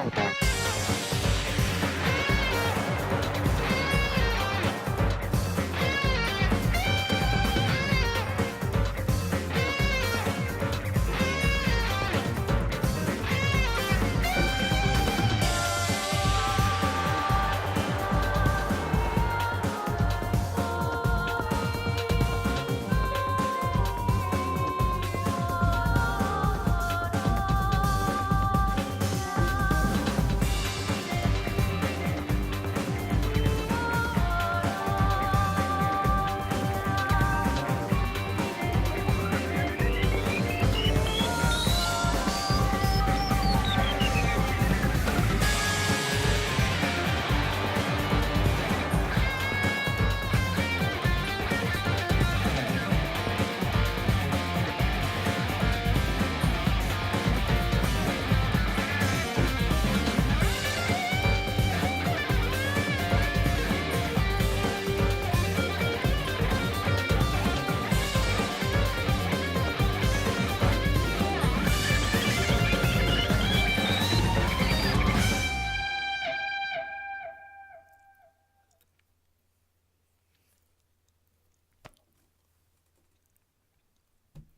Danganronpa.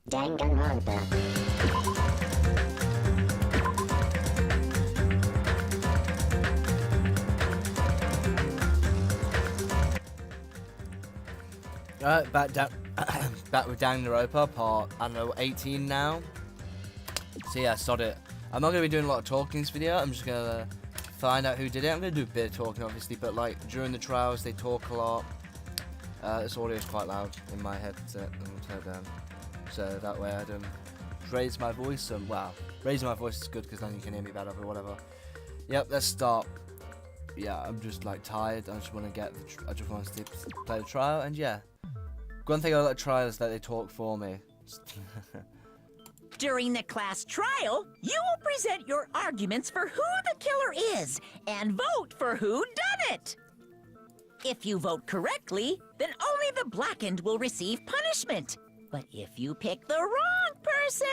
Danganronpa. Back with Danganronpa, part, I don't know, 18 now. So yeah, sod it. I'm not going to be doing a lot of talking in this video, I'm just going to find out who did it. I'm going to do a bit of talking, obviously, but like, during the trials, they talk a lot. This audio is quite loud in my headset, so that way I don't raise my voice. Well, raising my voice is good because then you can hear me better or whatever. Yep, let's start. Yeah, I'm just like tired. I just want to play the trial, and yeah. One thing I like trial is that they talk for me. During the class trial, you will present your arguments for who the killer is and vote for who done it. If you vote correctly, then only the blackened will receive punishment. But if you pick the wrong person,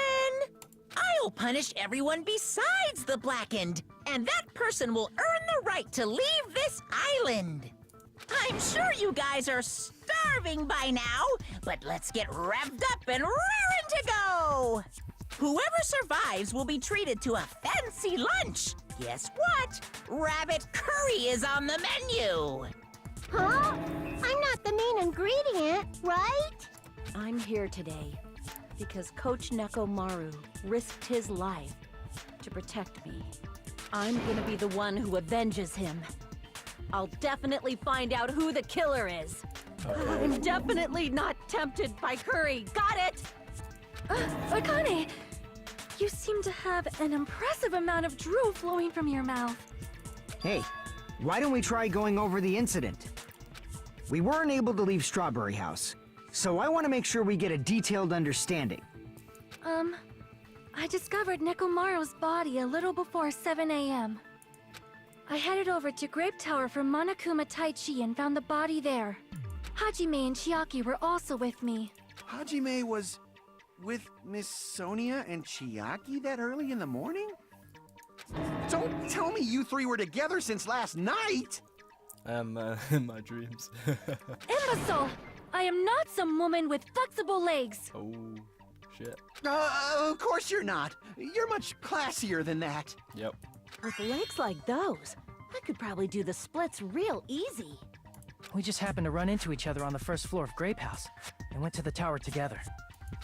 I'll punish everyone besides the blackened, and that person will earn the right to leave this island. I'm sure you guys are starving by now, but let's get revved up and raring to go! Whoever survives will be treated to a fancy lunch. Guess what? Rabbit curry is on the menu. Huh? I'm not the main ingredient, right? I'm here today because Coach Nekomaru risked his life to protect me. I'm gonna be the one who avenges him. I'll definitely find out who the killer is. I'm definitely not tempted by curry. Got it? Akane, you seem to have an impressive amount of drool flowing from your mouth. Hey, why don't we try going over the incident? We weren't able to leave Strawberry House, so I want to make sure we get a detailed understanding. I discovered Nekomaru's body a little before 7 a.m. I headed over to Grape Tower from Monokuma Taichi and found the body there. Hajime and Chiaki were also with me. Hajime was with Miss Sonia and Chiaki that early in the morning? Don't tell me you three were together since last night! In my dreams. Imbecile! I am not some woman with flexible legs! Oh, shit. Of course you're not. You're much classier than that. Yep. With legs like those, I could probably do the splits real easy. We just happened to run into each other on the first floor of Grape House and went to the tower together.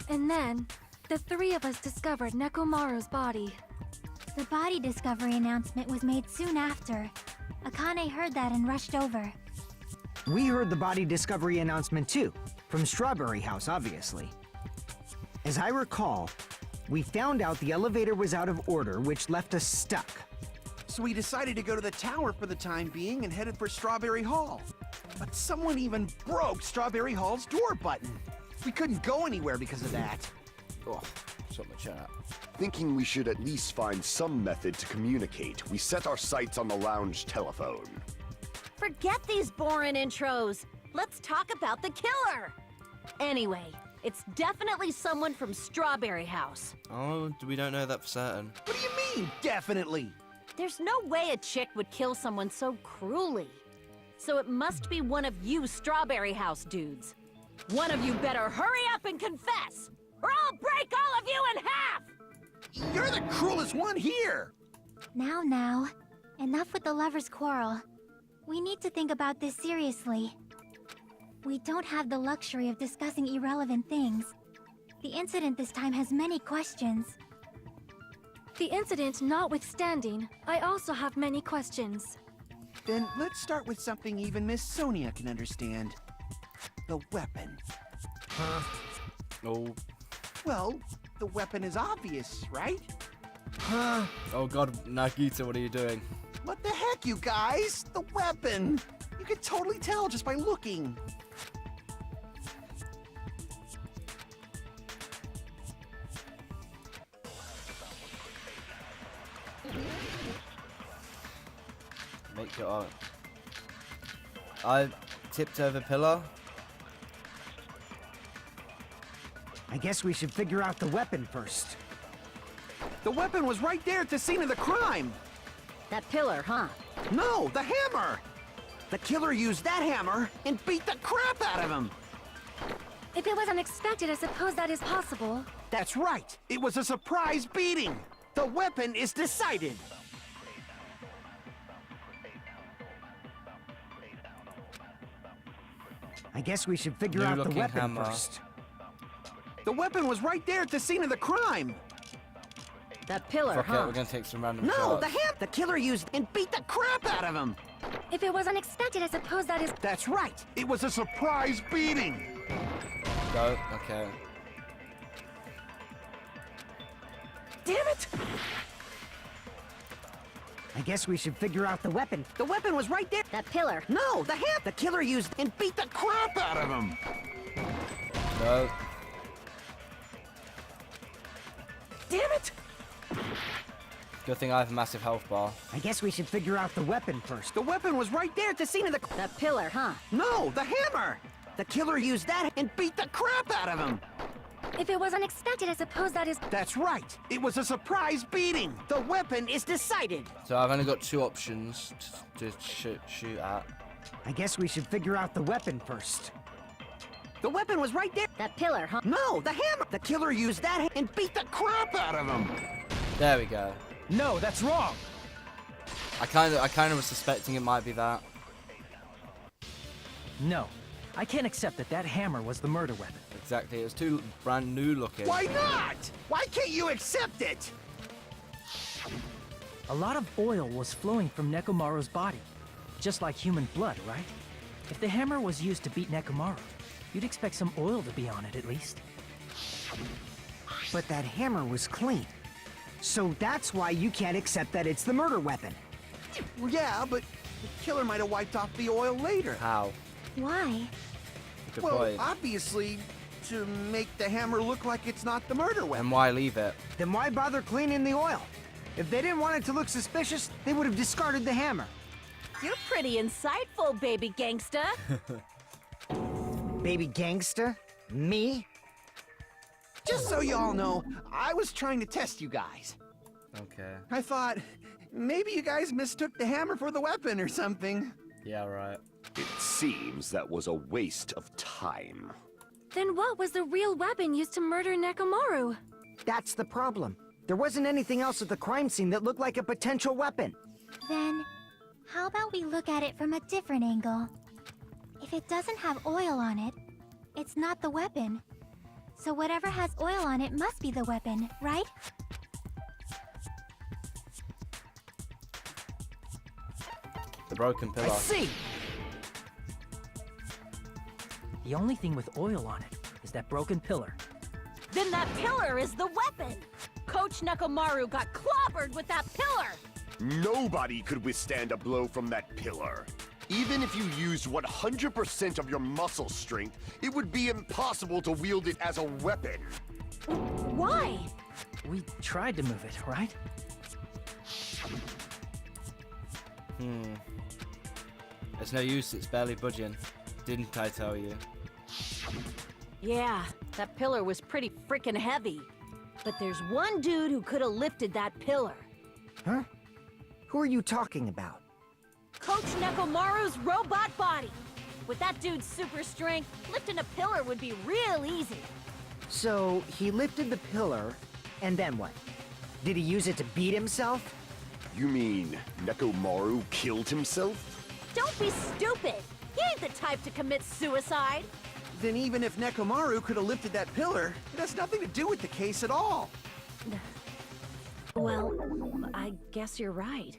And then, the three of us discovered Nekomaru's body. The body discovery announcement was made soon after. Akane heard that and rushed over. We heard the body discovery announcement too, from Strawberry House, obviously. As I recall, we found out the elevator was out of order, which left us stuck. So we decided to go to the tower for the time being and headed for Strawberry Hall. But someone even broke Strawberry Hall's door button. We couldn't go anywhere because of that. Oh, so much out. Thinking we should at least find some method to communicate, we set our sights on the lounge telephone. Forget these boring intros. Let's talk about the killer. Anyway, it's definitely someone from Strawberry House. Oh, we don't know that for certain. What do you mean, definitely? There's no way a chick would kill someone so cruelly. So it must be one of you Strawberry House dudes. One of you better hurry up and confess, or I'll break all of you in half! You're the cruelest one here! Now. Enough with the lovers' quarrel. We need to think about this seriously. We don't have the luxury of discussing irrelevant things. The incident this time has many questions. The incident notwithstanding, I also have many questions. Then let's start with something even Miss Sonia can understand. The weapon. Oh. Well, the weapon is obvious, right? Oh god, Nagita, what are you doing? What the heck, you guys? The weapon! You can totally tell just by looking. Make it up. I tipped over pillar. I guess we should figure out the weapon first. The weapon was right there at the scene of the crime! That pillar, huh? No, the hammer! The killer used that hammer and beat the crap out of him! If it was unexpected, I suppose that is possible. That's right! It was a surprise beating! The weapon is decided! I guess we should figure out the New-looking weapon hammer. first. The weapon was right there at the scene of the crime! That pillar, Fuck it, huh? we're gonna take some random No, shots. the killer used and beat the crap out of him! If it was unexpected, I suppose that is... That's right! It was a surprise beating! Go, okay. Damn it! I guess we should figure out the weapon. The weapon was right there! That pillar. No, the killer used and beat the crap out of him! No. Damn it! Good thing I have a massive health bar. I guess we should figure out the weapon first. The weapon was right there at the scene of the... That pillar, huh? No, the hammer! The killer used that and beat the crap out of him! If it was unexpected, I suppose that is... That's right! It was a surprise beating! The weapon is decided! So I've only got two options to shoot at. I guess we should figure out the weapon first. The weapon was right there! That pillar, huh? No, the hammer! The killer used that and beat the crap out of him! There we go. No, that's wrong! I kind of was suspecting it might be that. No, I can't accept that that hammer was the murder weapon. Exactly, it was too brand new looking. Why not? Why can't you accept it? A lot of oil was flowing from Nekomaru's body, just like human blood, right? If the hammer was used to beat Nekomaru, you'd expect some oil to be on it at least. But that hammer was clean. So that's why you can't accept that it's the murder weapon. Well, yeah, but the killer might have wiped off the oil later. How? Why? Good Well, point. obviously, to make the hammer look like it's not the murder weapon. And why leave it? Then why bother cleaning the oil? If they didn't want it to look suspicious, they would have discarded the hammer. You're pretty insightful, baby gangsta. Baby gangsta? Me? Just so you all know, I was trying to test you guys. Okay. I thought, maybe you guys mistook the hammer for the weapon or something. Yeah, right. It seems that was a waste of time. Then what was the real weapon used to murder Nekomaru? That's the problem. There wasn't anything else at the crime scene that looked like a potential weapon. Then, how about we look at it from a different angle? If it doesn't have oil on it, it's not the weapon. So whatever has oil on it must be the weapon, right? The broken pillar. I see! The only thing with oil on it is that broken pillar. Then that pillar is the weapon! Coach Nekomaru got clobbered with that pillar! Nobody could withstand a blow from that pillar. Even if you used 100% of your muscle strength, it would be impossible to wield it as a weapon. Why? We tried to move it, right? It's no use, it's barely budging. Didn't I tell you? Yeah, that pillar was pretty freaking heavy. But there's one dude who could have lifted that pillar. Huh? Who are you talking about? Coach Nekomaru's robot body. With that dude's super strength, lifting a pillar would be real easy. So, he lifted the pillar, and then what? Did he use it to beat himself? You mean Nekomaru killed himself? Don't be stupid! He ain't the type to commit suicide! Then even if Nekomaru could have lifted that pillar, it has nothing to do with the case at all. Well, I guess you're right.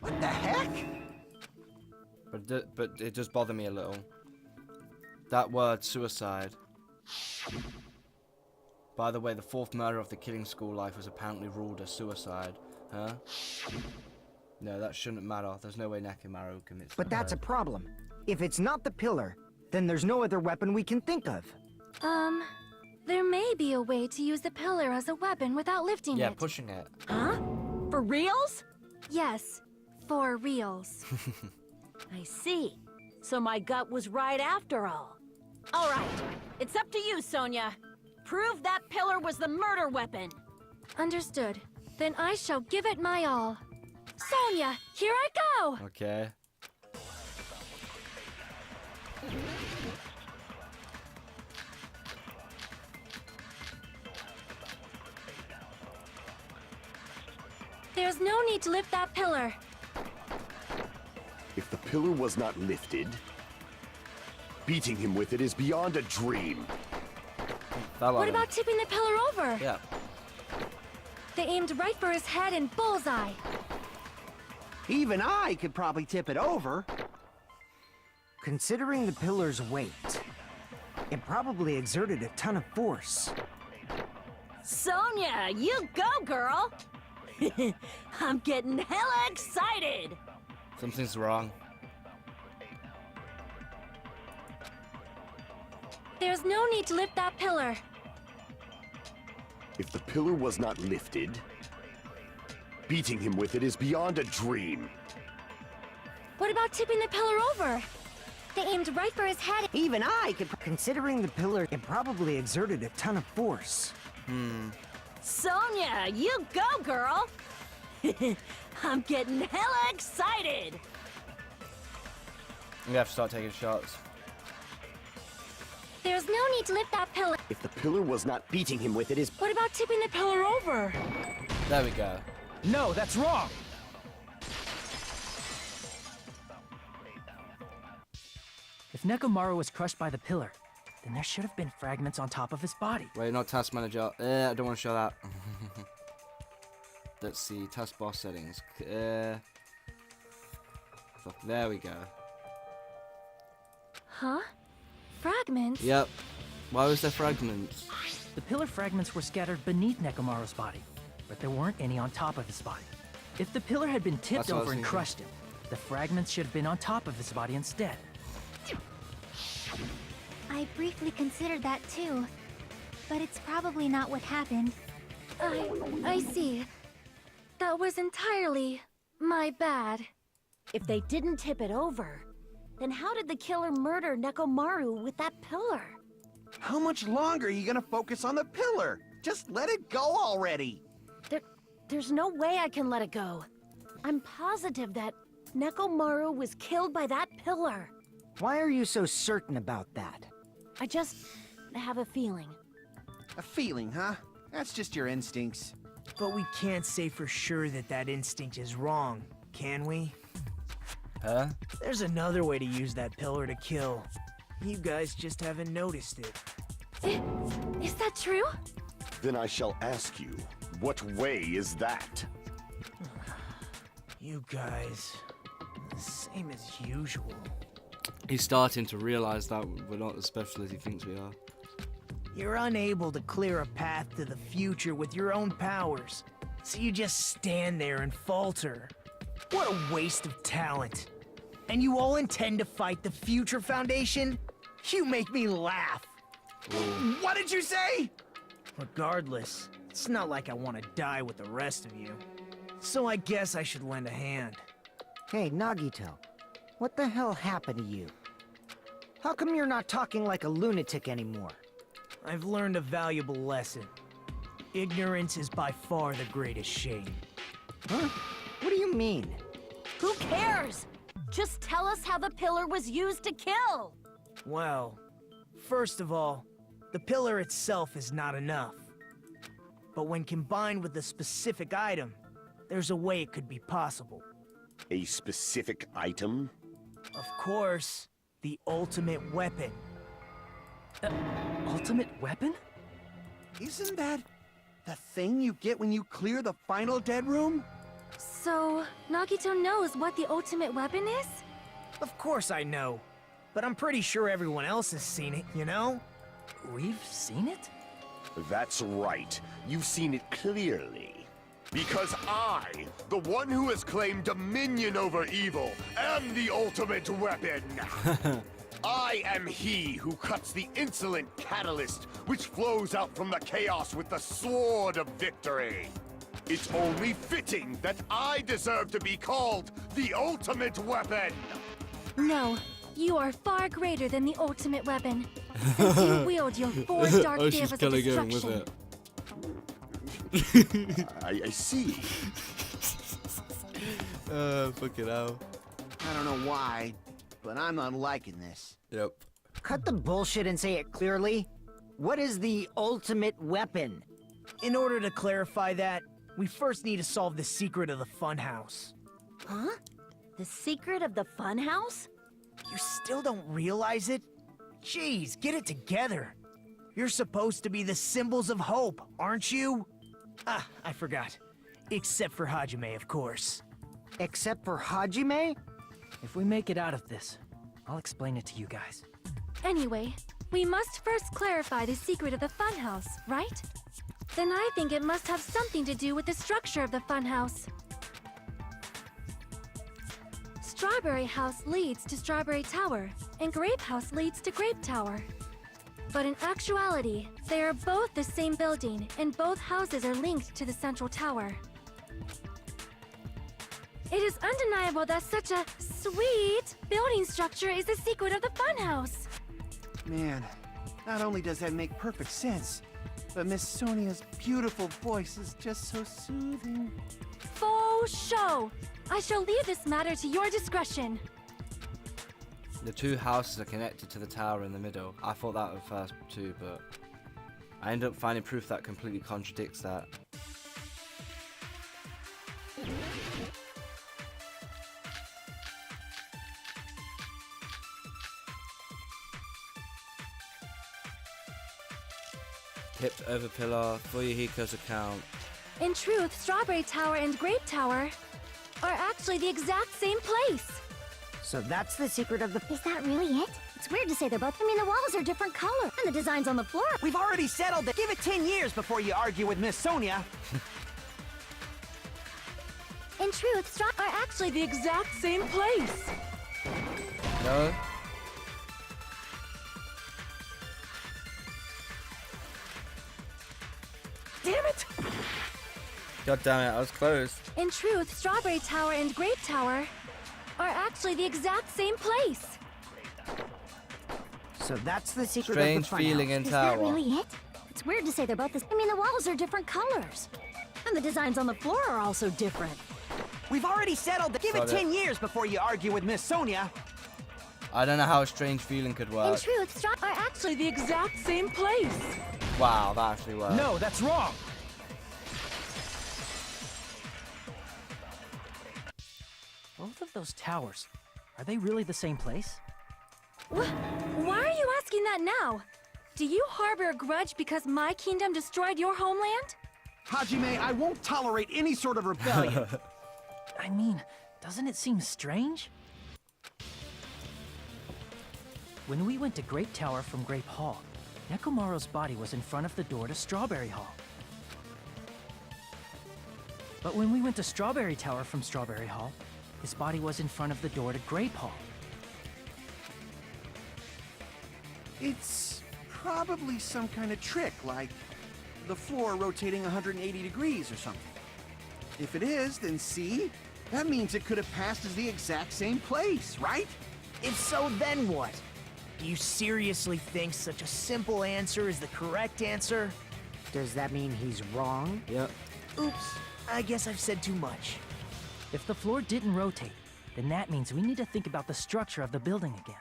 What the heck? But it does bother me a little. That word, suicide. By the way, the fourth murder of the killing school life was apparently ruled a suicide. Huh? No, that shouldn't matter. There's no way Nekomaru commits But that's a suicide. problem. If it's not the pillar, then there's no other weapon we can think of. There may be a way to use the pillar as a weapon without lifting Yeah, it. pushing it. Huh? For reals? Yes, for reals. I see. So my gut was right after all. All right, it's up to you, Sonia. Prove that pillar was the murder weapon. Understood. Then I shall give it my all. Sonia, here I go! Okay. There's no need to lift that pillar. If the pillar was not lifted, beating him with it is beyond a dream. Fell on What him. about tipping the pillar over? Yeah. They aimed right for his head and bullseye. Even I could probably tip it over. Considering the pillar's weight, it probably exerted a ton of force. Sonia, you go, girl! I'm getting hella excited! Something's wrong. There's no need to lift that pillar. If the pillar was not lifted, beating him with it is beyond a dream. What about tipping the pillar over? They aimed right for his head. Even I could... Considering the pillar, it probably exerted a ton of force. Sonia, you go, girl! I'm getting hella excited! We have to start taking shots. There's no need to lift that pillar. If the pillar was not beating him with it is... What about tipping the pillar over? There we go. No, that's wrong! If Nekomaru was crushed by the pillar, then there should have been fragments on top of his body. Wait, not task manager. I don't want to show that. Let's see. Task boss settings. Fuck, there we go. Huh? Fragments? Yep. Why was there fragments? The pillar fragments were scattered beneath Nekomaru's body, but there weren't any on top of his body. If the pillar had been tipped That's what I was over and thinking. crushed him, the fragments should have been on top of his body instead. I briefly considered that too. But it's probably not what happened. I see. That was entirely my bad. If they didn't tip it over, then how did the killer murder Nekomaru with that pillar? How much longer are you gonna focus on the pillar? Just let it go already. There's no way I can let it go. I'm positive that Nekomaru was killed by that pillar. Why are you so certain about that? I just have a feeling. A feeling, huh? That's just your instincts. But we can't say for sure that that instinct is wrong, can we? Huh? There's another way to use that pillar to kill. You guys just haven't noticed it. Is that true? Then I shall ask you, what way is that? You guys, same as usual. He's starting to realize that we're not as special as he thinks we are. You're unable to clear a path to the future with your own powers, so you just stand there and falter. What a waste of talent. And you all intend to fight the Future Foundation? You make me laugh. What did you say? Regardless, it's not like I want to die with the rest of you. So I guess I should lend a hand. Hey, Nagito, what the hell happened to you? How come you're not talking like a lunatic anymore? I've learned a valuable lesson. Ignorance is by far the greatest shame. Huh? What do you mean? Who cares? Just tell us how the pillar was used to kill. Well, first of all, the pillar itself is not enough. But when combined with a specific item, there's a way it could be possible. A specific item? Of course, the ultimate weapon. Ultimate weapon? Isn't that the thing you get when you clear the final dead room? So, Nagito knows what the ultimate weapon is? Of course I know, but I'm pretty sure everyone else has seen it, you know? We've seen it? That's right. You've seen it clearly. Because I, the one who has claimed dominion over evil, am the ultimate weapon. I am he who cuts the insolent catalyst which flows out from the chaos with the sword of victory. It's only fitting that I deserve to be called the ultimate weapon. No, you are far greater than the ultimate weapon. Since you wield your four dark davas of destruction. I see. Fucking hell. I don't know why, but I'm not liking this. Yep. Cut the bullshit and say it clearly. What is the ultimate weapon? In order to clarify that, we first need to solve the secret of the funhouse. Huh? The secret of the funhouse? You still don't realize it? Jeez, get it together. You're supposed to be the symbols of hope, aren't you? Ah, I forgot. Except for Hajime, of course. Except for Hajime? If we make it out of this, I'll explain it to you guys. Anyway, we must first clarify the secret of the funhouse, right? Then I think it must have something to do with the structure of the funhouse. Strawberry House leads to Strawberry Tower, and Grape House leads to Grape Tower. But in actuality, they are both the same building, and both houses are linked to the central tower. It is undeniable that such a sweet building structure is the secret of the funhouse. Man, not only does that make perfect sense, but Miss Sonia's beautiful voice is just so soothing. Faux show! I shall leave this matter to your discretion. The two houses are connected to the tower in the middle. I thought that at first too, but I ended up finding proof that completely contradicts that. Tipped over pillar for Yuhiko's account. In truth, Strawberry Tower and Grape Tower are actually the exact same place. So that's the secret of the... Is that really it? It's weird to say they're both... I mean, the walls are different color, and the designs on the floor... We've already settled it. Give it 10 years before you argue with Miss Sonia. In truth, are actually the exact same place. No? Damn it! God damn it, I was close. In truth, Strawberry Tower and Grape Tower are actually the exact same place. So that's the secret Strange of the feeling funhouse. in Is tower. that really it? It's weird to say they're both the... I mean, the walls are different colors. And the designs on the floor are also different. We've already settled it. Give it Got it. 10 years before you argue with Miss Sonia. I don't know how a strange feeling could In work. truth, are actually the exact same place. Wow, that actually worked. No, that's wrong! Both of those towers, are they really the same place? Why are you asking that now? Do you harbor a grudge because my kingdom destroyed your homeland? Hajime, I won't tolerate any sort of rebellion. I mean, doesn't it seem strange? When we went to Grape Tower from Grape Hall, Nekomaru's body was in front of the door to Strawberry Hall. But when we went to Strawberry Tower from Strawberry Hall, his body was in front of the door to Grape Hall. It's probably some kind of trick, like the floor rotating 180 degrees or something. If it is, then see? That means it could have passed as the exact same place, right? If so, then what? Do you seriously think such a simple answer is the correct answer? Does that mean he's wrong? Yep. Oops, I guess I've said too much. If the floor didn't rotate, then that means we need to think about the structure of the building again.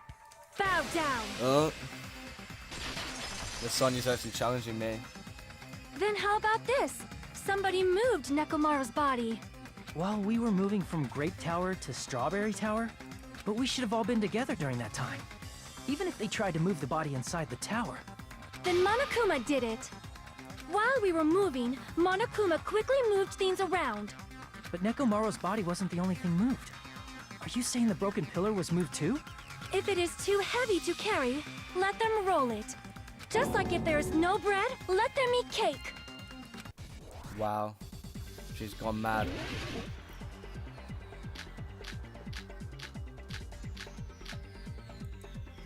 Bow down! Oh. The Sonya's actually challenging me. Then how about this? Somebody moved Nekomaru's body. Well, we were moving from Grape Tower to Strawberry Tower, but we should have all been together during that time. Even if they tried to move the body inside the tower. Then Monokuma did it. While we were moving, Monokuma quickly moved things around. But Nekomaru's body wasn't the only thing moved. Are you saying the broken pillar was moved too? If it is too heavy to carry, let them roll it. Just like if there is no bread, let them eat cake. Wow. She's gone mad.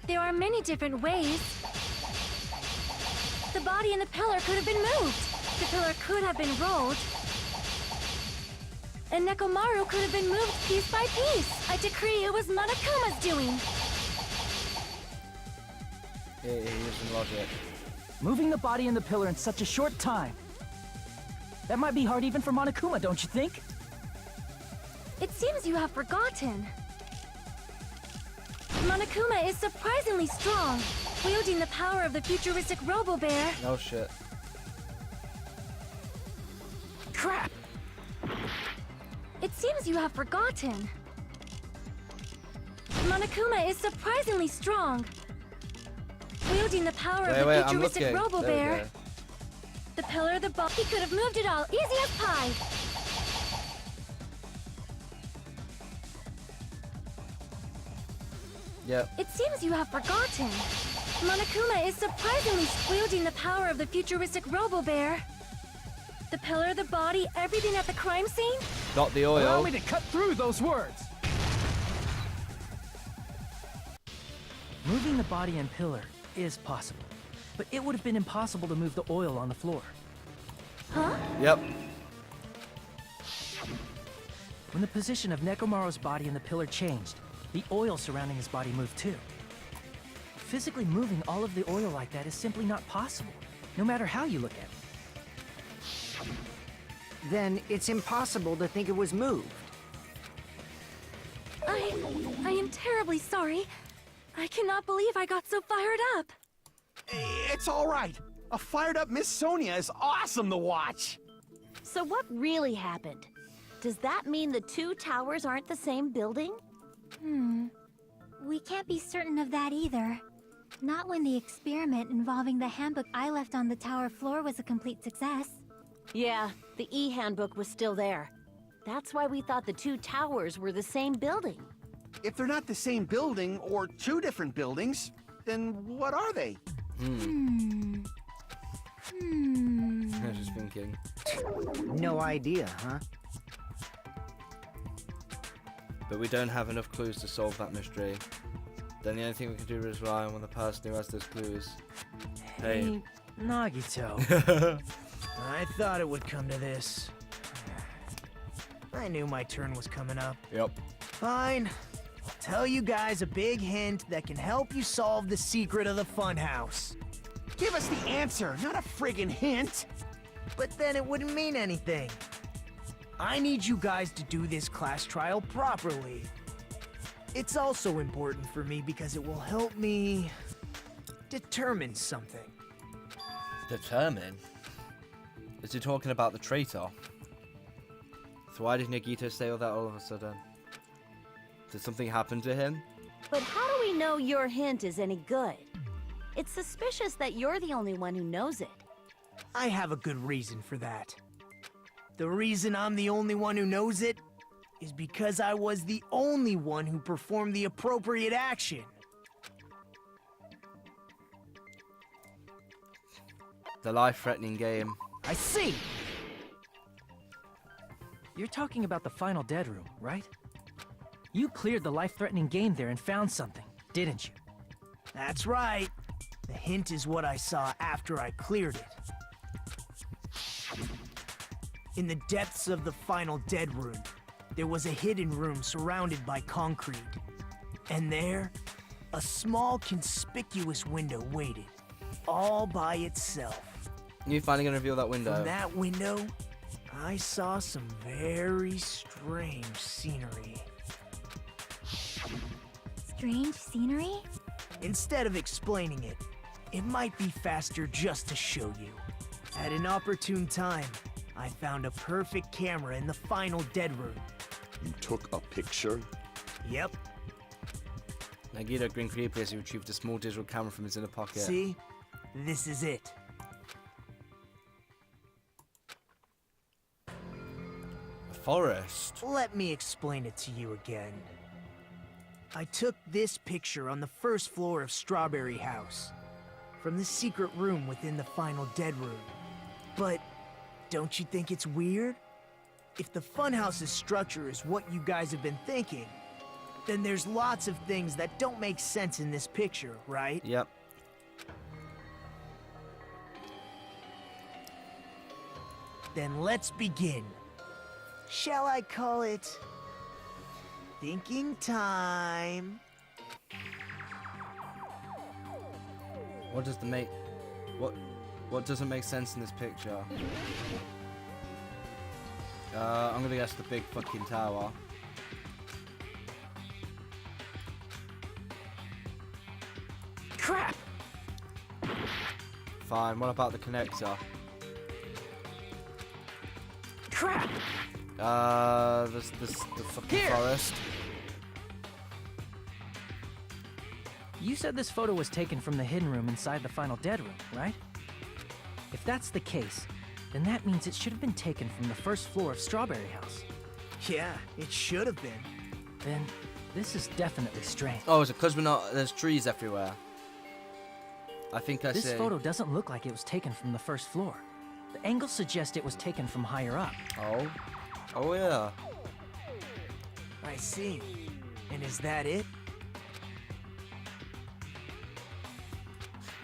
There are many different ways. The body and the pillar could have been moved. The pillar could have been rolled. And Nekomaru could have been moved piece by piece. I decree it was Monokuma's doing. Here's some logic. Moving the body and the pillar in such a short time. That might be hard even for Monokuma, don't you think? It seems you have forgotten. Monokuma is surprisingly strong, wielding the power of the futuristic Robo-Bear. Oh shit. Crap! It seems you have forgotten. Monokuma is surprisingly strong, wielding the power of the I'm futuristic looking. Robo-Bear. The pillar, the ball, he could have moved it all, easy as pie. Yep. It seems you have forgotten. Monokuma is surprisingly wielding the power of the futuristic Robo-Bear. The pillar, the body, everything at the crime scene? Got the Allow oil. me to cut through those words! Moving the body and pillar is possible, but it would have been impossible to move the oil on the floor. Huh? Yep. When the position of Nekomaru's body and the pillar changed, the oil surrounding his body moved too. Physically moving all of the oil like that is simply not possible, no matter how you look at it. Then it's impossible to think it was moved. I am terribly sorry. I cannot believe I got so fired up. It's all right. A fired up Miss Sonia is awesome to watch. So what really happened? Does that mean the two towers aren't the same building? We can't be certain of that either. Not when the experiment involving the handbook I left on the tower floor was a complete success. Yeah, the e-handbook was still there. That's why we thought the two towers were the same building. If they're not the same building or two different buildings, then what are they? I was just thinking. No idea, huh? But we don't have enough clues to solve that mystery. Then the only thing we can do is rely on the person who has those clues. Hey. Nagito. I thought it would come to this. I knew my turn was coming up. Yep. Fine. I'll tell you guys a big hint that can help you solve the secret of the funhouse. Give us the answer, not a friggin' hint. But then it wouldn't mean anything. I need you guys to do this class trial properly. It's also important for me because it will help me determine something. Determine? Is he talking about the traitor? So why did Nagito say all that all of a sudden? Did something happen to him? But how do we know your hint is any good? It's suspicious that you're the only one who knows it. I have a good reason for that. The reason I'm the only one who knows it is because I was the only one who performed the appropriate action. The life-threatening game. I see! You're talking about the final dead room, right? You cleared the life-threatening game there and found something, didn't you? That's right. The hint is what I saw after I cleared it. In the depths of the final dead room, there was a hidden room surrounded by concrete. And there, a small conspicuous window waited, all by itself. You finally gonna reveal that window? From that window, I saw some very strange scenery. strange scenery? Instead of explaining it, it might be faster just to show you. At an opportune time, I found a perfect camera in the final dead room. You took a picture? Yep. Nagito grinned creepily as he retrieved a small digital camera from his inner pocket. See? This is it. A forest. Let me explain it to you again. I took this picture on the first floor of Strawberry House, from the secret room within the final dead room. But don't you think it's weird? If the funhouse's structure is what you guys have been thinking, then there's lots of things that don't make sense in this picture, right? Yep. Then let's begin. Shall I call it thinking time? What doesn't make sense in this picture? I'm gonna guess the big fucking tower. Crap! Fine, what about the connector? Crap! The fucking Here! forest. You said this photo was taken from the hidden room inside the final dead room, right? If that's the case, then that means it should have been taken from the first floor of Strawberry House. Yeah, it should have been. Then this is definitely strange. Oh, is it because there's trees everywhere? I think I see. This photo doesn't look like it was taken from the first floor. The angles suggest it was taken from higher up. Oh. Oh yeah. I see. And is that it?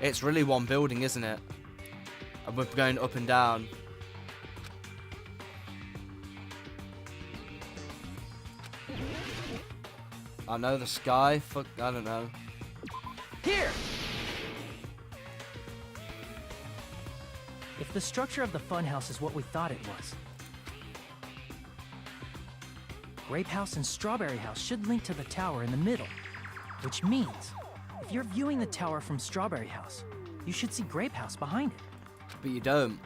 It's really one building, isn't it? And we're going up and down. I know the sky. Fuck, I don't know. Here! If the structure of the funhouse is what we thought it was, Grape House and Strawberry House should link to the tower in the middle. Which means, if you're viewing the tower from Strawberry House, you should see Grape House behind it. But you don't.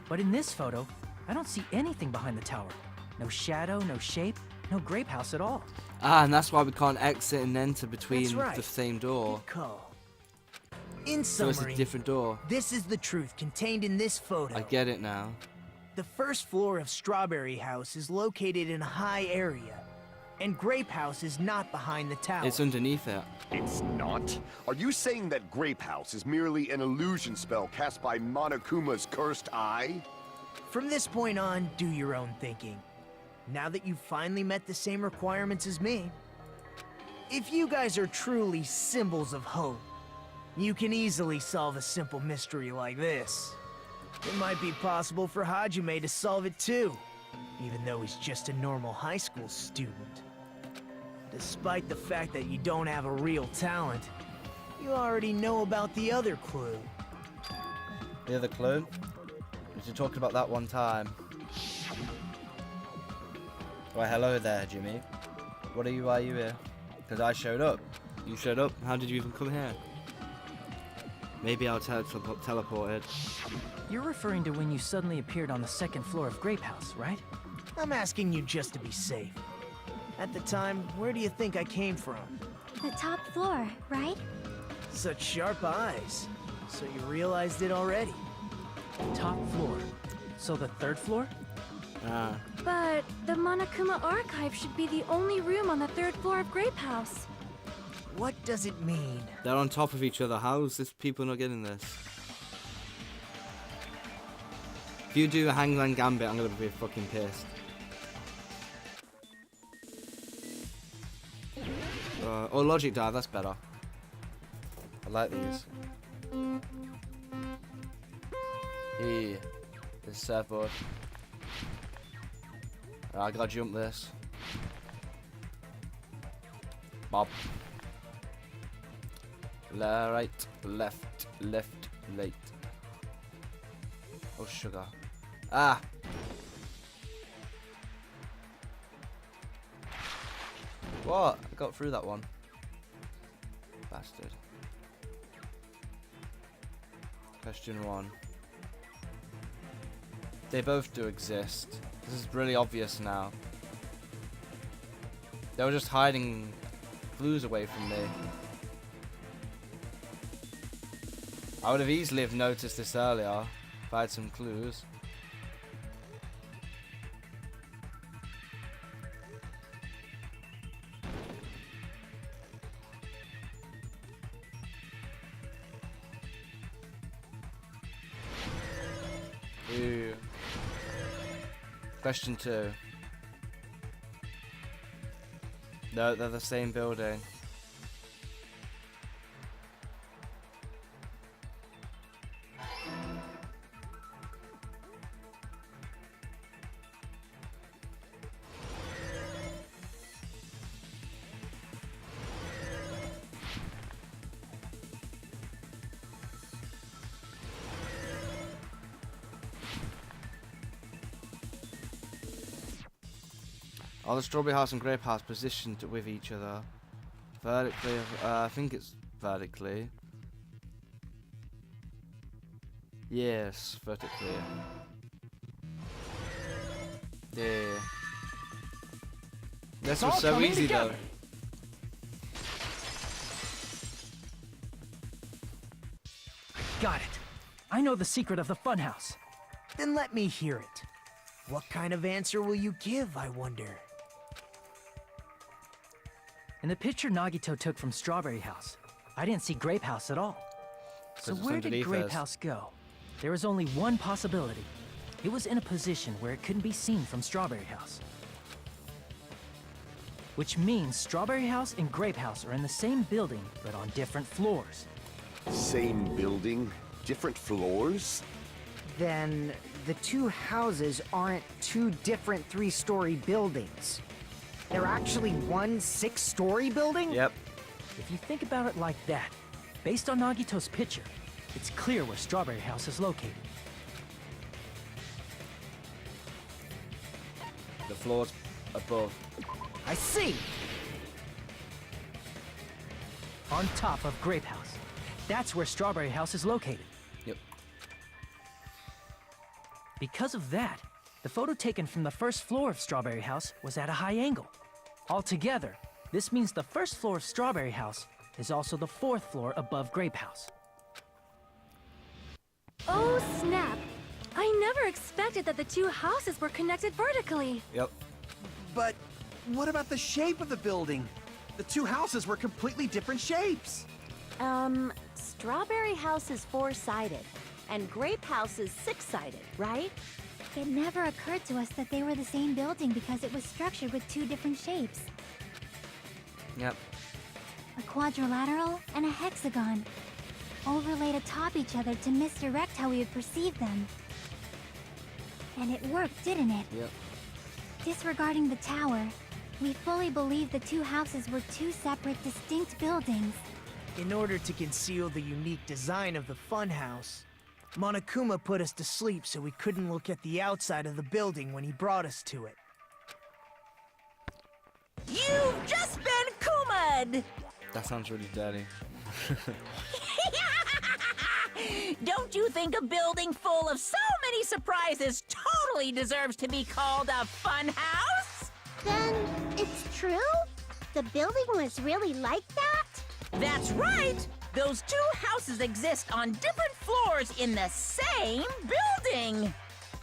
But in this photo, I don't see anything behind the tower. No shadow, no shape, no Grape House at all. Ah, and that's why we can't exit and enter That's between right. the same door. Good call. In So summary, it's a different door. this is the truth contained in this photo. I get it now. The first floor of Strawberry House is located in a high area, and Grape House is not behind the tower. It's underneath it. It's not? Are you saying that Grape House is merely an illusion spell cast by Monokuma's cursed eye? From this point on, do your own thinking. Now that you've finally met the same requirements as me, if you guys are truly symbols of hope, you can easily solve a simple mystery like this. It might be possible for Hajime to solve it too, even though he's just a normal high school student. Despite the fact that you don't have a real talent, you already know about the other clue. The other clue? Was you talking about that one time? Why, hello there, Jimmy. Why are you here? Because I showed up. You showed up? How did you even come here? Maybe I'll teleported. You're referring to when you suddenly appeared on the second floor of Grape House, right? I'm asking you just to be safe. At the time, where do you think I came from? The top floor, right? Such sharp eyes. So you realized it already. Top floor. So the third floor? Ah. But the Monokuma Archive should be the only room on the third floor of Grape House. What does it mean? They're on top of each other. How is this people not getting this? If you do a Hangman Gambit, I'm gonna be fucking pissed. Or Logic Dive, that's better. I like these. Here, this surfboard. I gotta jump this. Bob. Right, left, right. Oh, sugar. Ah! What? I got through that one. bastard. Question 1. They both do exist. This is really obvious now. They were just hiding clues away from me. I would have easily have noticed this earlier if I had some clues. Ooh. Question 2. No, they're the same building. Are the strawberry house and grape house positioned with each other? Vertically, I think it's vertically. Yes, vertically. Yeah. This was so easy though. Got it. I know the secret of the funhouse. Then let me hear it. What kind of answer will you give, I wonder? In the picture Nagito took from Strawberry House, I didn't see Grape House at all. So it's where did underneath Grape us. House go? There was only one possibility. It was in a position where it couldn't be seen from Strawberry House. Which means Strawberry House and Grape House are in the same building, but on different floors. Same building, different floors? Then the two houses aren't two different 3-story buildings. They're actually one 6-story building? Yep. If you think about it like that, based on Nagito's picture, it's clear where Strawberry House is located. The floors above. I see! On top of Grape House. That's where Strawberry House is located. Yep. Because of that, the photo taken from the first floor of Strawberry House was at a high angle. Altogether, this means the first floor of Strawberry House is also the 4th floor above Grape House. Oh, snap! I never expected that the two houses were connected vertically. Yep. But what about the shape of the building? The two houses were completely different shapes. Strawberry House is 4-sided, and Grape House is 6-sided, right? It never occurred to us that they were the same building because it was structured with two different shapes. Yep. A quadrilateral and a hexagon, overlaid atop each other to misdirect how we would perceive them. And it worked, didn't it? Yep. Disregarding the tower, we fully believe the two houses were two separate, distinct buildings. In order to conceal the unique design of the funhouse, Monokuma put us to sleep so we couldn't look at the outside of the building when he brought us to it. You've just been Kuma'd! That sounds really dirty. Don't you think a building full of so many surprises totally deserves to be called a fun house? Then it's true? The building was really like that? That's right! Those two houses exist on different floors in the same building!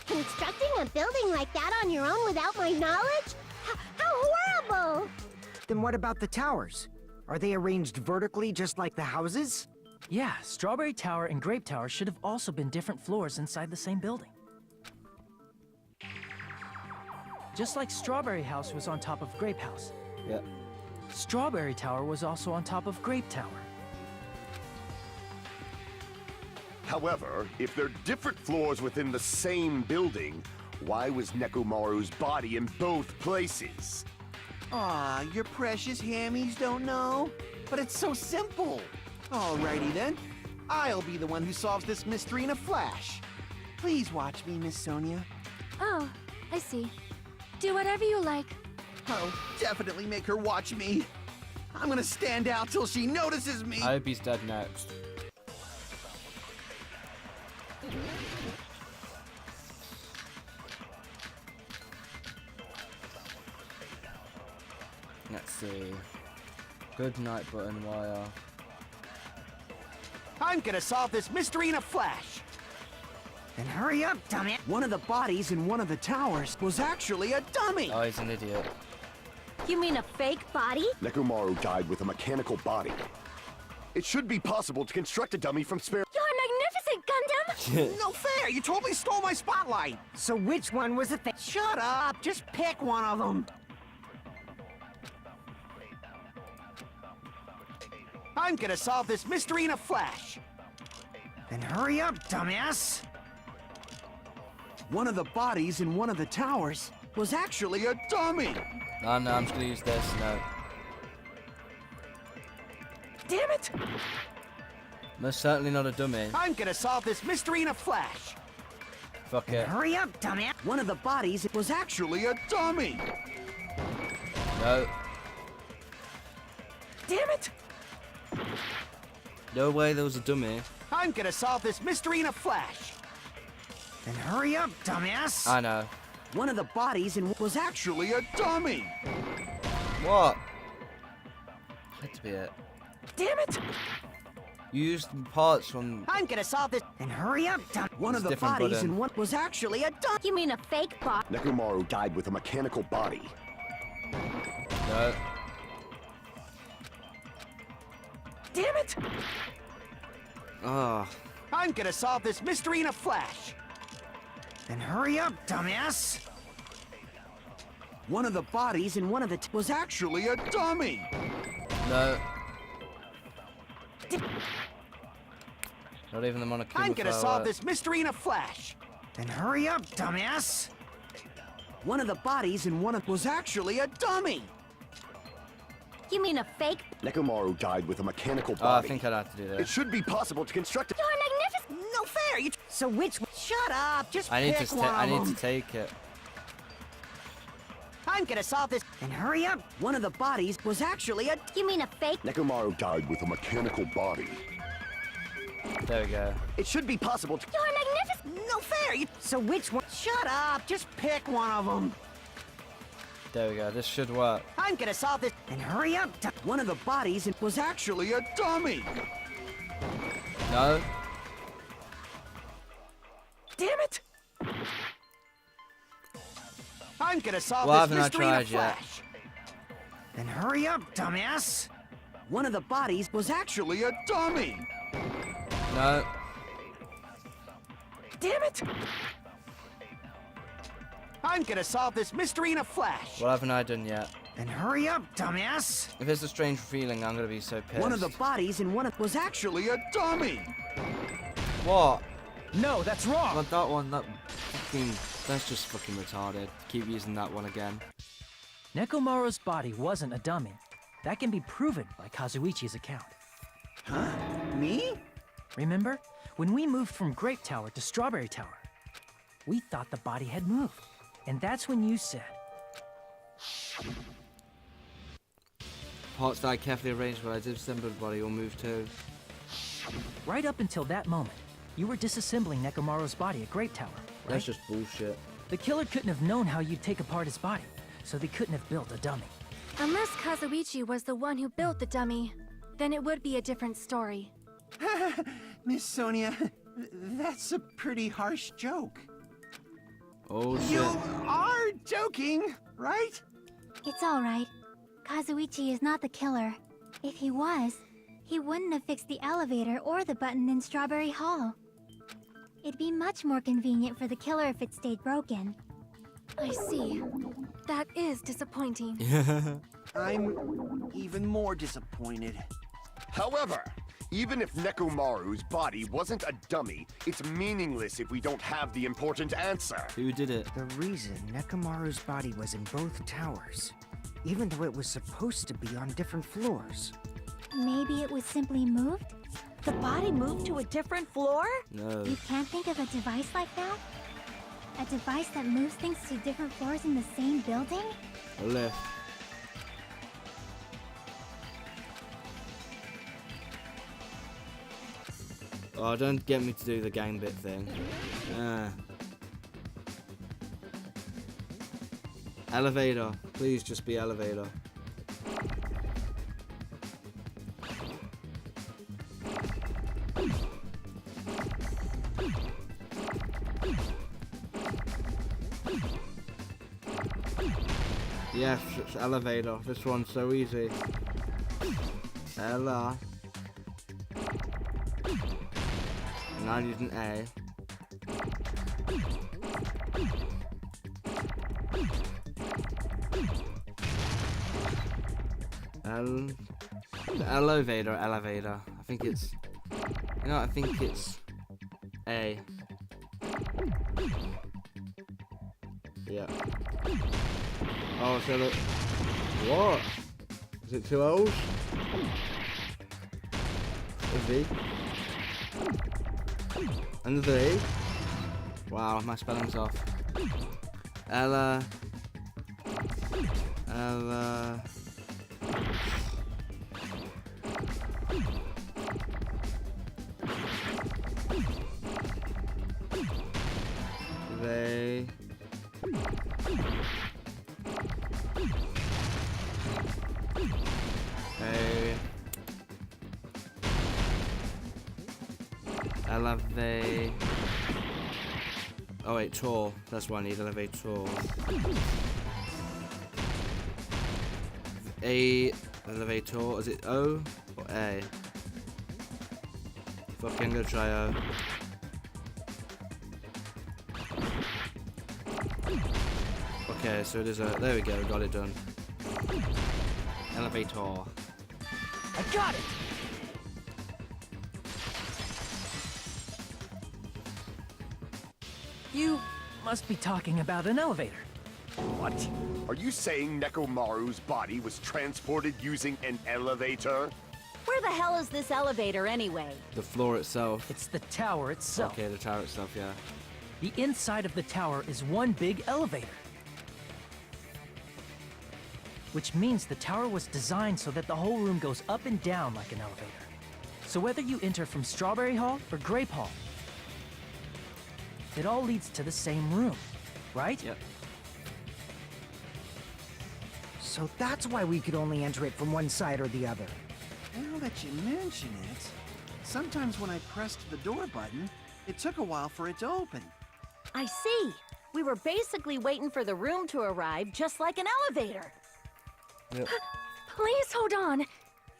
Constructing a building like that on your own without my knowledge? How horrible! Then what about the towers? Are they arranged vertically just like the houses? Yeah, Strawberry Tower and Grape Tower should have also been different floors inside the same building. Just like Strawberry House was on top of Grape House, Yep. Strawberry Tower was also on top of Grape Tower. However, if they're different floors within the same building, why was Nekomaru's body in both places? Aw, your precious hammies don't know? But it's so simple. Alrighty then. I'll be the one who solves this mystery in a flash. Please watch me, Miss Sonia. Oh, I see. Do whatever you like. Oh, definitely make her watch me. I'm gonna stand out till she notices me. I hope he's dead next. Let's see. Good night button wire. I'm gonna solve this mystery in a flash. Then hurry up, dummy. One of the bodies in one of the towers was actually a dummy. Oh, he's an idiot. You mean a fake body? Nekomaru died with a mechanical body. It should be possible to construct a dummy from spare. You're magnificent, Gundam! No fair! You totally stole my spotlight! So which one was the thing? Shut up! Just pick one of them! I'm gonna solve this mystery in a flash. Then hurry up, dumbass. One of the bodies in one of the towers was actually a dummy! Oh no, I'm just gonna use this. No. Damn it! Most certainly not a dummy. I'm gonna solve this mystery in a flash. Fuck it. Hurry up, dumbass. One of the bodies was actually a dummy! No. Damn it! No way there was a dummy. I'm gonna solve this mystery in a flash. Then hurry up, dumbass. I know. One of the bodies in was actually a dummy! What? Had to be it. Damn it! You used parts from. I'm gonna solve this. Then hurry up, dumb. One of the different bodies button. in one was actually a dummy! You mean a fake body? Nekomaru died with a mechanical body. No. Damn it! Oh. I'm gonna solve this mystery in a flash. Then hurry up, dumbass. One of the bodies in one of the was actually a dummy! No. Not even the Monokuma. I'm gonna solve this mystery in a flash. Then hurry up, dumbass. One of the bodies in one of was actually a dummy! You mean a fake? Nekomaru died with a mechanical Oh, I body. think I'd have to do It this. should be possible to construct a. You're magnificent! No fair! You so which one? Shut up! Just I need pick to. one I of need them. to take it. I'm gonna solve this. Then hurry up. One of the bodies was actually a. You mean a fake? Nekomaru died with a mechanical body. There we go. It should be possible to. You're magnificent! No fair! You so which one? Shut up! Just pick one of them. There we go. This should work. I'm gonna solve this. Then hurry up. One of the bodies was actually a dummy! No. Damn it! I'm gonna solve Well, this haven't I mystery in a tried yet? flash. Then hurry up, dumbass. One of the bodies was actually a dummy! No. Damn it! I'm gonna solve this mystery in a flash. What haven't I done yet? Then hurry up, dumbass. If it's a strange feeling, I'm gonna be so pissed. One of the bodies in one of was actually a dummy! What? No, that's wrong! But that one, that fucking. That's just fucking retarded. Keep using that one again. Nekomaru's body wasn't a dummy. That can be proven by Kazuichi's account. Huh? Me? Remember? When we moved from Grape Tower to Strawberry Tower, we thought the body had moved. And that's when you said, Parts that I carefully arranged when I disassembled the body will move too. right up until that moment, you were disassembling Nekomaru's body at Grape Tower, right? That's just bullshit. The killer couldn't have known how you'd take apart his body, so they couldn't have built a dummy. Unless Kazuichi was the one who built the dummy, then it would be a different story. Miss Sonia, that's a pretty harsh joke. Oh shit. You are joking, right? It's all right. Kazuichi is not the killer. If he was, he wouldn't have fixed the elevator or the button in Strawberry Hall. It'd be much more convenient for the killer if it stayed broken. I see. That is disappointing. I'm even more disappointed. However, even if Nekomaru's body wasn't a dummy, it's meaningless if we don't have the important answer. Who did it? The reason Nekomaru's body was in both towers, even though it was supposed to be on different floors. Maybe it was simply moved? The body moved to a different floor? No. You can't think of a device like that? A device that moves things to different floors in the same building? A lift. Oh, don't get me to do the gang bit thing. Elevator. Please just be elevator. Yes, it's elevator. This one's so easy. Ella. And I'm using A. Elevator. I think it's... You know, I think it's A. Yeah. Oh, so look. What? Is it 2 O's? A V? And a V? Wow, my spelling's off. Ella. They. Elevate. Oh wait, tour. That's what I need. Elevator. A. Elevator. Is it O or A? Fucking gonna try O. Okay, so it is a. There we go. Got it done. Elevator. I got it! You must be talking about an elevator. What? Are you saying Nekomaru's body was transported using an elevator? Where the hell is this elevator anyway? The floor itself. It's the tower itself. Okay, the tower itself, yeah. The inside of the tower is one big elevator. Which means the tower was designed so that the whole room goes up and down like an elevator. So whether you enter from Strawberry Hall or Grape Hall, it all leads to the same room, right? Yep. So that's why we could only enter it from one side or the other. Now that you mention it, sometimes when I pressed the door button, it took a while for it to open. I see. We were basically waiting for the room to arrive, just like an elevator. Yep. Please hold on.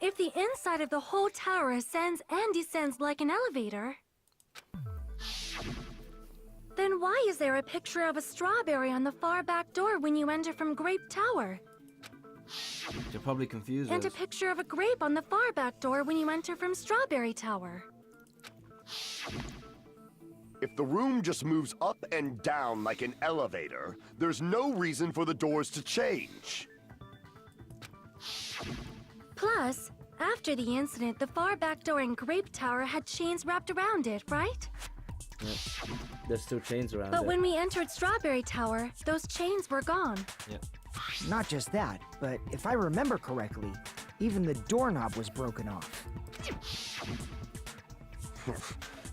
If the inside of the whole tower ascends and descends like an elevator, then why is there a picture of a strawberry on the far back door when you enter from Grape Tower? You're probably confused. And a picture of a grape on the far back door when you enter from Strawberry Tower. If the room just moves up and down like an elevator, there's no reason for the doors to change. Plus, after the incident, the far back door in Grape Tower had chains wrapped around it, right? Yep. There's still chains around But it. when we entered Strawberry Tower, those chains were gone. Yep. Not just that, but if I remember correctly, even the doorknob was broken off.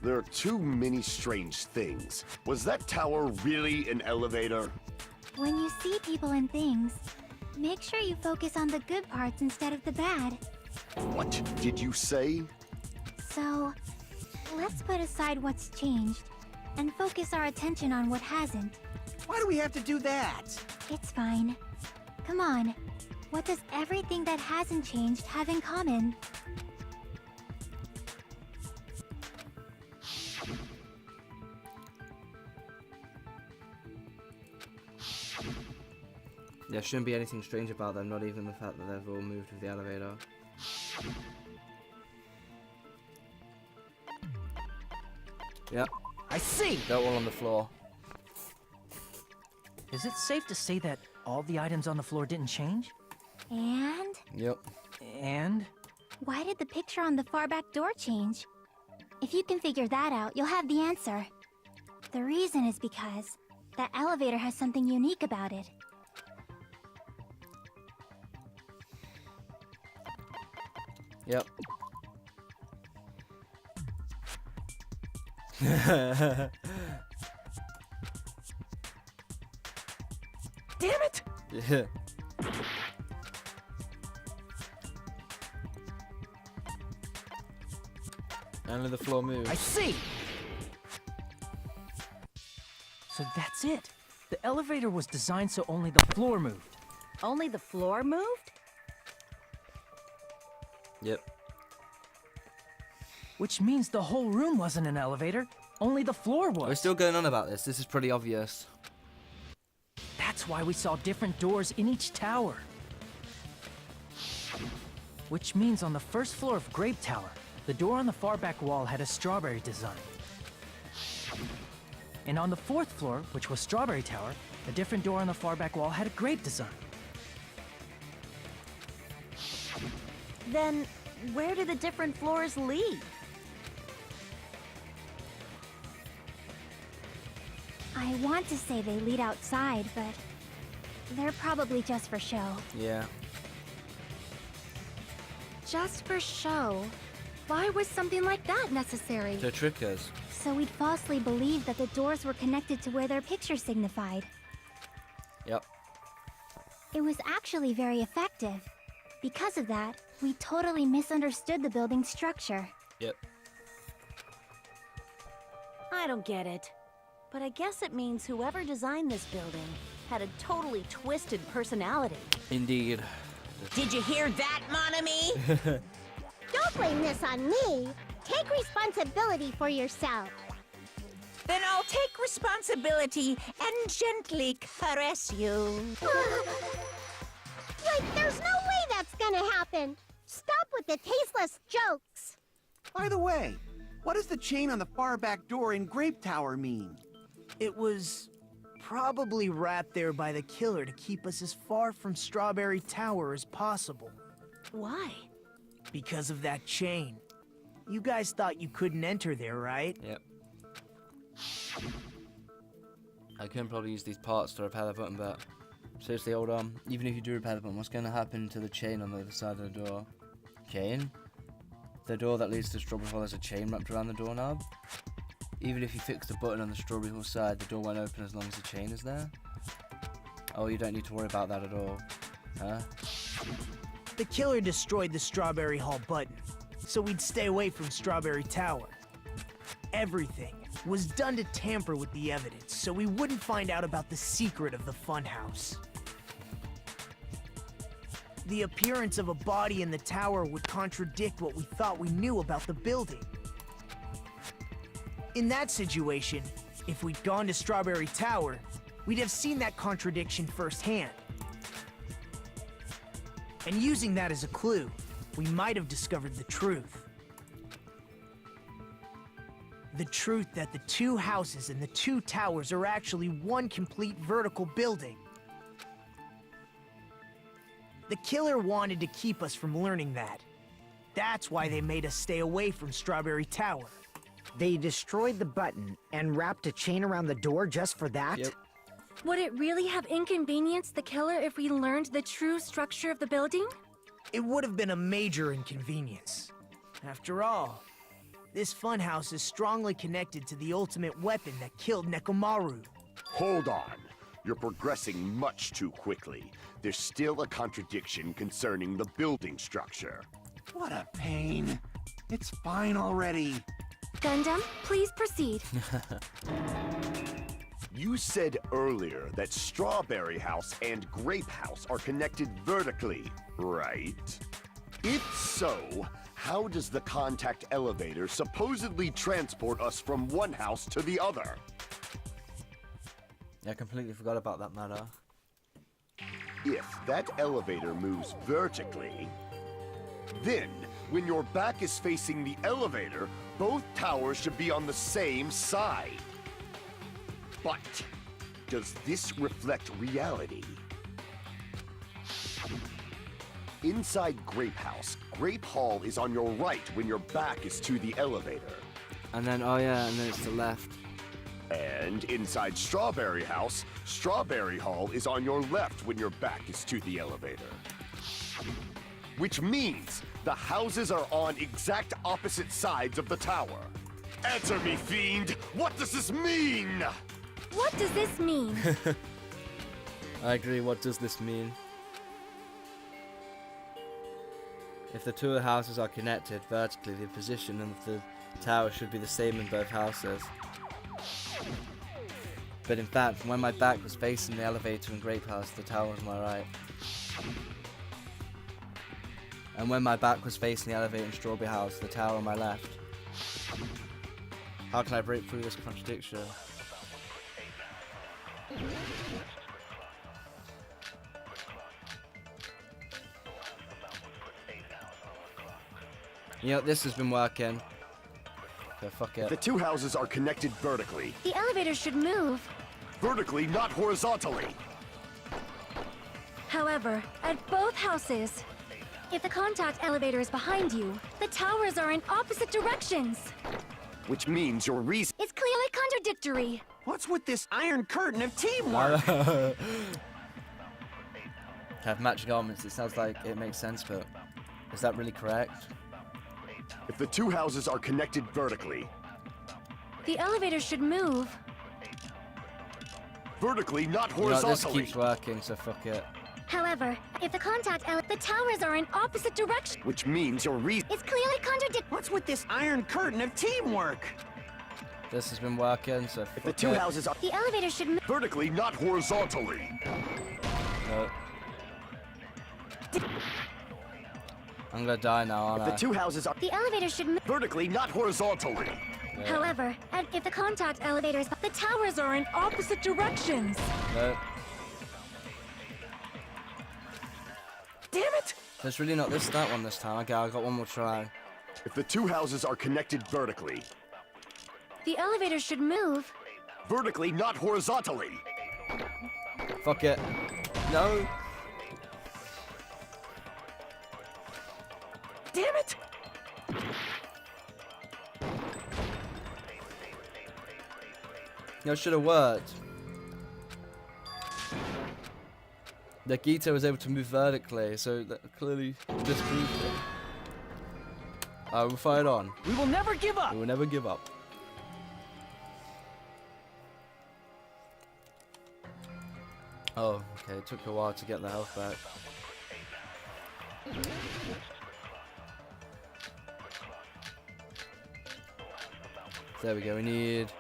There are too many strange things. Was that tower really an elevator? When you see people and things, make sure you focus on the good parts instead of the bad. What did you say? So, let's put aside what's changed and focus our attention on what hasn't. Why do we have to do that? It's fine. Come on. What does everything that hasn't changed have in common? There shouldn't be anything strange about them, not even the fact that they've all moved with the elevator. Yep, I see! they're all on the floor. Is it safe to say that all the items on the floor didn't change? And? Yep. And? Why did the picture on the far back door change? If you can figure that out, you'll have the answer. The reason is because that elevator has something unique about it. Yep. Damn it! Yeah. Only the floor moves. I see! So that's it. The elevator was designed so only the floor moved. Only the floor moved? Yep. Which means the whole room wasn't an elevator, only the floor was. We're still going on about this. This is pretty obvious. That's why we saw different doors in each tower. Which means on the first floor of Grape Tower, the door on the far back wall had a strawberry design. And on the fourth floor, which was Strawberry Tower, a different door on the far back wall had a grape design. Then, where do the different floors lead? I want to say they lead outside, but they're probably just for show. Yeah. Just for show? Why was something like that necessary? To trick us. So we'd falsely believe that the doors were connected to where their picture signified. Yep. It was actually very effective. Because of that, we totally misunderstood the building's structure. Yep. I don't get it. But I guess it means whoever designed this building had a totally twisted personality. Indeed. Did you hear that, Monami? Don't blame this on me. Take responsibility for yourself. Then I'll take responsibility and gently caress you. Like, there's no way that's gonna happen. Stop with the tasteless jokes. By the way, what does the chain on the far back door in Grape Tower mean? It was probably wrapped there by the killer to keep us as far from Strawberry Tower as possible. Why? Because of that chain. You guys thought you couldn't enter there, right? Yep. I can probably use these parts to repair the button, but seriously, hold on. Even if you do repair the button, what's going to happen to the chain on the other side of the door? Chain? The door that leads to Strawberry Hall has a chain wrapped around the doorknob? Even if you fix the button on the Strawberry Hall side, the door won't open as long as the chain is there? Oh, you don't need to worry about that at all. Huh? The killer destroyed the Strawberry Hall button, so we'd stay away from Strawberry Tower. Everything was done to tamper with the evidence, so we wouldn't find out about the secret of the funhouse. The appearance of a body in the tower would contradict what we thought we knew about the building. In that situation, if we'd gone to Strawberry Tower, we'd have seen that contradiction firsthand. And using that as a clue, we might have discovered the truth. The truth that the two houses and the two towers are actually one complete vertical building. The killer wanted to keep us from learning that. That's why they made us stay away from Strawberry Tower. They destroyed the button and wrapped a chain around the door just for that? Yep. Would it really have inconvenienced the killer if we learned the true structure of the building? It would have been a major inconvenience. After all, this funhouse is strongly connected to the ultimate weapon that killed Nekomaru. Hold on. You're progressing much too quickly. There's still a contradiction concerning the building structure. What a pain. It's fine already. Gundam, please proceed. You said earlier that Strawberry House and Grape House are connected vertically, right? If so, how does the contact elevator supposedly transport us from one house to the other? I completely forgot about that matter. If that elevator moves vertically, then when your back is facing the elevator, both towers should be on the same side. But does this reflect reality? Inside Grape House, Grape Hall is on your right when your back is to the elevator. And then, oh yeah, and then it's the left. And inside Strawberry House, Strawberry Hall is on your left when your back is to the elevator. Which means the houses are on exact opposite sides of the tower. Answer me, fiend! What does this mean? What does this mean? I agree, what does this mean? If the two houses are connected vertically, the position of the tower should be the same in both houses. But in fact, when my back was facing the elevator in Grape House, the tower was on my right. And when my back was facing the elevator in Strawberry House, the tower on my left. How can I break through this contradiction? You know, this has been working. So fuck it. The two houses are connected vertically. The elevator should move. Vertically, not horizontally. However, at both houses, if the contact elevator is behind you, the towers are in opposite directions. Which means your reason. It's clearly contradictory. What's with this iron curtain of teamwork? Have matching elements, it sounds like it makes sense, but is that really correct? If the two houses are connected vertically. The elevator should move. Vertically, not You know, this horizontally. keeps working, so fuck it. However, if the the towers are in opposite directions. Which means your reason. It's clearly contradictory. What's with this iron curtain of teamwork? This has been working, so If fuck the two it. houses are The elevator should move. vertically, not horizontally. No. I'm gonna die now, aren't If I? the two houses are The elevator should move. vertically, not horizontally. Yeah. However, if the contact elevators, the towers are in opposite directions. No. Damn it! There's really not that one this time. Okay, I got one more try. If the two houses are connected vertically. The elevator should move. Vertically, not horizontally. Fuck it. No. Damn it! No, it should have worked. The Gita was able to move vertically, so that clearly disproved it. We'll fight on. We will never give up! We will never give up. Oh, okay, it took a while to get the health back. There we go, we need...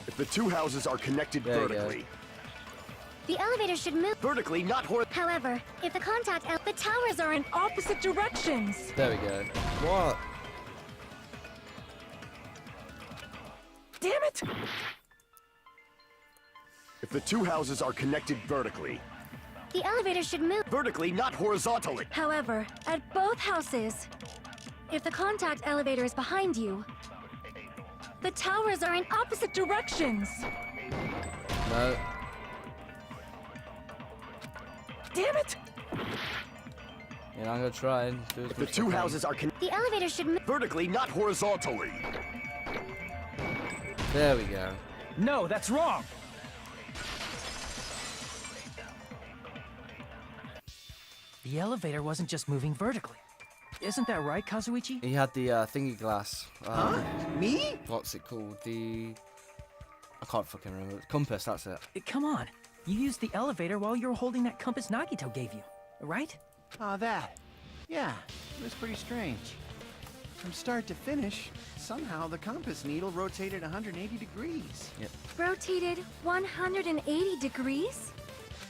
If the two houses are connected There you go. vertically. The elevator should move. Vertically, not However, if the the towers are in opposite directions. There we go. What? Damn it! If the two houses are connected vertically. The elevator should move. Vertically, not horizontally. However, at both houses, if the contact elevator is behind you, the towers are in opposite directions. No. Damn it! Yeah, I'm gonna try and do as If the much as I two can. houses are The elevator should move. vertically, not horizontally. There we go. No, that's wrong! The elevator wasn't just moving vertically. Isn't that right, Kazuichi? He had the thingy glass. Huh? Me? What's it called? The... I can't fucking remember. Compass, that's it. Come on. You used the elevator while you were holding that compass Nagito gave you, right? Oh, that. Yeah, it was pretty strange. From start to finish, somehow the compass needle rotated 180 degrees. Rotated 180 degrees?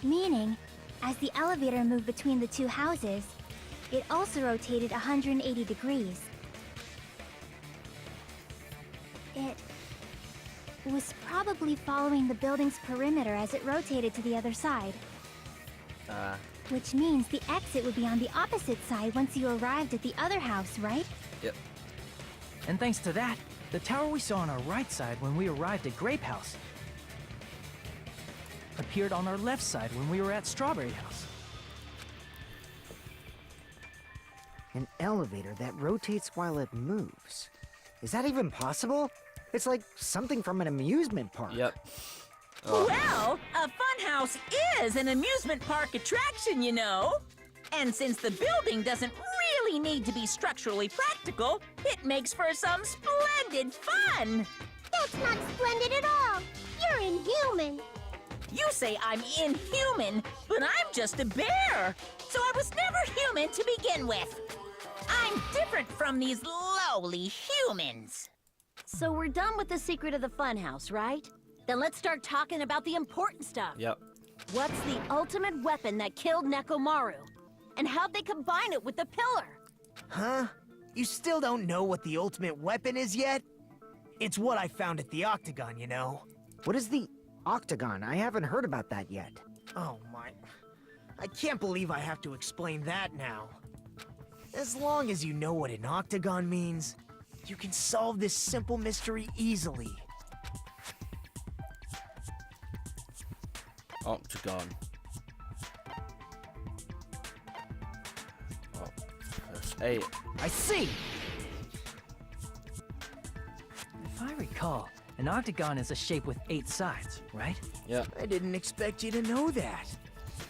Meaning, as the elevator moved between the two houses, it also rotated 180 degrees. It was probably following the building's perimeter as it rotated to the other side. Which means the exit would be on the opposite side once you arrived at the other house, right? Yep. And thanks to that, the tower we saw on our right side when we arrived at Grape House appeared on our left side when we were at Strawberry House. An elevator that rotates while it moves. Is that even possible? It's like something from an amusement park. Yep. Well, a funhouse is an amusement park attraction, you know. And since the building doesn't really need to be structurally practical, it makes for some splendid fun. That's not splendid at all. You're inhuman. You say I'm inhuman, but I'm just a bear. So I was never human to begin with. I'm different from these lowly humans. So we're done with the secret of the funhouse, right? Then let's start talking about the important stuff. Yep. What's the ultimate weapon that killed Nekomaru? And how'd they combine it with the pillar? Huh? You still don't know what the ultimate weapon is yet? It's what I found at the Octagon, you know. What is the Octagon? I haven't heard about that yet. Oh my... I can't believe I have to explain that now. As long as you know what an Octagon means, you can solve this simple mystery easily. Octagon. Oh, that's 8. I see! If I recall, an octagon is a shape with 8 sides, right? Yeah. I didn't expect you to know that.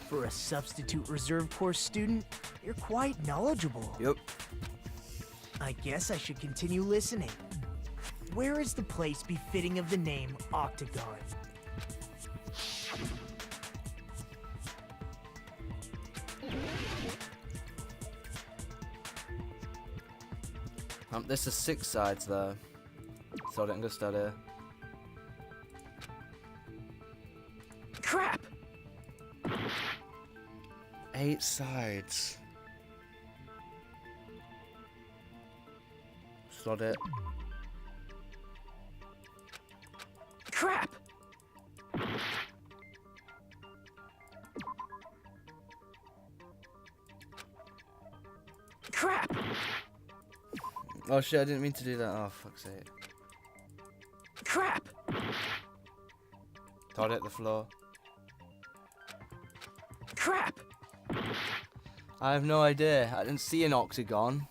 For a substitute reserve course student, you're quite knowledgeable. Yep. I guess I should continue listening. Where is the place befitting of the name Octagon? This is 6 sides though. So I didn't go study. Crap! 8 sides. Sod it. Crap! Crap! Oh shit, I didn't mean to do that. Oh, fuck's sake. Crap! Todd hit the floor. Crap! I have no idea. I didn't see an octagon.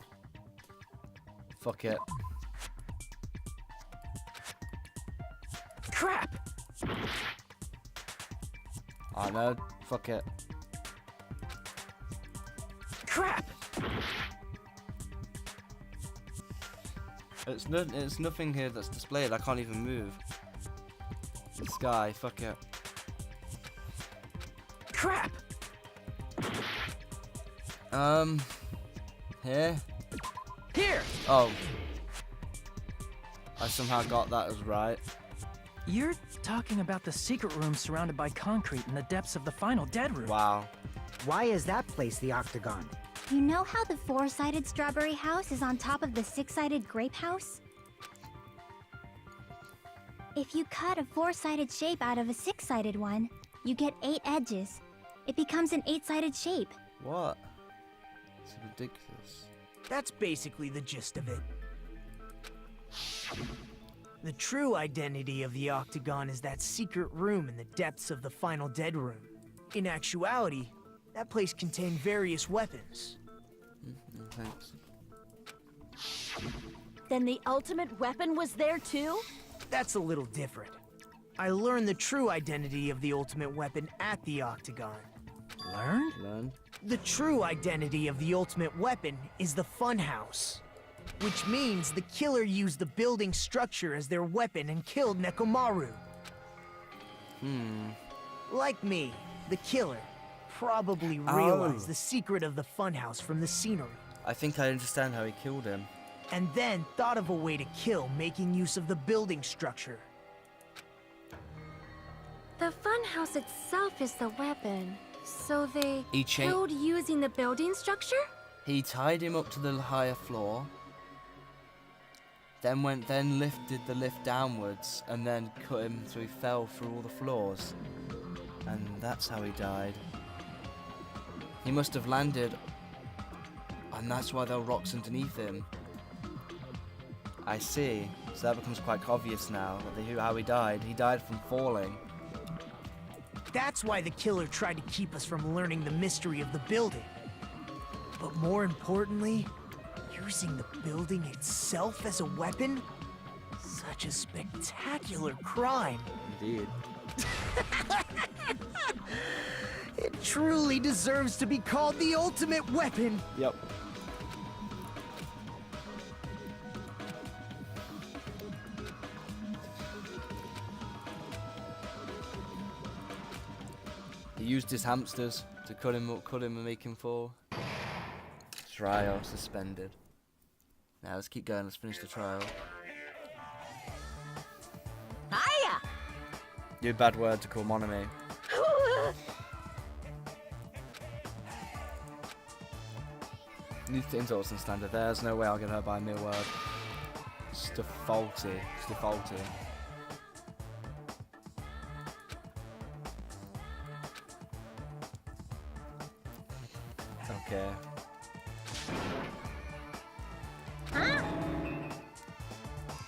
Fuck it. Crap! I know. Fuck it. Crap! It's nothing here that's displayed. I can't even move. The sky. Fuck it. Crap! Here? Here! Oh. I somehow got that as right. You're talking about the secret room surrounded by concrete in the depths of the final dead room. Wow. Why is that place the Octagon? You know how the 4-sided strawberry house is on top of the 6-sided grape house? If you cut a 4-sided shape out of a 6-sided one, you get 8 edges. It becomes an 8-sided shape. What? It's ridiculous. That's basically the gist of it. The true identity of the Octagon is that secret room in the depths of the final dead room. In actuality, that place contained various weapons. Thanks. Then the ultimate weapon was there too? That's a little different. I learned the true identity of the ultimate weapon at the Octagon. Learn? The true identity of the ultimate weapon is the Funhouse, which means the killer used the building structure as their weapon and killed Nekomaru. Like me, the killer probably realized the secret of the Funhouse from the scenery, I think I understand how he killed him. and then thought of a way to kill making use of the building structure. The funhouse itself is the weapon. So they He cha- killed using the building structure? He tied him up to the higher floor, then lifted the lift downwards, and then cut him so he fell through all the floors. And that's how he died. He must have landed, and that's why there were rocks underneath him. I see. So that becomes quite obvious now, how he died. He died from falling. That's why the killer tried to keep us from learning the mystery of the building. But more importantly, using the building itself as a weapon? Such a spectacular crime. Indeed. It truly deserves to be called the ultimate weapon. Yep. He used his hamsters to cut him and make him fall. Trial suspended. Now let's keep going. Let's finish the trial. Hiya! You bad word to call Monami. New insults and standard. There's no way I'll get her by a mere word. It's defaulty. It's defaulty. Okay.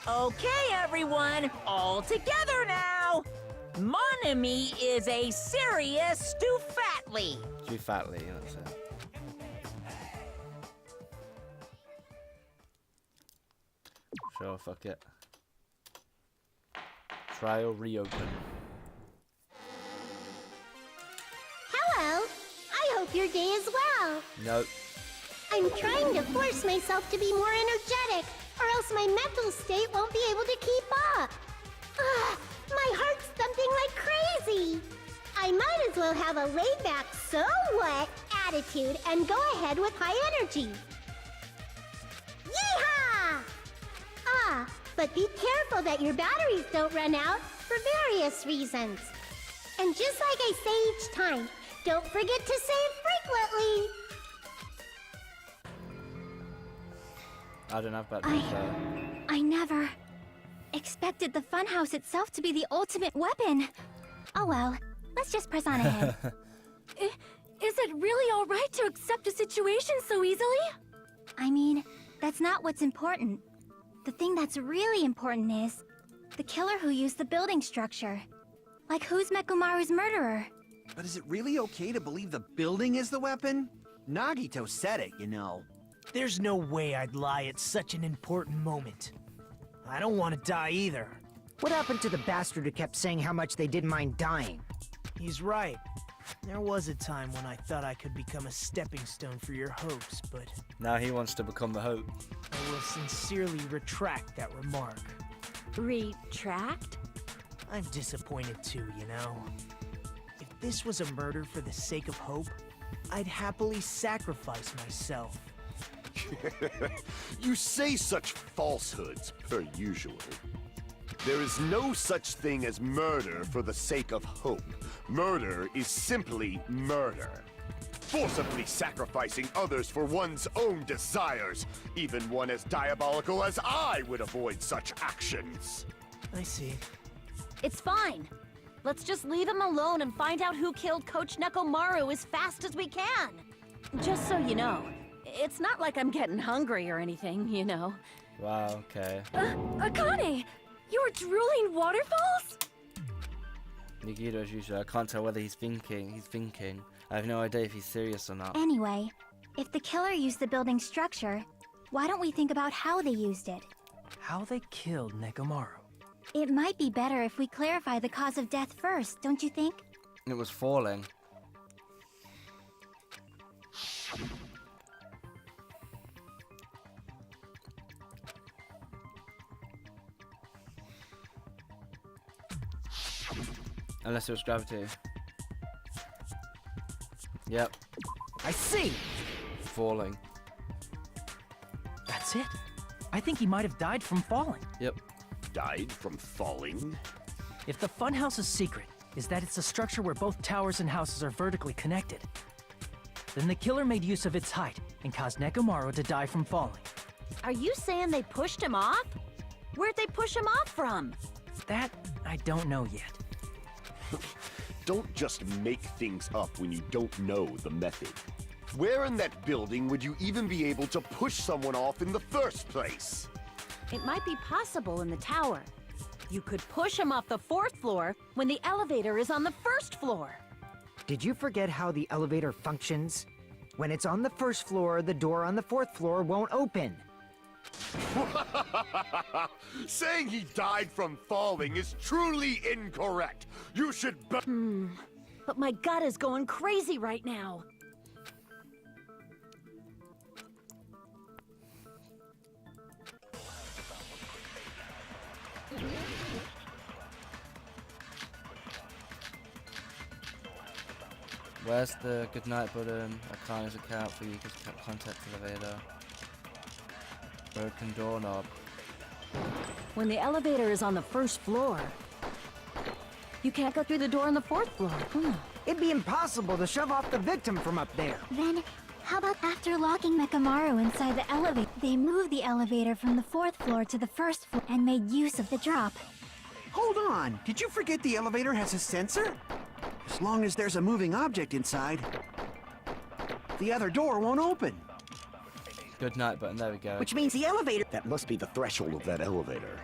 Okay, everyone, all together now. Monami is a serious Stufatly. Too fatly, that's it. Sure, fuck it. Trial reopen. Hello. I hope your day is well. Nope. I'm trying to force myself to be more energetic, or else my mental state won't be able to keep up. My heart's thumping like crazy. I might as well have a laid-back, so what attitude and go ahead with high energy. Yeehaw! But be careful that your batteries don't run out for various reasons. And just like I say each time, don't forget to save frequently. I don't have batteries there. I never expected the funhouse itself to be the ultimate weapon. Oh well, let's just press on ahead. Is it really alright to accept a situation so easily? I mean, that's not what's important. The thing that's really important is the killer who used the building structure. Like, who's Mekumaru's murderer? But is it really okay to believe the building is the weapon? Nagito said it, you know. There's no way I'd lie at such an important moment. I don't want to die either. What happened to the bastard who kept saying how much they didn't mind dying? He's right. There was a time when I thought I could become a stepping stone for your hopes, but Now he wants to become the hope. I will sincerely retract that remark. Retract? I'm disappointed too, you know. If this was a murder for the sake of hope, I'd happily sacrifice myself. You say such falsehoods, per usual. There is no such thing as murder for the sake of hope. Murder is simply murder. Forcibly sacrificing others for one's own desires. Even one as diabolical as I would avoid such actions. I see. It's fine. Let's just leave him alone and find out who killed Coach Nekomaru as fast as we can. Just so you know, it's not like I'm getting hungry or anything, you know. Wow, okay. Akane! You were drooling waterfalls? Nikito, as usual, I can't tell whether he's thinking. I have no idea if he's serious or not. Anyway, if the killer used the building structure, why don't we think about how they used it? How they killed Nekomaru. It might be better if we clarify the cause of death first, don't you think? It was falling. Unless it was gravity. Yep, I see! falling. That's it. I think he might have died from falling. Yep. Died from falling? If the funhouse's secret is that it's a structure where both towers and houses are vertically connected, then the killer made use of its height and caused Nekomaru to die from falling. Are you saying they pushed him off? Where'd they push him off from? That, I don't know yet. Don't just make things up when you don't know the method. Where in that building would you even be able to push someone off in the first place? It might be possible in the tower. You could push him off the 4th floor when the elevator is on the 1st floor. Did you forget how the elevator functions? When it's on the 1st floor, the door on the 4th floor won't open. Saying he died from falling is truly incorrect. You should but my gut is going crazy right now. Where's the goodnight button? I can't use a count for you because contact elevator. Broken doorknob. When the elevator is on the first floor, you can't go through the door on the fourth floor. It'd be impossible to shove off the victim from up there. Then, how about after locking Mekamaru inside the elevator, they moved the elevator from the 4th floor to the 1st floor and made use of the drop? Hold on, did you forget the elevator has a sensor? As long as there's a moving object inside, the other door won't open. Goodnight button, there we go. Which means the elevator... That must be the threshold of that elevator.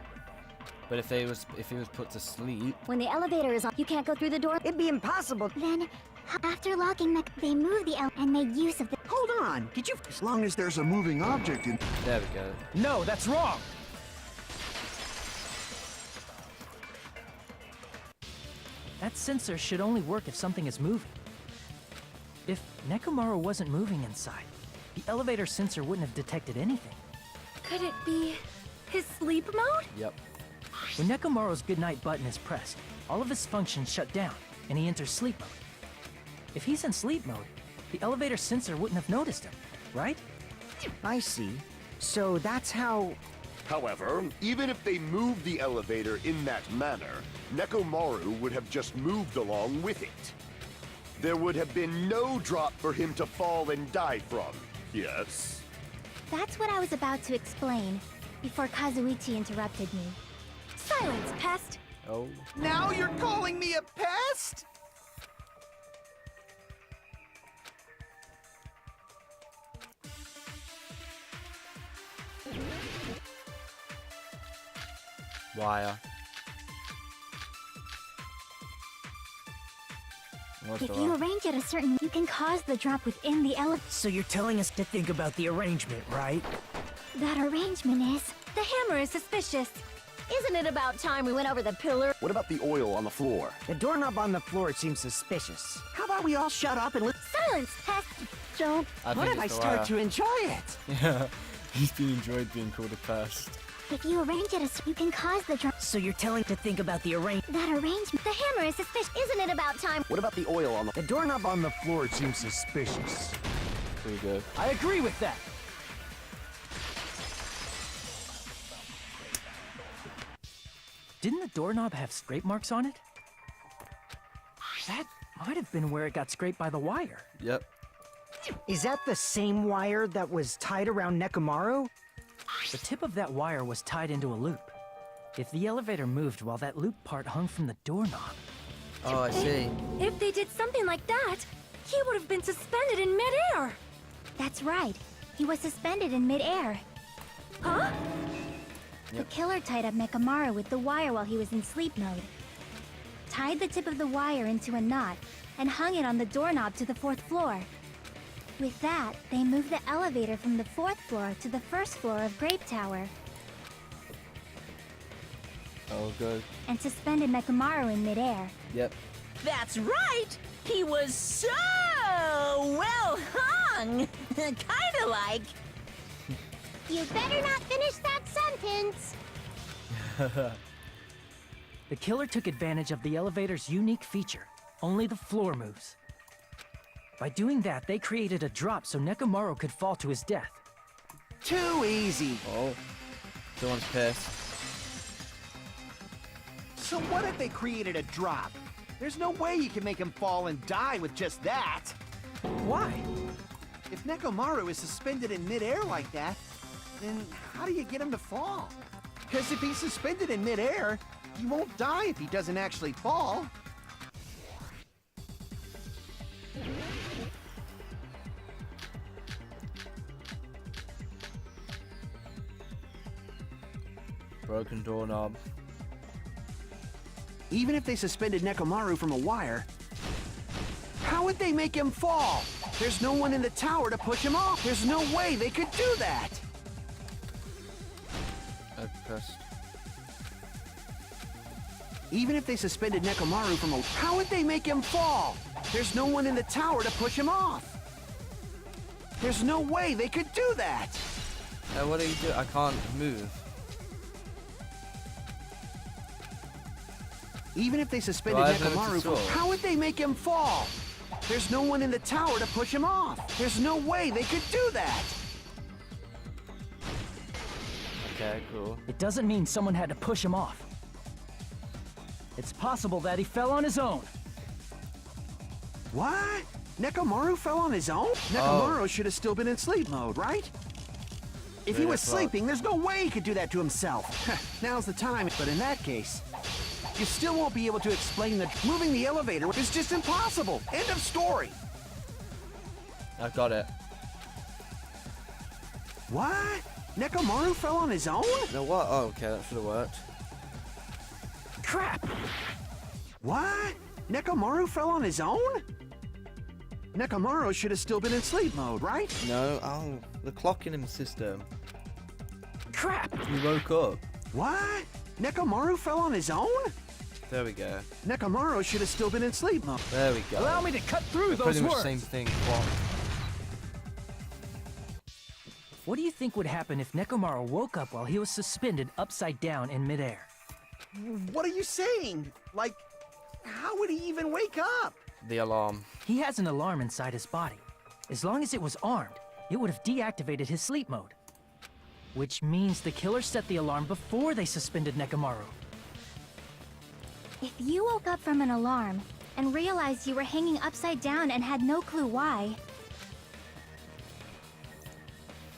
But if he was put to sleep, When the elevator is on, you can't go through the door. It'd be impossible. Then, after locking they moved the and made use of the... Hold on, did you... As long as there's a moving object in... there we go. No, that's wrong! That sensor should only work if something is moving. If Nekomaru wasn't moving inside, the elevator sensor wouldn't have detected anything. Could it be his sleep mode? Yep. When Nekomaru's goodnight button is pressed, all of his functions shut down, and he enters sleep mode. If he's in sleep mode, the elevator sensor wouldn't have noticed him, right? I see. So that's how... However, even if they moved the elevator in that manner, Nekomaru would have just moved along with it. There would have been no drop for him to fall and die from, yes? That's what I was about to explain, before Kazuichi interrupted me. Silence, pest! Oh. Now you're calling me a pest? Wire. What's If the you wire? arrange it a certain, you can cause the drop within the elevator. So you're telling us to think about the arrangement, right? That arrangement is... The hammer is suspicious. Isn't it about time we went over the pillar? What about the oil on the floor? The doorknob on the floor seems suspicious. How about we all shut up and listen? Silence, pest! Don't. I What think if I it's the start wire. to enjoy it? Yeah, he's been enjoyed being called a pest. If you arrange it as... You can cause the drop... So you're telling to think about the arrangement. That arrangement... The hammer is suspicious. Isn't it about time? What about the oil on the... The doorknob on the floor seems suspicious. Pretty good. I agree with that! Didn't the doorknob have scrape marks on it? That might have been where it got scraped by the wire. Yep. Is that the same wire that was tied around Nekomaru? The tip of that wire was tied into a loop. If the elevator moved while that loop part hung from the doorknob... Oh, I see. If they did something like that, he would have been suspended in midair! That's right. He was suspended in midair. Huh? The killer tied up Mekamaru with the wire while he was in sleep mode. Tied the tip of the wire into a knot and hung it on the doorknob to the 4th floor. With that, they moved the elevator from the 4th floor to the 1st floor of Grape Tower Oh, good. and suspended Mekamaru in midair. Yep. That's right! He was so well hung! Kinda like... You better not finish that sentence. The killer took advantage of the elevator's unique feature. Only the floor moves. By doing that, they created a drop so Nekomaru could fall to his death. Too easy. Oh. Someone's pissed. So what if they created a drop? There's no way you can make him fall and die with just that. Why? If Nekomaru is suspended in midair like that, then how do you get him to fall? Because if he's suspended in midair, he won't die if he doesn't actually fall. Broken doorknob. Even if they suspended Nekomaru from a wire, how would they make him fall? There's no one in the tower to push him off. There's no way they could do that. I pressed. Even if they suspended Nekomaru from a... How would they make him fall? There's no one in the tower to push him off. There's no way they could do that. What do you do? I can't move. Even if they suspended Do I have Nekomaru limited from... sword? How would they make him fall? There's no one in the tower to push him off. There's no way they could do that. Okay, cool. It doesn't mean someone had to push him off. It's possible that he fell on his own. What? Nekomaru fell on his own? Nekomaru should have still been in sleep mode, right? If he was sleeping, there's no way he could do that to himself. Now's the time, but in that case, you still won't be able to explain that moving the elevator is just impossible. End of story. I've got it. What? Nekomaru fell on his own? No, what? Oh, okay, that should have worked. Crap! What? Nekomaru fell on his own? Nekomaru should have still been in sleep mode, right? No, oh, the clock in his system. Crap! He woke up. What? Nekomaru fell on his own? There we go. Nekomaru should have still been in sleep mode. There we go. Allow me to cut through those Pretty much words. same thing. What? What do you think would happen if Nekomaru woke up while he was suspended upside down in midair? What are you saying? Like, how would he even wake up? The alarm. He has an alarm inside his body. As long as it was armed, it would have deactivated his sleep mode. Which means the killer set the alarm before they suspended Nekomaru. If you woke up from an alarm and realized you were hanging upside down and had no clue why,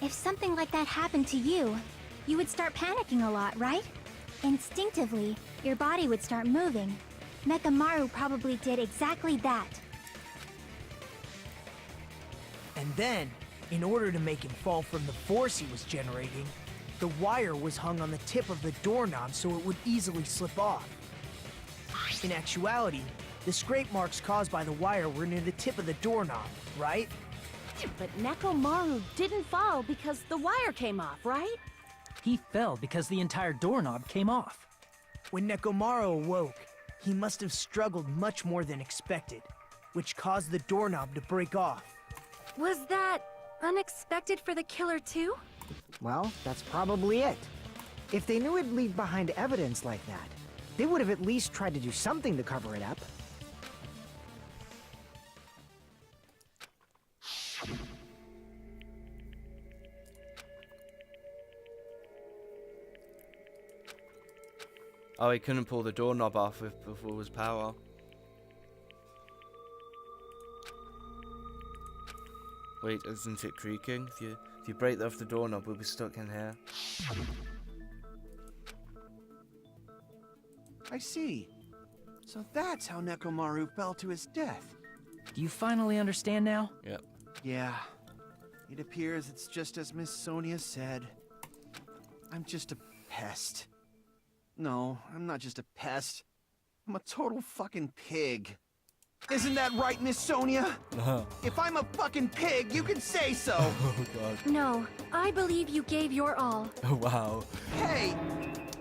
if something like that happened to you, you would start panicking a lot, right? Instinctively, your body would start moving. Nekomaru probably did exactly that. And then, in order to make him fall from the force he was generating, the wire was hung on the tip of the doorknob so it would easily slip off. In actuality, the scrape marks caused by the wire were near the tip of the doorknob, right? But Nekomaru didn't fall because the wire came off, right? He fell because the entire doorknob came off. When Nekomaru awoke, he must have struggled much more than expected, which caused the doorknob to break off. Was that unexpected for the killer too? Well, that's probably it. If they knew it'd leave behind evidence like that, they would have at least tried to do something to cover it up. Oh, he couldn't pull the doorknob off with full his power. Wait, isn't it creaking? If you break off the doorknob, we'll be stuck in here. I see. So that's how Nekomaru fell to his death. Do you finally understand now? Yep. Yeah. It appears it's just as Miss Sonia said. I'm just a pest. No, I'm not just a pest. I'm a total fucking pig. Isn't that right, Miss Sonia? If I'm a fucking pig, you can say so. Oh god. No, I believe you gave your all. Oh wow. Hey,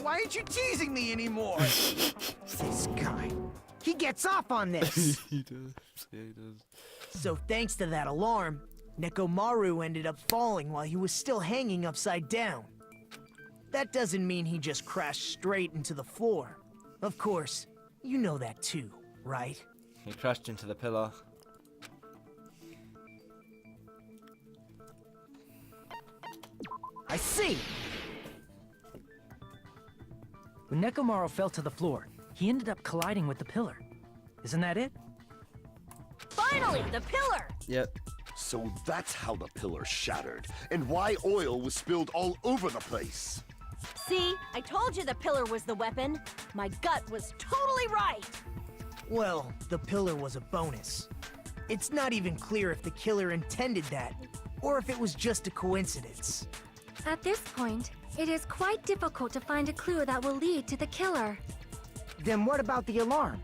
why aren't you teasing me anymore? This guy. He gets off on this! He does. Yeah, he does. So thanks to that alarm, Nekomaru ended up falling while he was still hanging upside down. That doesn't mean he just crashed straight into the floor. Of course, you know that too, right? He crashed into the pillar. I see! When Nekomaru fell to the floor, he ended up colliding with the pillar. Isn't that it? Finally, the pillar! Yep. So that's how the pillar shattered, and why oil was spilled all over the place. See, I told you the pillar was the weapon. My gut was totally right. Well, the pillar was a bonus. It's not even clear if the killer intended that, or if it was just a coincidence. At this point, it is quite difficult to find a clue that will lead to the killer. Then what about the alarm?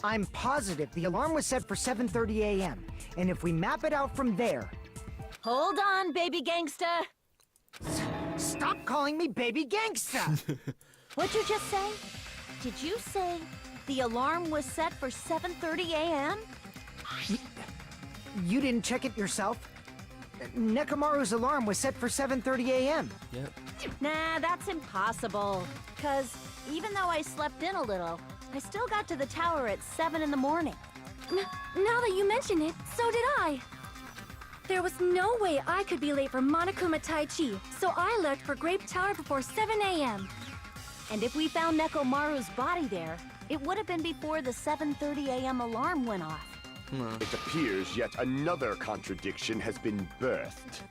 I'm positive the alarm was set for 7:30 a.m., and if we map it out from there... Hold on, baby gangsta. Stop calling me baby gangsta! What'd you just say? Did you say the alarm was set for 7:30 a.m.? You didn't check it yourself? Nekomaru's alarm was set for 7:30 a.m. Yep. Nah, that's impossible. 'Cause even though I slept in a little, I still got to the tower at 7 in the morning. Now that you mention it, so did I. There was no way I could be late for Monokuma Taichi, so I left for Grape Tower before 7 a.m. And if we found Nekomaru's body there, it would have been before the 7:30 a.m. alarm went off. It appears yet another contradiction has been birthed.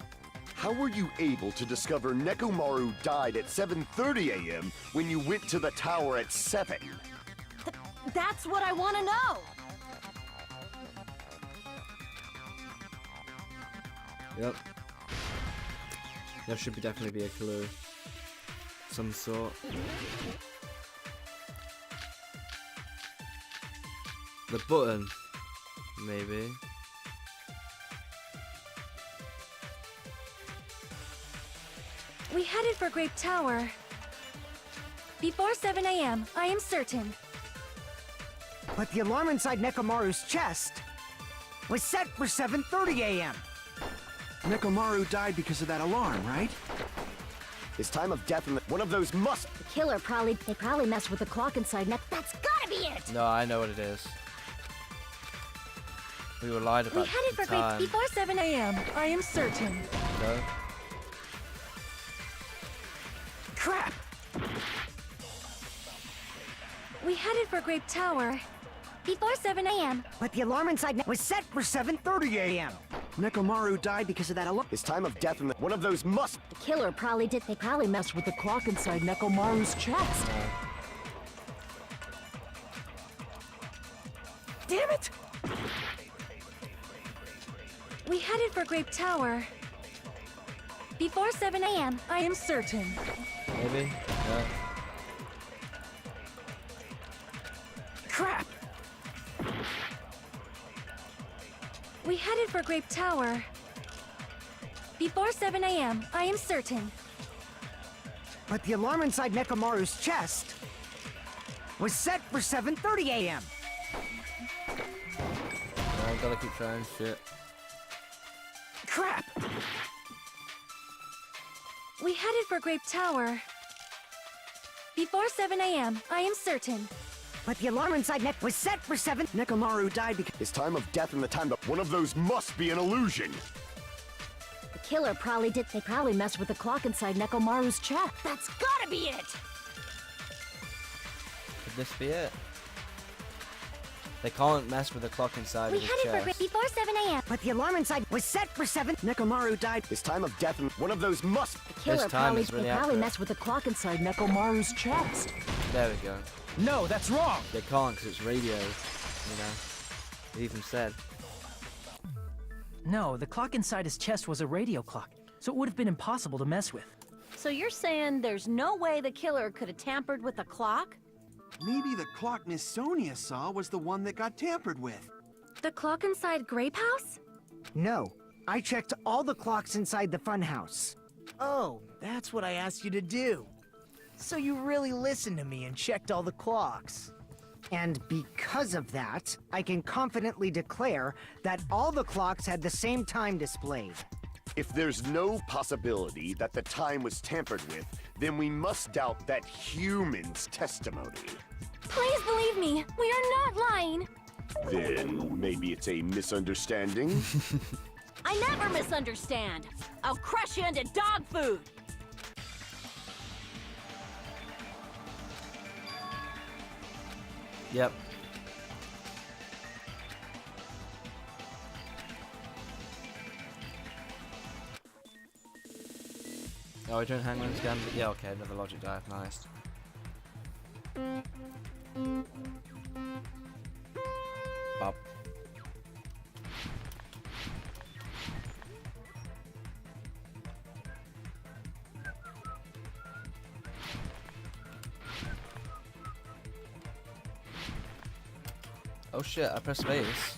How were you able to discover Nekomaru died at 7:30 a.m. when you went to the tower at 7? That's what I want to know! Yep. There should definitely be a clue. Some sort. The button. Maybe. We headed for Grape Tower before 7 a.m., I am certain. But the alarm inside Nekomaru's chest was set for 7:30 a.m. Nekomaru died because of that alarm, right? His time of death and one of those must... The killer probably messed with the clock inside That's gotta be it! No, I know what it is. We were lied We about headed the for Grape time. before 7 a.m., I am certain. No? Crap! We headed for Grape Tower before 7 a.m. But the alarm inside was set for 7:30 a.m. Nekomaru died because of that alarm. His time of death and one of those must... The killer probably messed with the clock inside Nekomaru's chest. Damn it! We headed for Grape Tower before 7 a.m., I am certain. Maybe? No. Crap! We headed for Grape Tower before 7 a.m., I am certain. But the alarm inside Nekomaru's chest was set for 7:30 a.m. No, gotta keep trying shit. Crap! We headed for Grape Tower before 7 a.m., I am certain. But the alarm inside was set for 7. Nekomaru died because... His time of death and the time of one of those must be an illusion. The killer probably messed with the clock inside Nekomaru's chest. That's gotta be it! Could this be it? They can't mess with the clock inside We of his headed for chest. Grape before 7 a.m. But the alarm inside was set for 7. Nekomaru died... His time of death and one of those must... The killer This time is really probably accurate. messed with the clock inside Nekomaru's chest. There we go. No, that's wrong! They can't because it's radio, you know. They even said. No, the clock inside his chest was a radio clock, so it would have been impossible to mess with. So you're saying there's no way the killer could have tampered with the clock? Maybe the clock Miss Sonia saw was the one that got tampered with. The clock inside Grape House? No, I checked all the clocks inside the funhouse. Oh, that's what I asked you to do. So you really listened to me and checked all the clocks. And because of that, I can confidently declare that all the clocks had the same time displayed. If there's no possibility that the time was tampered with, then we must doubt that human's testimony. Please believe me, we are not lying. Then maybe it's a misunderstanding? I never misunderstand. I'll crush you into dog food. Yep. Oh, we're doing Hangman's Gambit? Yeah, okay, another logic dive, nice. Bob. Oh shit, I pressed space.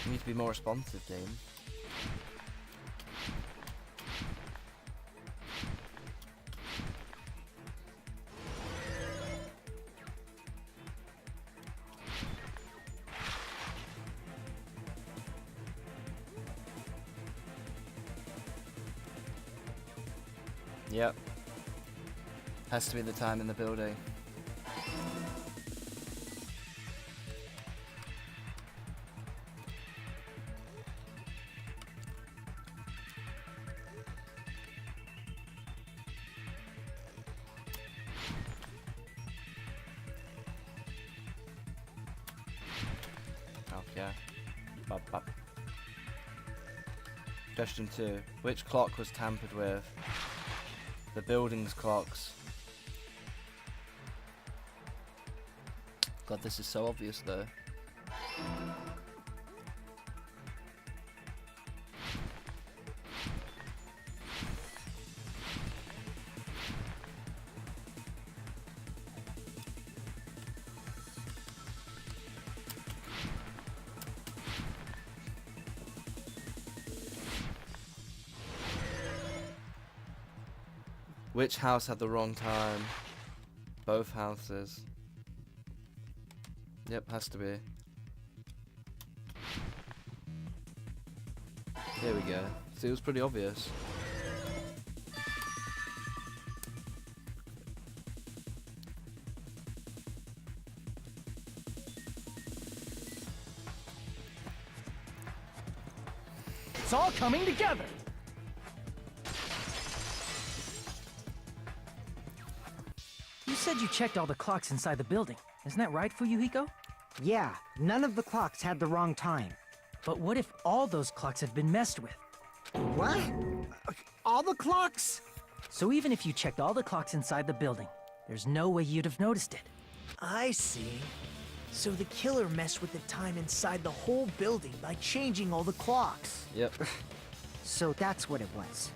You need to be more responsive, Dane. Yep. Has to be the time in the building. Okay. Bop, bop. Question 2. Which clock was tampered with? The building's clocks. God, this is so obvious though. Which house had the wrong time? Both houses. Yep, has to be. Here we go. See, it was pretty obvious. It's all coming together! You said you checked all the clocks inside the building. Isn't that right, Fuyuhiko? Yeah, none of the clocks had the wrong time. But what if all those clocks have been messed with? What? All the clocks? So even if you checked all the clocks inside the building, there's no way you'd have noticed it. I see. So the killer messed with the time inside the whole building by changing all the clocks. Yep. So that's what it was.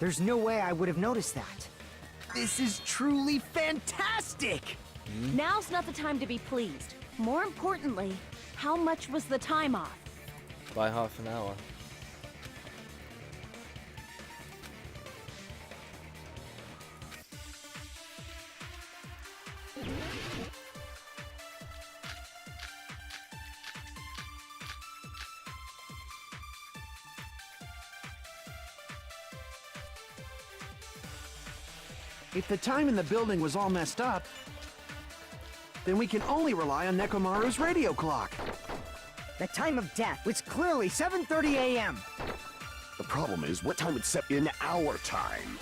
There's no way I would have noticed that. This is truly fantastic! Now's not the time to be pleased. More importantly, how much was the time off? By half an hour. If the time in the building was all messed up, then we can only rely on Nekomaru's radio clock. The time of death was clearly 7:30 a.m. The problem is, what time it's set in our time?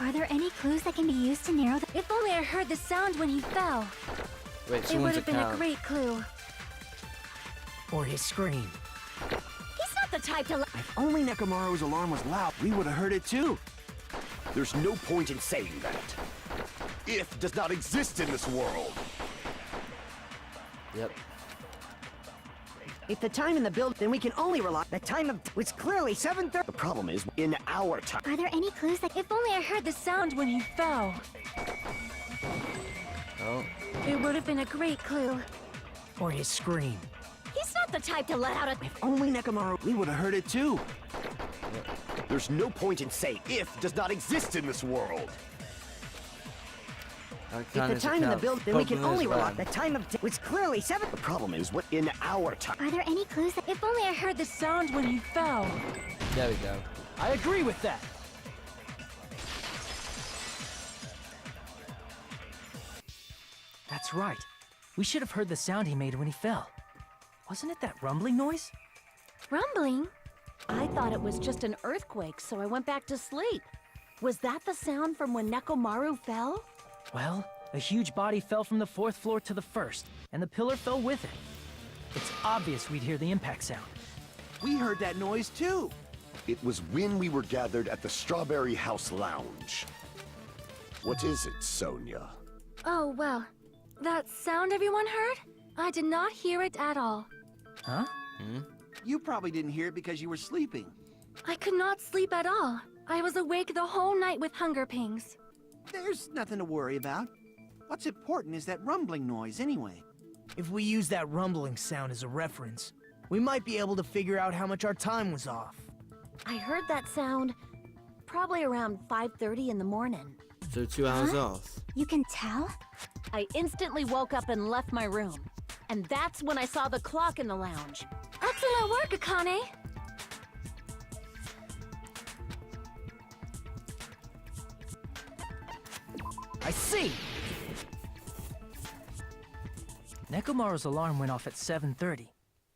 Are there any clues that can be used to narrow the... If only I heard the sound when he fell. Wait, It would someone's have been a account. great clue. Or his scream. He's not the type to... If only Nekomaru's alarm was loud, we would have heard it too. There's no point in saying that. If does not exist in this world. Yep. If the time in the building, then we can only rely... The time of... was clearly 7:30... The problem is, in our time. Are there any clues that... If only I heard the sound when he fell. Oh. It would have been a great clue. Or his scream. He's not the type to let out a... If only Nekomaru, we would have heard it too. There's no point in saying if does not exist in this world. If the time in the building, then we can only rely... The time of... was clearly 7... The problem is, what in our time. Are there any clues that... If only I heard the sound when he fell. There we go. I agree with that. That's right. We should have heard the sound he made when he fell. Wasn't it that rumbling noise? Rumbling? I thought it was just an earthquake, so I went back to sleep. Was that the sound from when Nekomaru fell? Well, a huge body fell from the 4th floor to the 1st, and the pillar fell with it. It's obvious we'd hear the impact sound. We heard that noise too. It was when we were gathered at the Strawberry House Lounge. What is it, Sonia? Oh, well. That sound everyone heard? I did not hear it at all. Huh? You probably didn't hear it because you were sleeping. I could not sleep at all. I was awake the whole night with hunger pangs. There's nothing to worry about. What's important is that rumbling noise anyway. If we use that rumbling sound as a reference, we might be able to figure out how much our time was off. I heard that sound probably around 5:30 in the morning. So 2 hours off. You can tell? I instantly woke up and left my room. And that's when I saw the clock in the lounge. Excellent work, Akane! I see! Nekomaru's alarm went off at 7:30,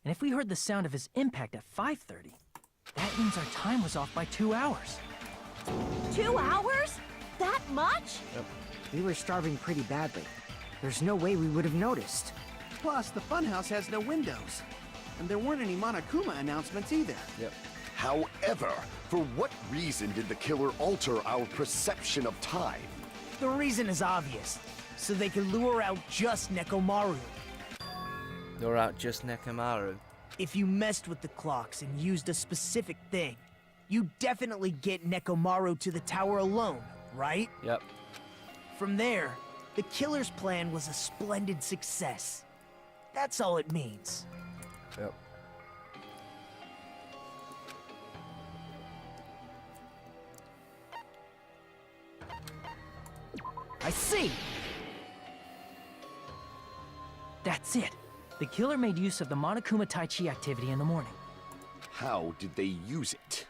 and if we heard the sound of his impact at 5:30, that means our time was off by 2 hours. 2 hours? That much? We were starving pretty badly. There's no way we would have noticed. Plus, the funhouse has no windows. And there weren't any Monokuma announcements either. Yep. However, for what reason did the killer alter our perception of time? The reason is obvious. So they can lure out just Nekomaru. You're out just Nekomaru. If you messed with the clocks and used a specific thing, you definitely get Nekomaru to the tower alone, right? Yep. From there, the killer's plan was a splendid success. That's all it means. Yep. I see! That's it. The killer made use of the Monokuma Tai Chi activity in the morning. How did they use it?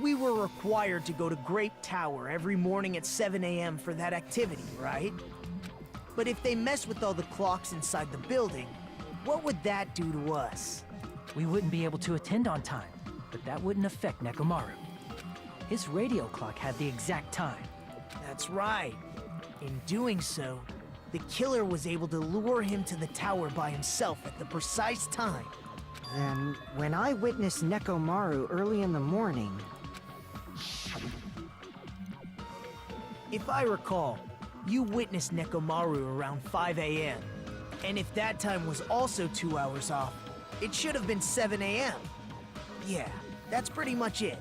We were required to go to Grape Tower every morning at 7 a.m. for that activity, right? But if they mess with all the clocks inside the building, what would that do to us? We wouldn't be able to attend on time, but that wouldn't affect Nekomaru. His radio clock had the exact time. That's right. In doing so, the killer was able to lure him to the tower by himself at the precise time. Then, when I witnessed Nekomaru early in the morning... If I recall, you witnessed Nekomaru around 5 a.m. And if that time was also 2 hours off, it should have been 7 a.m. Yeah, that's pretty much it.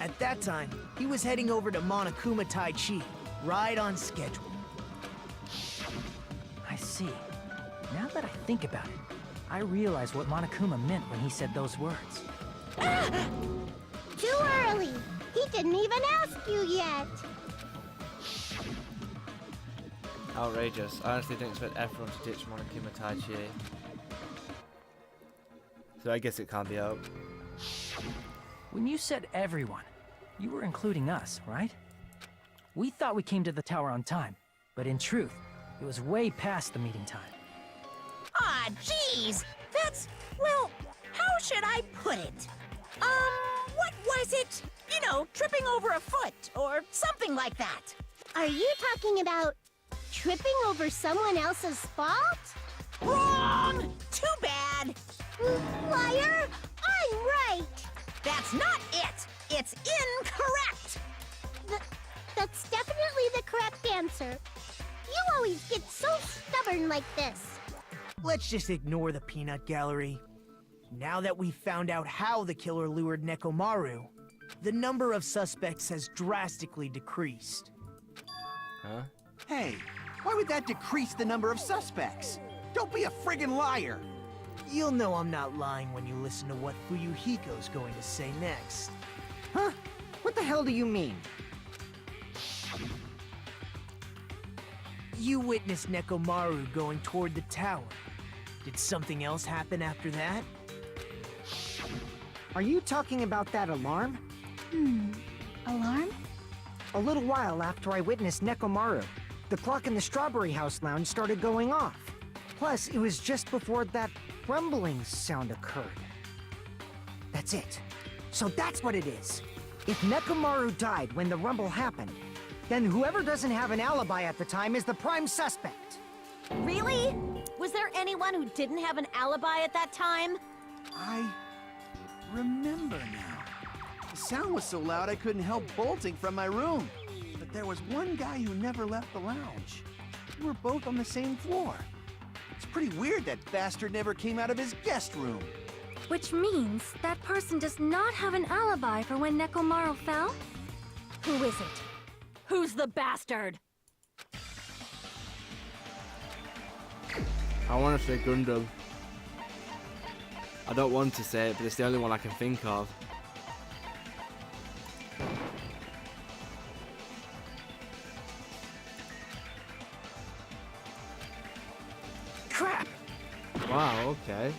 At that time, he was heading over to Monokuma Tai Chi, right on schedule. I see. Now that I think about it, I realize what Monokuma meant when he said those words. Too early. He didn't even ask you yet. Outrageous. I honestly didn't expect everyone to ditch Monokuma Tai Chi. So I guess it can't be out. When you said everyone, you were including us, right? We thought we came to the tower on time, but in truth, it was way past the meeting time. Ah, jeez! That's, well, how should I put it? What was it? You know, tripping over a foot, or something like that. Are you talking about tripping over someone else's fault? Wrong! Too bad! Liar! I'm right! That's not it! It's incorrect! That's definitely the correct answer. You always get so stubborn like this. Let's just ignore the peanut gallery. Now that we've found out how the killer lured Nekomaru, the number of suspects has drastically decreased. Huh? Hey, why would that decrease the number of suspects? Don't be a friggin' liar! You'll know I'm not lying when you listen to what Fuyuhiko's going to say next. Huh? What the hell do you mean? You witnessed Nekomaru going toward the tower. Did something else happen after that? Are you talking about that alarm? Alarm? A little while after I witnessed Nekomaru, the clock in the Strawberry House lounge started going off. Plus, it was just before that rumbling sound occurred. That's it. So that's what it is. If Nekomaru died when the rumble happened, then whoever doesn't have an alibi at the time is the prime suspect. Really? Was there anyone who didn't have an alibi at that time? I remember now. The sound was so loud I couldn't help bolting from my room. But there was one guy who never left the lounge. We were both on the same floor. It's pretty weird that bastard never came out of his guest room. Which means that person does not have an alibi for when Nekomaru fell? Who is it? Who's the bastard? I want to say Gundam. I don't want to say it, but it's the only one I can think of. Crap! Wow, okay.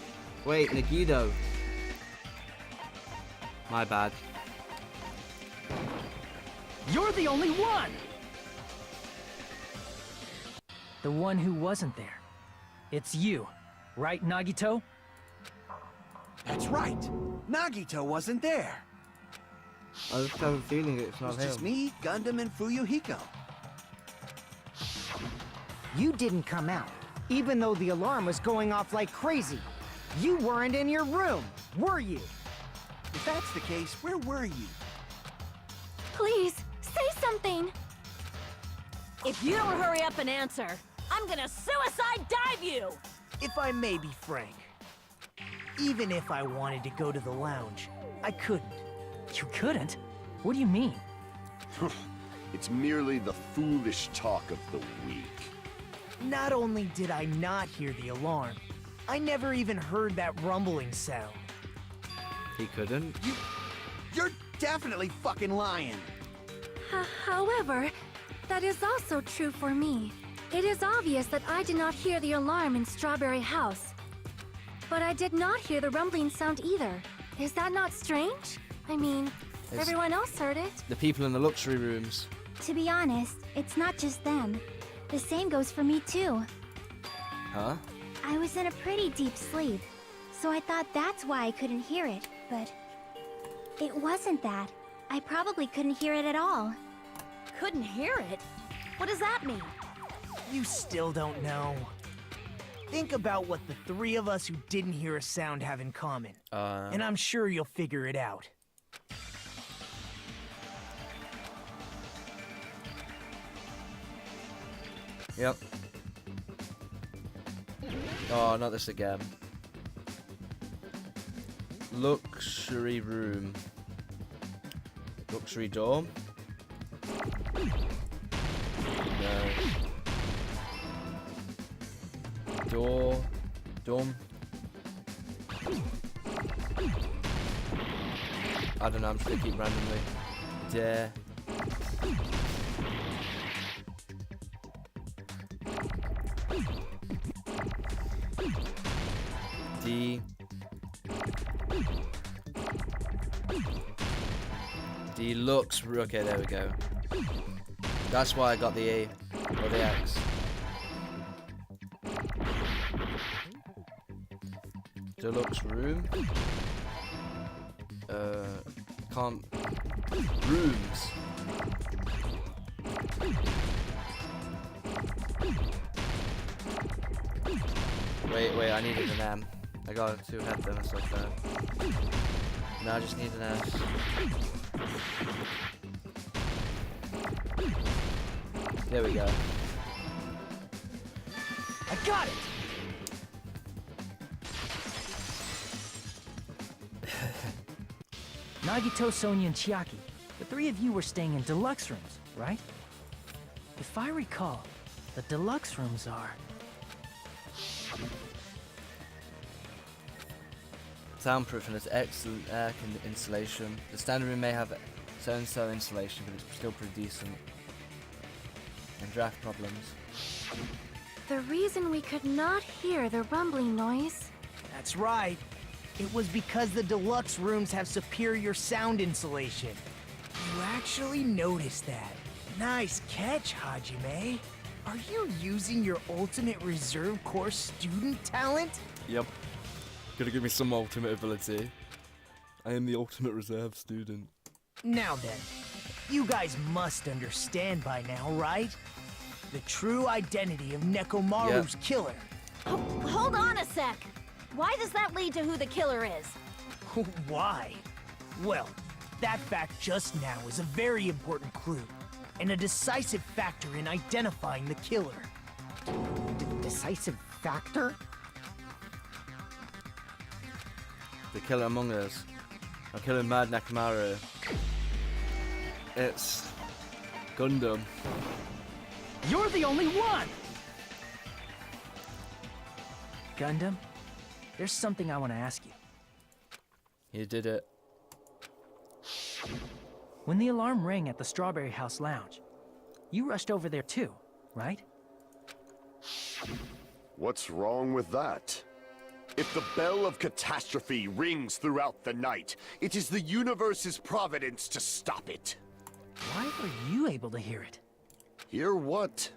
Wait, Nagito. My bad. You're the only one! The one who wasn't there. It's you, right, Nagito? That's right. Nagito wasn't there. I just have a feeling it's It not was him. just me, Gundam, and Fuyuhiko. You didn't come out, even though the alarm was going off like crazy. You weren't in your room, were you? If that's the case, where were you? Please, say something! If you don't hurry up and answer, I'm gonna suicide dive you! If I may be frank, even if I wanted to go to the lounge, I couldn't. You couldn't? What do you mean? It's merely the foolish talk of the weak. Not only did I not hear the alarm, I never even heard that rumbling sound. He couldn't. You're definitely fucking lying. However, that is also true for me. It is obvious that I did not hear the alarm in Strawberry House. But I did not hear the rumbling sound either. Is that not strange? I mean, It's- everyone else heard it. The people in the luxury rooms. To be honest, it's not just them. The same goes for me too. Huh? I was in a pretty deep sleep, so I thought that's why I couldn't hear it, but it wasn't that. I probably couldn't hear it at all. Couldn't hear it? What does that mean? You still don't know. Think about what the three of us who didn't hear a sound have in common, and I'm sure you'll figure it out. Yep. Oh, not this again. Luxury room. Luxury dorm? No. Dorm? I don't know, I'm just gonna keep randomly. Dare. Deluxe. Okay, there we go. That's why I got the A or the X. Deluxe room. Can't. Rooms. Wait, I needed an M. I got two head them and stuff there. No, I just need an S. There we go. I got it! Nagito, Sonia, and Chiaki. The three of you were staying in deluxe rooms, right? If I recall, the deluxe rooms are... Soundproof and has excellent air insulation. The standard room may have so-and-so insulation, but it's still pretty decent. And draft problems. The reason we could not hear the rumbling noise... That's right. It was because the deluxe rooms have superior sound insulation. You actually noticed that. Nice catch, Hajime. Are you using your ultimate reserve corps student talent? Yep. Gotta give me some ultimate ability. I am the ultimate reserve student. Now then, you guys must understand by now, right? The true identity of Nekomaru's killer. Hold on a sec! Why does that lead to who the killer is? Why? Well, that fact just now is a very important clue, and a decisive factor in identifying the killer. Decisive factor? The killer among us. I'm killing Mad Nekomaru. It's Gundam. You're the only one! Gundam, there's something I want to ask you. He did it. When the alarm rang at the Strawberry House Lounge, you rushed over there too, right? What's wrong with that? If the bell of catastrophe rings throughout the night, it is the universe's providence to stop it. Why were you able to hear it? Hear what?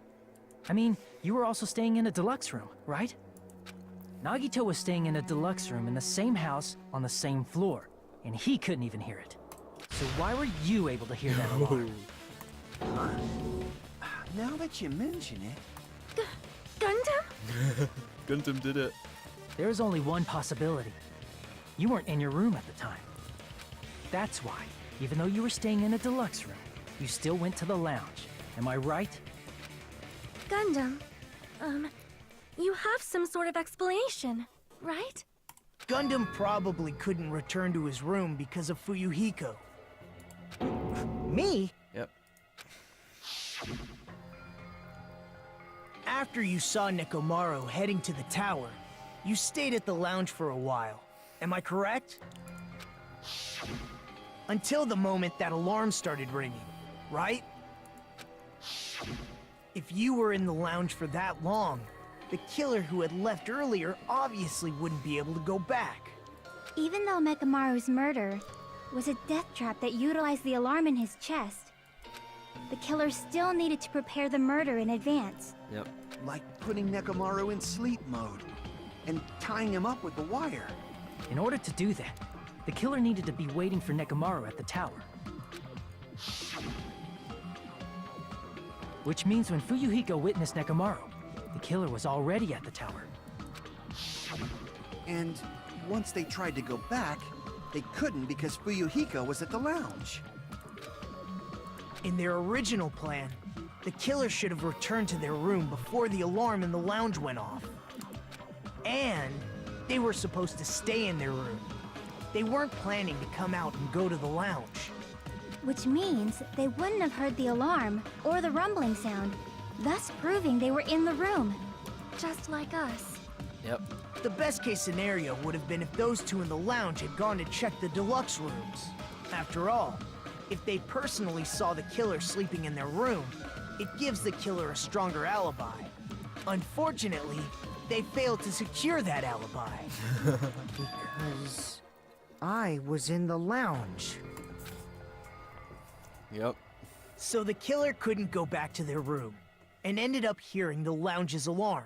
I mean, you were also staying in a deluxe room, right? Nagito was staying in a deluxe room in the same house on the same floor, and he couldn't even hear it. So why were you able to hear that alarm? Now that you mention it... Gundam? Gundam did it. There is only one possibility. You weren't in your room at the time. That's why, even though you were staying in a deluxe room, you still went to the lounge. Am I right? Gundam, you have some sort of explanation, right? Gundam probably couldn't return to his room because of Fuyuhiko. Me? Yep. After you saw Nekomaru heading to the tower, you stayed at the lounge for a while. Am I correct? Until the moment that alarm started ringing, right? If you were in the lounge for that long, the killer who had left earlier obviously wouldn't be able to go back. Even though Mekamaru's murder was a death trap that utilized the alarm in his chest, the killer still needed to prepare the murder in advance. Yep. Like putting Nekomaru in sleep mode and tying him up with the wire. In order to do that, the killer needed to be waiting for Nekomaru at the tower. Which means when Fuyuhiko witnessed Nekomaru, the killer was already at the tower. And once they tried to go back, they couldn't because Fuyuhiko was at the lounge. In their original plan, the killer should have returned to their room before the alarm in the lounge went off. And they were supposed to stay in their room. They weren't planning to come out and go to the lounge. Which means they wouldn't have heard the alarm or the rumbling sound, thus proving they were in the room. Just like us. Yep. The best case scenario would have been if those two in the lounge had gone to check the deluxe rooms. After all, if they personally saw the killer sleeping in their room, it gives the killer a stronger alibi. Unfortunately, they failed to secure that alibi. Because I was in the lounge. Yep. So the killer couldn't go back to their room, and ended up hearing the lounge's alarm.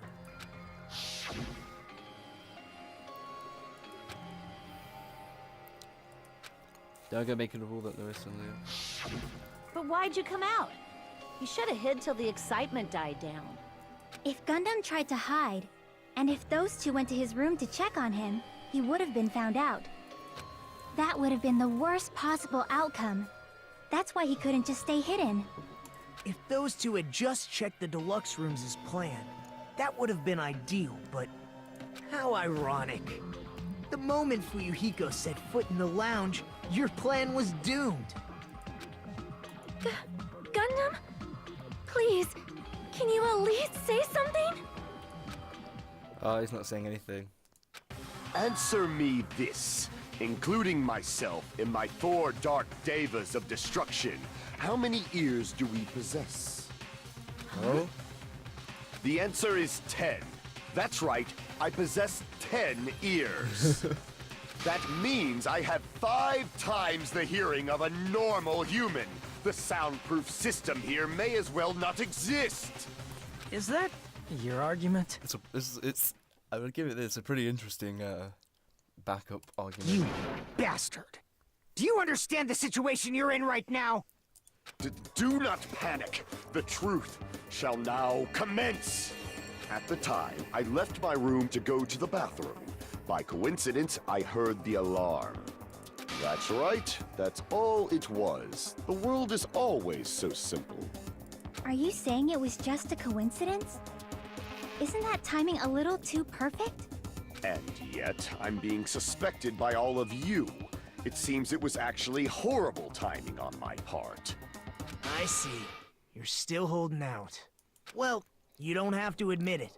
Don't go making a rule that there is something. But why'd you come out? You should have hid till the excitement died down. If Gundam tried to hide, and if those two went to his room to check on him, he would have been found out. That would have been the worst possible outcome. That's why he couldn't just stay hidden. If those two had just checked the deluxe rooms as planned, that would have been ideal, but how ironic. The moment Fuyuhiko set foot in the lounge, your plan was doomed. Gundam? Please, can you at least say something? Oh, he's not saying anything. Answer me this. Including myself in my 4 dark devas of destruction, how many ears do we possess? Oh? The answer is 10. That's right, I possess 10 ears. That means I have 5 times the hearing of a normal human. The soundproof system here may as well not exist. Is that your argument? It's I would give it this a pretty interesting backup argument. You bastard! Do you understand the situation you're in right now? Do not panic. The truth shall now commence. At the time, I left my room to go to the bathroom. By coincidence, I heard the alarm. That's right. That's all it was. The world is always so simple. Are you saying it was just a coincidence? Isn't that timing a little too perfect? And yet, I'm being suspected by all of you. It seems it was actually horrible timing on my part. I see. You're still holding out. Well, you don't have to admit it.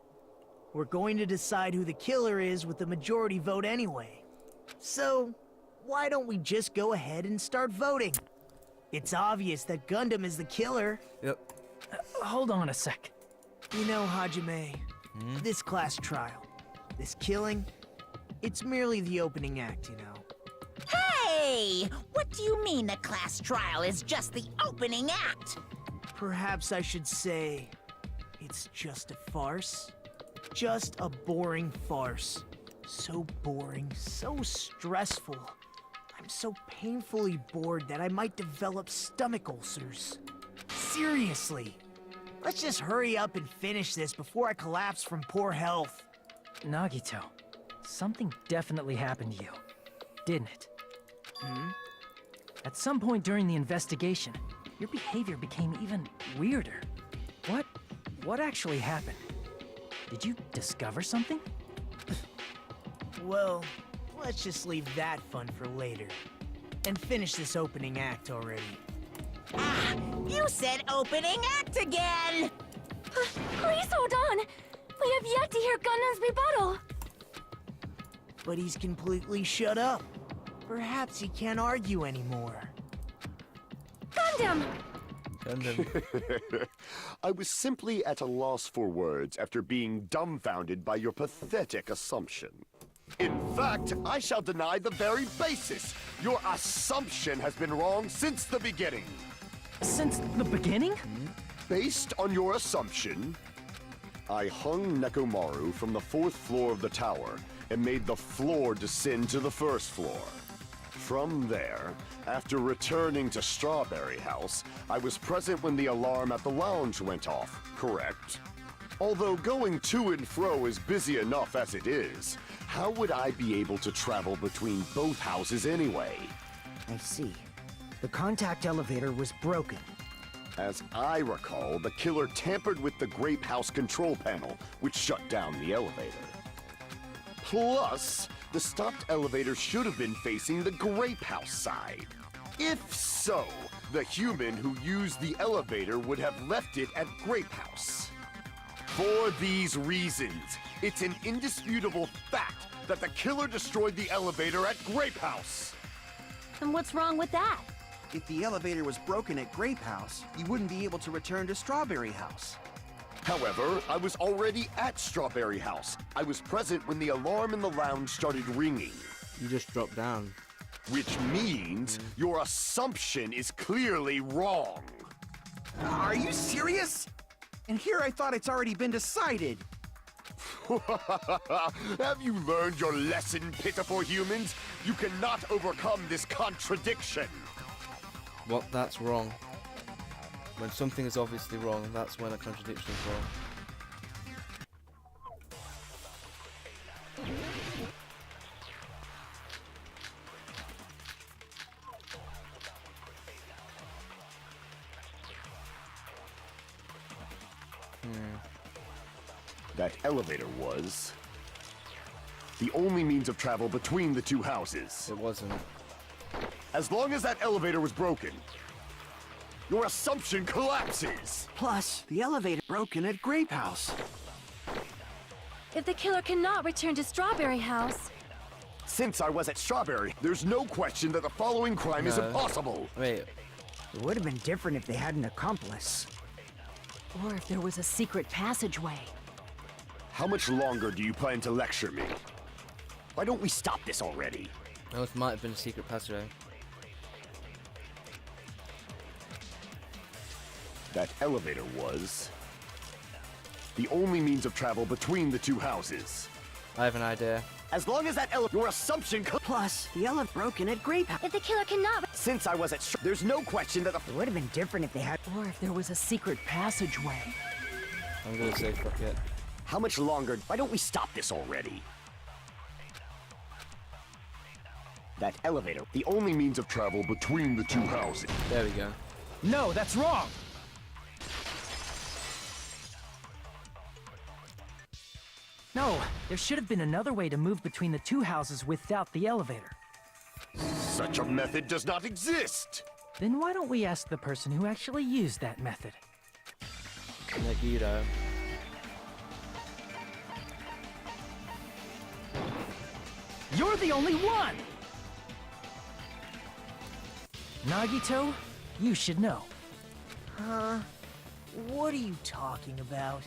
We're going to decide who the killer is with the majority vote anyway. So, why don't we just go ahead and start voting? It's obvious that Gundam is the killer. Yep. Hold on a sec. You know, Hajime, this class trial, this killing, it's merely the opening act, you know. Hey! What do you mean the class trial is just the opening act? Perhaps I should say, It's just a farce. Just a boring farce. So boring, so stressful. I'm so painfully bored that I might develop stomach ulcers. Seriously. Let's just hurry up and finish this before I collapse from poor health. Nagito, something definitely happened to you, didn't it? At some point during the investigation, your behavior became even weirder. What actually happened? Did you discover something? Well, let's just leave that fun for later. And finish this opening act already. Ah, you said opening act again! Please hold on! We have yet to hear Gundam's rebuttal! But he's completely shut up. Perhaps he can't argue anymore. Gundam! Gundam. I was simply at a loss for words after being dumbfounded by your pathetic assumption. In fact, I shall deny the very basis. Your assumption has been wrong since the beginning. Since the beginning? Based on your assumption, I hung Nekomaru from the 4th floor of the tower and made the floor descend to the 1st floor. From there, after returning to Strawberry House, I was present when the alarm at the lounge went off, correct? Although going to and fro is busy enough as it is, how would I be able to travel between both houses anyway? I see. The contact elevator was broken. As I recall, the killer tampered with the Grape House control panel, which shut down the elevator. Plus, the stopped elevator should have been facing the Grape House side. If so, the human who used the elevator would have left it at Grape House. For these reasons, it's an indisputable fact that the killer destroyed the elevator at Grape House. And what's wrong with that? If the elevator was broken at Grape House, you wouldn't be able to return to Strawberry House. However, I was already at Strawberry House. I was present when the alarm in the lounge started ringing. You just dropped down. Which means your assumption is clearly wrong. Are you serious? And here I thought it's already been decided. Have you learned your lesson, pitiful humans? You cannot overcome this contradiction. What? That's wrong. When something is obviously wrong, that's when a contradiction is wrong. That elevator was the only means of travel between the two houses. It wasn't. As long as that elevator was broken, your assumption collapses. Plus, the elevator broken at Grape House. If the killer cannot return to Strawberry House, Since I was at Strawberry, there's no question that the following crime is No. impossible. Wait, It would have been different if they had an accomplice. Or if there was a secret passageway. How much longer do you plan to lecture me? Why don't we stop this already? this might have been a secret passageway. That elevator was the only means of travel between the two houses. I have an idea. As long as that your assumption Plus, the elevator broken at Grape House. if the killer cannot, Since I was at there's no question that the It would have been different if they had. Or if there was a secret passageway. I'm gonna say fuck it. How much longer? Why don't we stop this already? That elevator, the only means of travel between the two houses. There we go. No, that's wrong! No, there should have been another way to move between the two houses without the elevator. Such a method does not exist. Then why don't we ask the person who actually used that method? Nagito. You're the only one! Nagito, you should know. Huh? What are you talking about?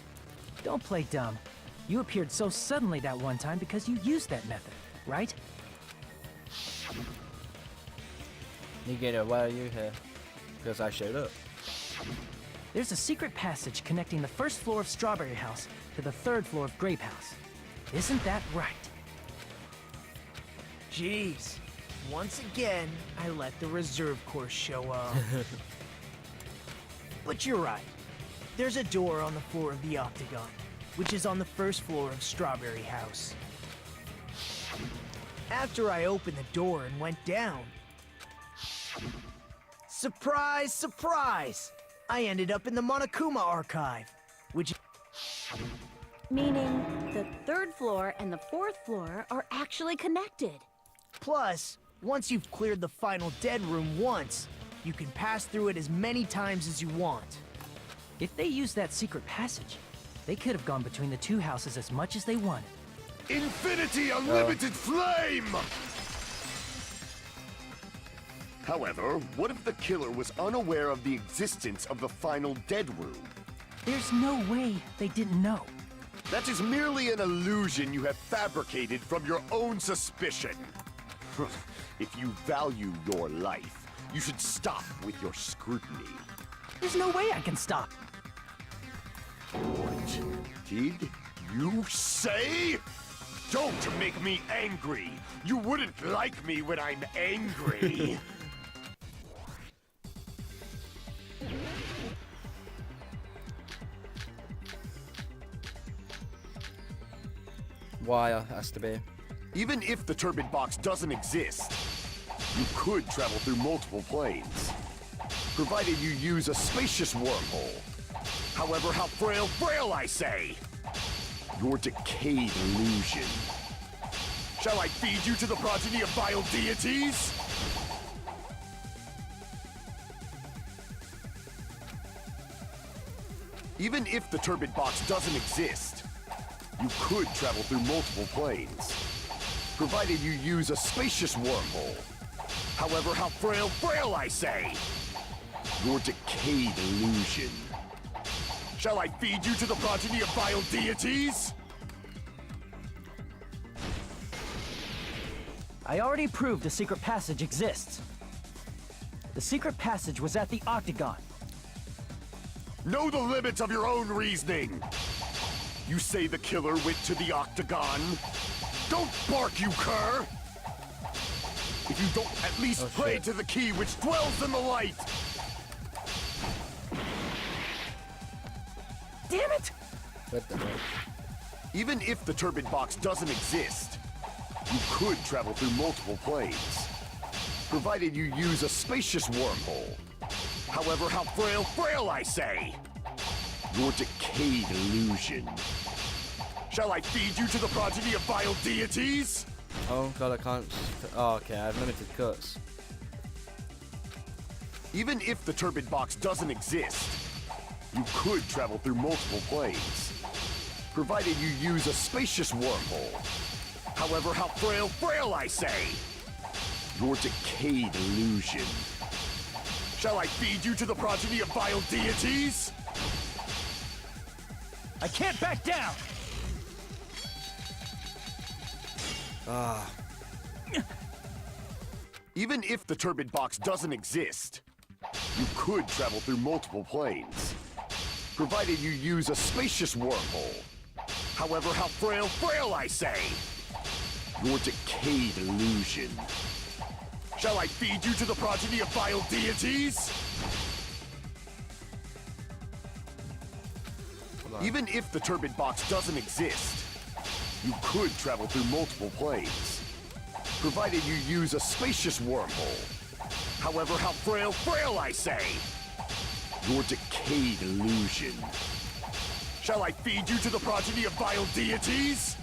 Don't play dumb. You appeared so suddenly that one time because you used that method, right? Nagito, why are you here? Because I showed up. There's a secret passage connecting the first floor of Strawberry House to the third floor of Grape House. Isn't that right? Jeez. Once again, I let the reserve course show up. But you're right. There's a door on the floor of the Octagon, which is on the first floor of Strawberry House. After I opened the door and went down, surprise, surprise! I ended up in the Monokuma archive, which... Meaning, the third floor and the fourth floor are actually connected. Plus, once you've cleared the final dead room once, you can pass through it as many times as you want. If they used that secret passage, they could have gone between the two houses as much as they wanted. Infinity Unlimited Flame! However, what if the killer was unaware of the existence of the final dead room? There's no way they didn't know. That is merely an illusion you have fabricated from your own suspicion. If you value your life, you should stop with your scrutiny. There's no way I can stop. What did you say? Don't make me angry. You wouldn't like me when I'm angry. Why has to be? Even if the turbid box doesn't exist, you could travel through multiple planes, provided you use a spacious wormhole. However, how frail I say! Your decayed illusion. Shall I feed you to the progeny of vile deities? Even if the turbid box doesn't exist, you could travel through multiple planes, provided you use a spacious wormhole. However, how frail I say! Your decayed illusion. Shall I feed you to the progeny of vile deities? I already proved a secret passage exists. The secret passage was at the Octagon. Know the limits of your own reasoning! You say the killer went to the Octagon? Don't bark, you cur! If you don't at least pray to the key which dwells in the light! Damn it! What the heck? Even if the turbid box doesn't exist, you could travel through multiple planes, provided you use a spacious wormhole. However, how frail I say! Your decayed illusion. Shall I feed you to the progeny of vile deities? Oh god, I can't. Oh, okay, I have limited cuts. Even if the turbid box doesn't exist, you could travel through multiple planes, provided you use a spacious wormhole. However, how frail I say! Your decayed illusion. Shall I feed you to the progeny of vile deities? I can't back down! Even if the turbid box doesn't exist, you could travel through multiple planes, provided you use a spacious wormhole. However, how frail I say! Your decayed illusion. Shall I feed you to the progeny of vile deities? Even if the turbid box doesn't exist, you could travel through multiple planes, provided you use a spacious wormhole. However, how frail I say! Your decayed illusion. Shall I feed you to the progeny of vile deities?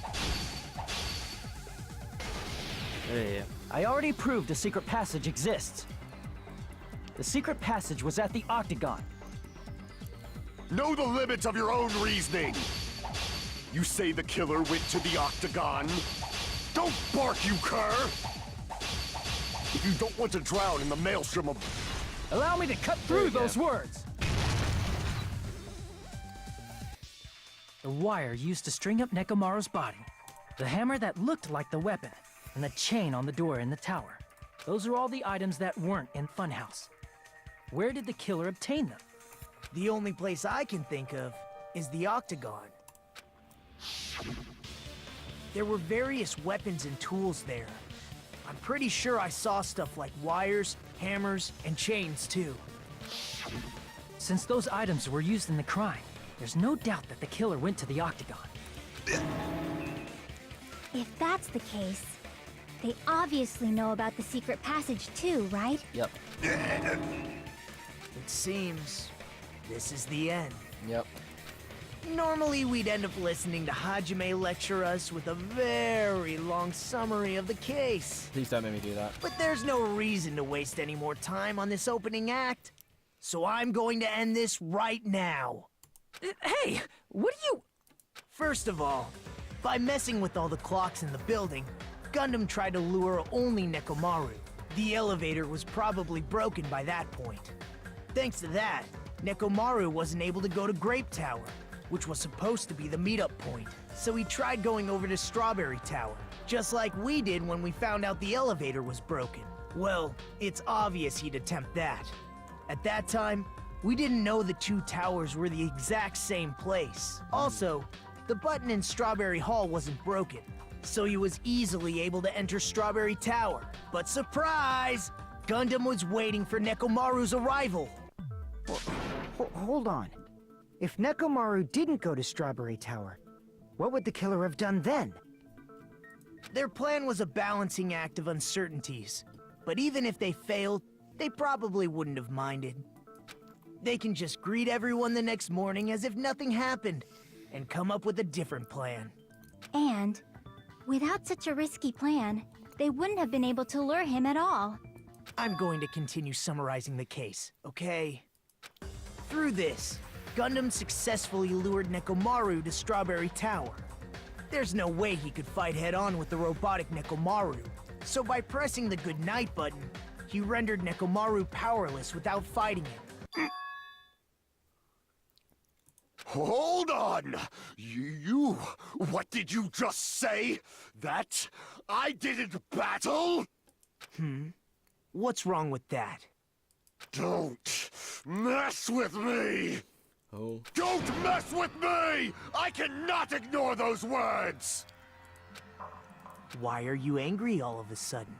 Yeah. I already proved a secret passage exists. The secret passage was at the Octagon. Know the limits of your own reasoning! You say the killer went to the Octagon? Don't bark, you cur! If you don't want to drown in the maelstrom of... Allow me to cut through those words! The wire used to string up Nekomaru's body, the hammer that looked like the weapon, and the chain on the door in the tower. Those are all the items that weren't in Funhouse. Where did the killer obtain them? The only place I can think of is the Octagon. There were various weapons and tools there. I'm pretty sure I saw stuff like wires, hammers, and chains too. Since those items were used in the crime, there's no doubt that the killer went to the Octagon. If that's the case, they obviously know about the secret passage too, right? Yep. It seems this is the end. Yep. Normally, we'd end up listening to Hajime lecture us with a very long summary of the case. Please don't make me do that. But there's no reason to waste any more time on this opening act. So I'm going to end this right now. Hey, what do you... First of all, by messing with all the clocks in the building, Gundam tried to lure only Nekomaru. The elevator was probably broken by that point. Thanks to that, Nekomaru wasn't able to go to Grape Tower, which was supposed to be the meetup point. So he tried going over to Strawberry Tower, just like we did when we found out the elevator was broken. Well, it's obvious he'd attempt that. At that time, we didn't know the two towers were the exact same place. Also, the button in Strawberry Hall wasn't broken, so he was easily able to enter Strawberry Tower. But surprise! Gundam was waiting for Nekomaru's arrival. Hold on. If Nekomaru didn't go to Strawberry Tower, what would the killer have done then? Their plan was a balancing act of uncertainties, but even if they failed, they probably wouldn't have minded. They can just greet everyone the next morning as if nothing happened, and come up with a different plan. And, without such a risky plan, they wouldn't have been able to lure him at all. I'm going to continue summarizing the case, okay? Through this, Gundam successfully lured Nekomaru to Strawberry Tower. There's no way he could fight head-on with the robotic Nekomaru, so by pressing the goodnight button, he rendered Nekomaru powerless without fighting him. Hold on! You... What did you just say? That I didn't battle? What's wrong with that? Don't mess with me! Oh. Don't mess with me! I cannot ignore those words! Why are you angry all of a sudden?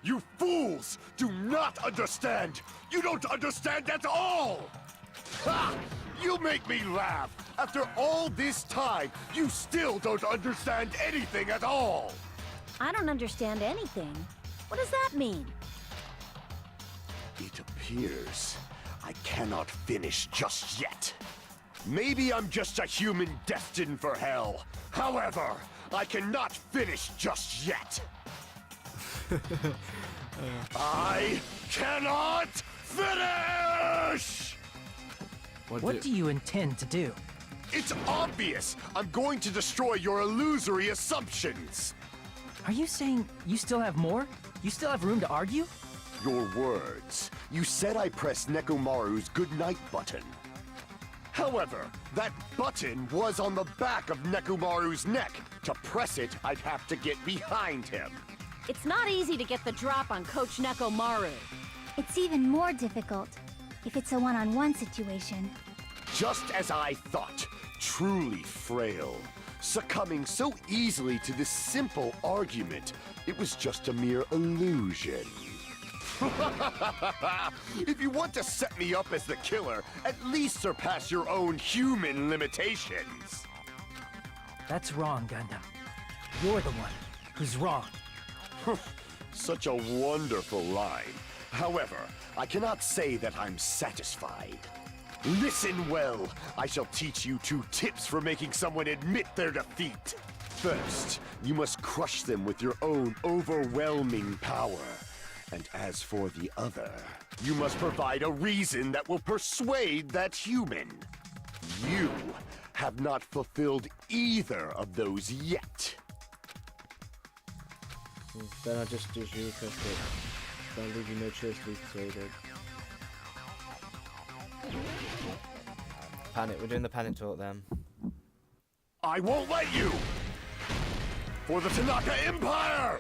You fools do not understand! You don't understand at all! Ha! You make me laugh! After all this time, you still don't understand anything at all! I don't understand anything. What does that mean? It appears I cannot finish just yet. Maybe I'm just a human destined for hell. However, I cannot finish just yet. I cannot finish! What do you intend to do? It's obvious! I'm going to destroy your illusory assumptions! Are you saying you still have more? You still have room to argue? Your words. You said I pressed Nekomaru's goodnight button. However, that button was on the back of Nekomaru's neck. To press it, I'd have to get behind him. It's not easy to get the drop on Coach Nekomaru. It's even more difficult if it's a one-on-one situation. Just as I thought, truly frail. Succumbing so easily to this simple argument, it was just a mere illusion. If you want to set me up as the killer, at least surpass your own human limitations. That's wrong, Gundam. You're the one who's wrong. Such a wonderful line. However, I cannot say that I'm satisfied. Listen well. I shall teach you 2 tips for making someone admit their defeat. First, you must crush them with your own overwhelming power. And as for the other, you must provide a reason that will persuade that human. You have not fulfilled either of those yet. Then I just request it. I'll leave you no choice to be persuaded. Panic. We're doing the panic talk then. I won't let you! For the Tanaka Empire!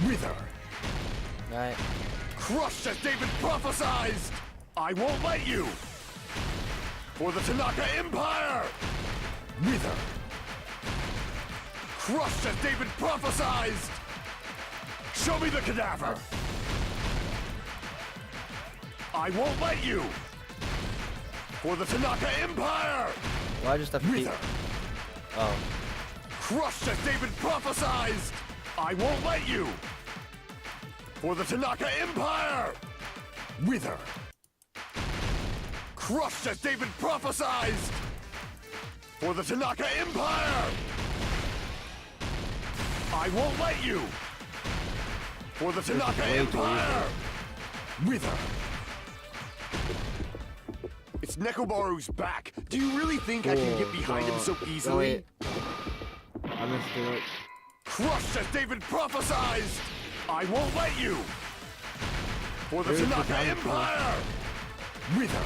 Wither! Right. Crushed as David prophesied! I won't let you! For the Tanaka Empire! Wither! Crushed as David prophesied! Show me the cadaver! I won't let you! For the Tanaka Empire! Why just have to keep... Wither! Oh. Crushed as David prophesied! I won't let you! For the Tanaka Empire! Wither! Crushed as David prophesied! For the Tanaka Empire! I won't let you! For the Tanaka Empire! Wither! It's Nekomaru's back. Do you really think I can get behind him so easily? I missed it. Crushed as David prophesied! I won't let you! For the Tanaka Empire! Wither!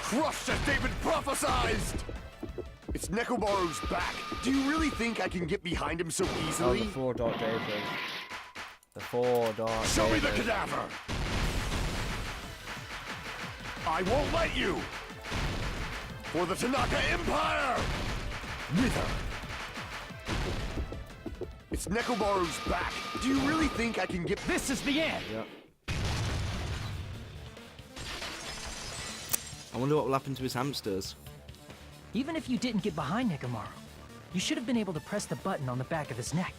Crushed as David prophesied! It's Nekomaru's back. Do you really think I can get behind him so Oh, easily? the 4 Dark David. The 4 Dark Show me the David. cadaver! I won't let you! For the Tanaka Empire! Wither! It's Nekomaru's back. Do you really think I can get... This is the end! Yep. I wonder what will happen to his hamsters. Even if you didn't get behind Nekomaru, you should have been able to press the button on the back of his neck.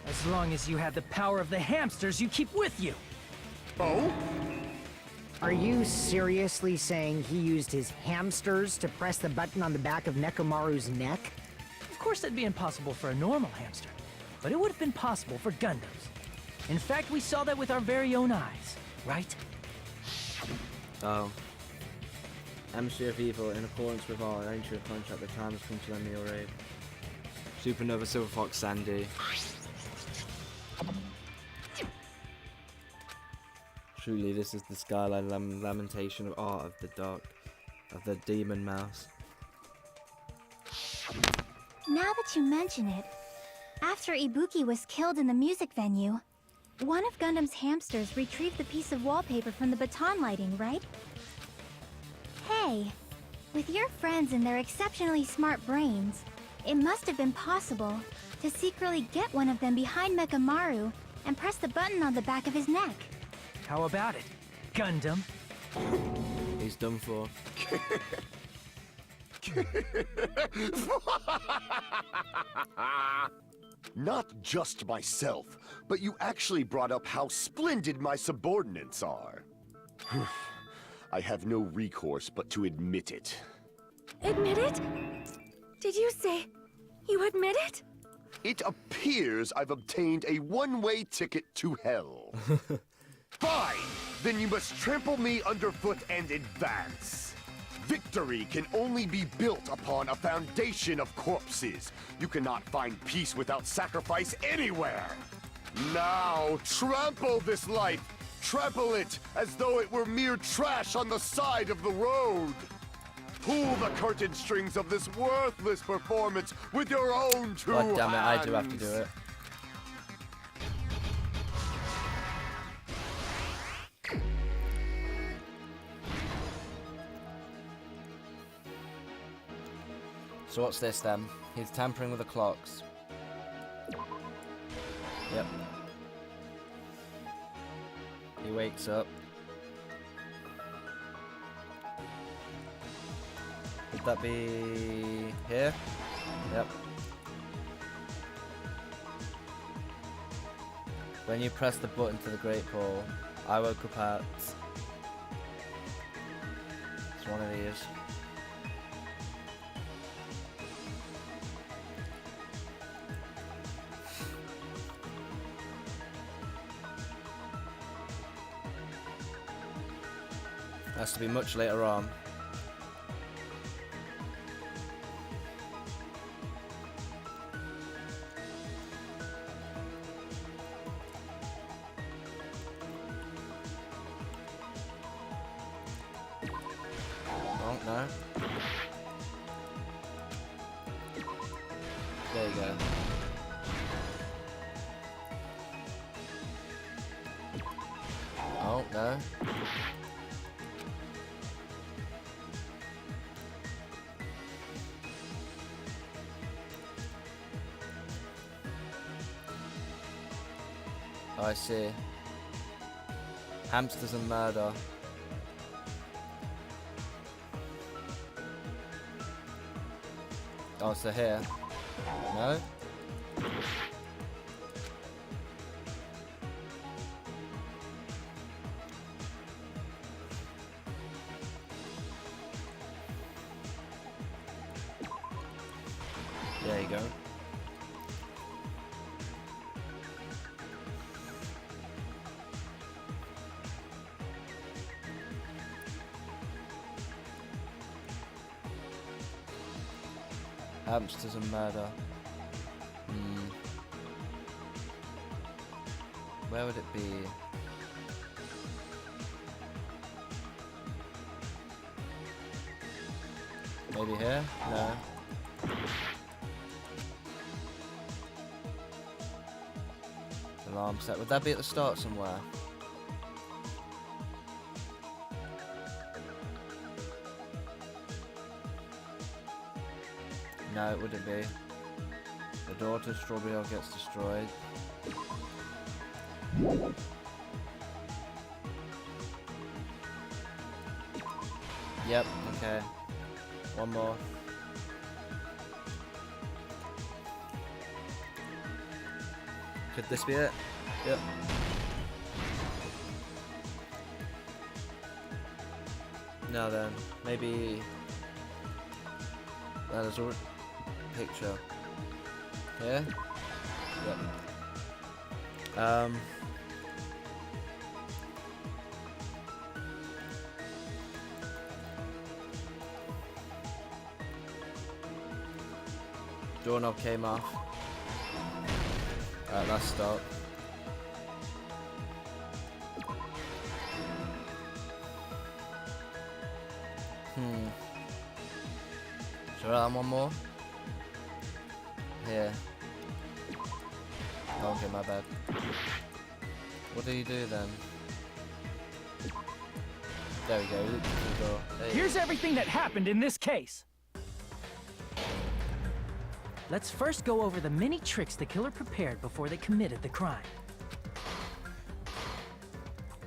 As long as you had the power of the hamsters you keep with you! Oh? Are you seriously saying he used his hamsters to press the button on the back of Nekomaru's neck? Of course that'd be impossible for a normal hamster, but it would have been possible for Gundams. In fact, we saw that with our very own eyes, right? Oh. Emissary of Evil, in accordance with our ancient contract, the time has come to lend me your aid. Supernova Silver Fox Sandy. Truly, this is the skyline lamentation of art of the dark, of the demon mouse. Now that you mention it, after Ibuki was killed in the music venue, one of Gundam's hamsters retrieved the piece of wallpaper from the baton lighting, right? Hey, with your friends and their exceptionally smart brains, it must have been possible to secretly get one of them behind Mechamaru and press the button on the back of his neck. How about it, Gundam? He's done for. Not just myself, but you actually brought up how splendid my subordinates are. I have no recourse but to admit it. Admit it? Did you say you admit it? It appears I've obtained a one-way ticket to hell. Fine! Then you must trample me underfoot and advance. Victory can only be built upon a foundation of corpses. You cannot find peace without sacrifice anywhere. Now, trample this life. Trample it as though it were mere trash on the side of the road. Pull the curtain strings of this worthless performance with your own two hands. God damn it, I do have to do it. So what's this then? He's tampering with the clocks. Yep. He wakes up. Would that be here? Yep. When you press the button to the Great Ball, I woke up at... It's one of these. Has to be much later on. Oh, no. There you go. Oh, no. I see. Hamsters and murder. Oh, so here. No? There you go. Hamsters and murder. Where would it be? Maybe here? No. Alarm set. Would that be at the start somewhere? No, it wouldn't be. The door to Strawberry Hill gets destroyed. Yep, okay. One more. Could this be it? Yep. Now then, maybe that is a picture. Here? Yep. Doorknob came off. Alright, let's stop. Should I add one more? Here. Oh, okay, my bad. What do you do then? There we go. Here's everything that happened in this case. Let's first go over the many tricks the killer prepared before they committed the crime.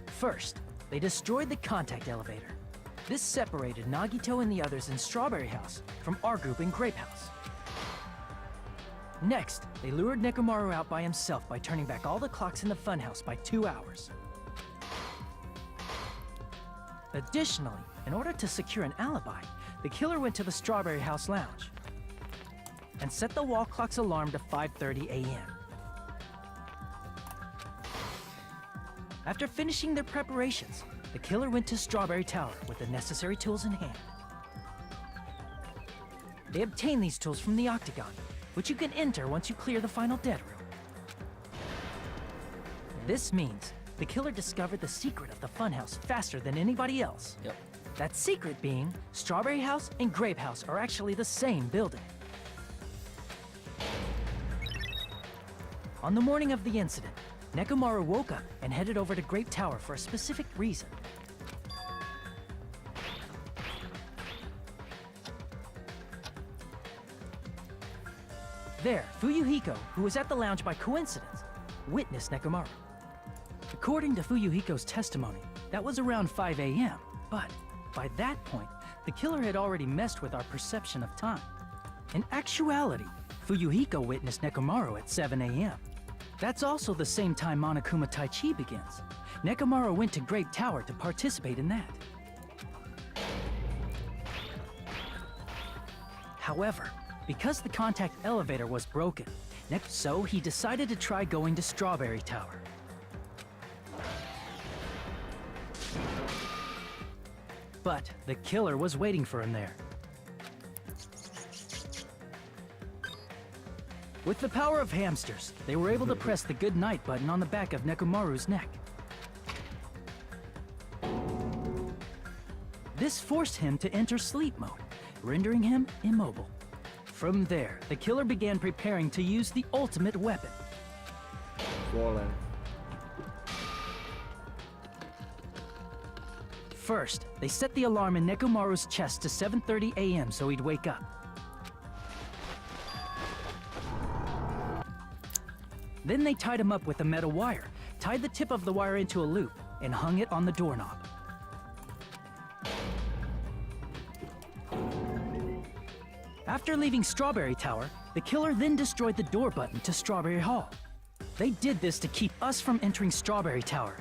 First, they destroyed the contact elevator. This separated Nagito and the others in Strawberry House from our group in Grape House. Next, they lured Nekomaru out by himself by turning back all the clocks in the funhouse by 2 hours. Additionally, in order to secure an alibi, the killer went to the Strawberry House lounge and set the wall clock's alarm to 5:30 a.m. After finishing their preparations, the killer went to Strawberry Tower with the necessary tools in hand. They obtained these tools from the Octagon, which you can enter once you clear the final dead room. This means the killer discovered the secret of the funhouse faster than anybody else. Yep. That secret being, Strawberry House and Grape House are actually the same building. On the morning of the incident, Nekomaru woke up and headed over to Grape Tower for a specific reason. There, Fuyuhiko, who was at the lounge by coincidence, witnessed Nekomaru. According to Fuyuhiko's testimony, that was around 5 a.m., but by that point, the killer had already messed with our perception of time. In actuality, Fuyuhiko witnessed Nekomaru at 7 a.m. That's also the same time Monokuma Taichi begins. Nekomaru went to Grape Tower to participate in that. However, because the contact elevator was broken, so he decided to try going to Strawberry Tower. But the killer was waiting for him there. With the power of hamsters, they were able to press the good night button on the back of Nekomaru's neck. This forced him to enter sleep mode, rendering him immobile. From there, the killer began preparing to use the ultimate weapon. Falling. First, they set the alarm in Nekomaru's chest to 7:30 a.m. so he'd wake up. Then they tied him up with a metal wire tied the tip of the wire into a loop, and hung it on the doorknob. After leaving Strawberry Tower, the killer then destroyed the door button to Strawberry Hall. They did this to keep us from entering Strawberry Tower,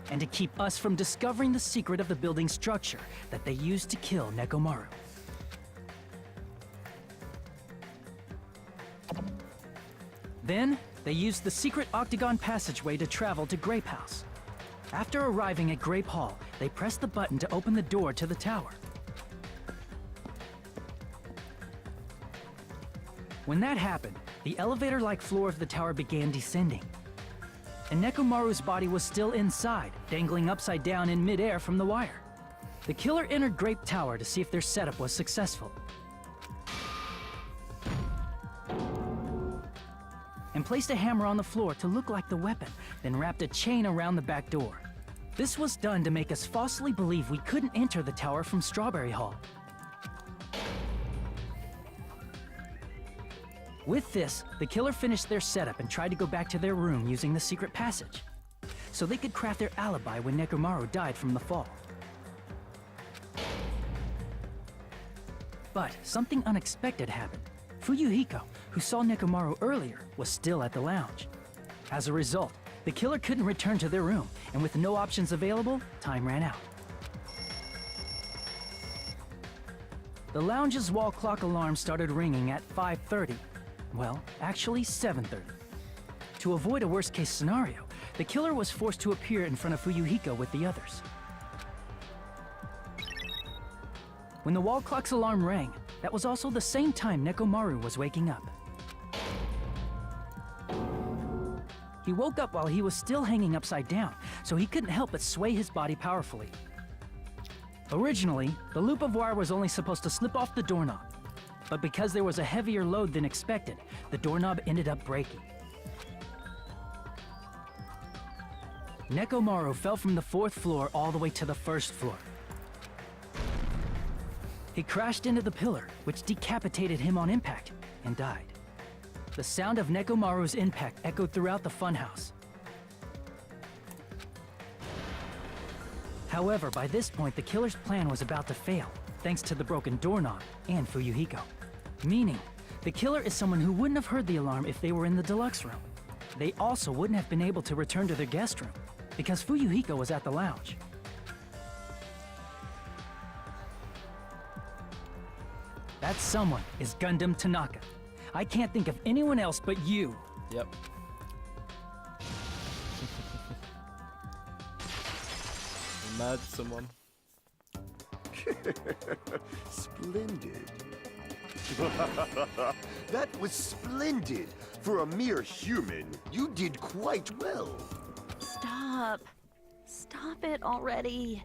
and to keep us from discovering the secret of the building structure that they used to kill Nekomaru. Then, they used the secret octagon passageway to travel to Grape House. After arriving at Grape Hall, they pressed the button to open the door to the tower. When that happened, the elevator-like floor of the tower began descending. And Nekomaru's body was still inside, dangling upside down in midair from the wire. The killer entered Grape Tower to see if their setup was successful, and placed a hammer on the floor to look like the weapon, then wrapped a chain around the back door. This was done to make us falsely believe we couldn't enter the tower from Strawberry Hall. With this, the killer finished their setup and tried to go back to their room using the secret passage, so they could craft their alibi when Nekomaru died from the fall. But something unexpected happened. Fuyuhiko, who saw Nekomaru earlier, was still at the lounge. As a result, the killer couldn't return to their room, and with no options available, time ran out. The lounge's wall clock alarm started ringing at 5:30. Well, actually 7:30. To avoid a worst-case scenario, the killer was forced to appear in front of Fuyuhiko with the others. When the wall clock's alarm rang, that was also the same time Nekomaru was waking up. He woke up while he was still hanging upside down, so he couldn't help but sway his body powerfully. Originally, the loop of wire was only supposed to slip off the doorknob, but because there was a heavier load than expected, the doorknob ended up breaking. Nekomaru fell from the 4th floor all the way to the 1st floor. He crashed into the pillar, which decapitated him on impact, and died. The sound of Nekomaru's impact echoed throughout the funhouse. However, by this point, the killer's plan was about to fail, thanks to the broken doorknob and Fuyuhiko. Meaning, the killer is someone who wouldn't have heard the alarm if they were in the deluxe room. They also wouldn't have been able to return to their guest room, because Fuyuhiko was at the lounge. That someone is Gundam Tanaka. I can't think of anyone else but you. Yep. Mad someone. Splendid. That was splendid. For a mere human, you did quite well. Stop. Stop it already.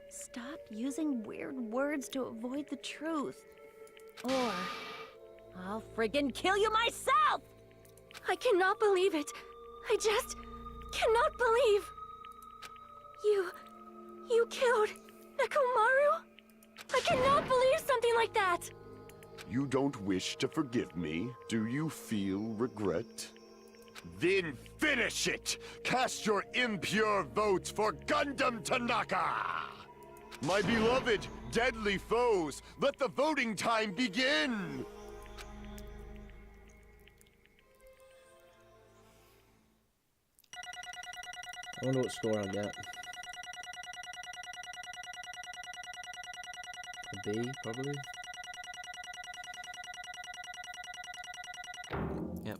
Stop using weird words to avoid the truth. Or I'll friggin' kill you myself! I cannot believe it. I just cannot believe. You killed Nekomaru? I cannot believe something like that. You don't wish to forgive me? Do you feel regret? Then finish it! Cast your impure votes for Gundam Tanaka! My beloved, deadly foes, let the voting time begin! I wonder what score I'll get. A B, probably. Yep.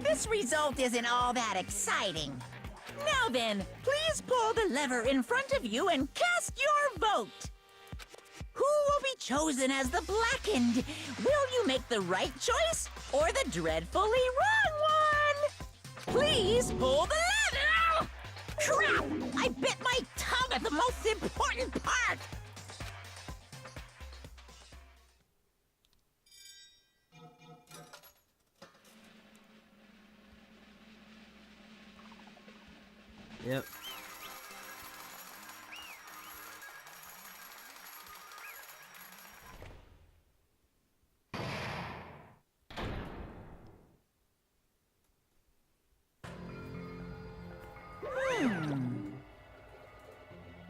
This result isn't all that exciting. Now then, please pull the lever in front of you and cast your vote. Who will be chosen as the blackened? Will you make the right choice or the dreadfully wrong one? Please pull the lever! Crap! I bit my tongue at the most important part! Yep.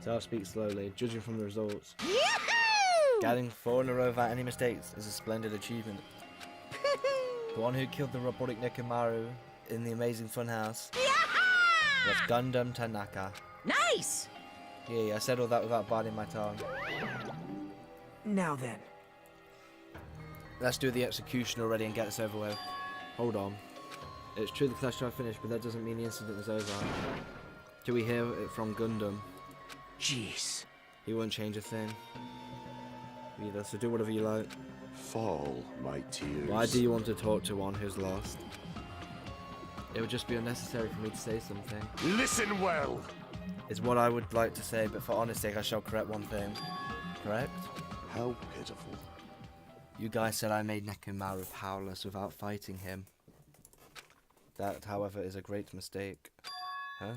So I'll speak slowly, judging from the results. Yahoo! Getting 4 in a row without any mistakes is a splendid achievement. The one who killed the robotic Nekomaru in the Amazing Funhouse was Gundam Tanaka. Nice! Yeah, I said all that without biting my tongue. Now then. Let's do the execution already and get this over with. Hold on. It's true the clash trial finished, but that doesn't mean the incident is over. Till we hear it from Gundam, Jeez. he won't change a thing. Either, so do whatever you like. Fall, my tears. Why do you want to talk to one who's lost? It would just be unnecessary for me to say something. Listen well. Is what I would like to say, but for honesty sake I shall correct one thing. Correct? How pitiful. You guys said I made Nekomaru powerless without fighting him. That, however, is a great mistake. Huh?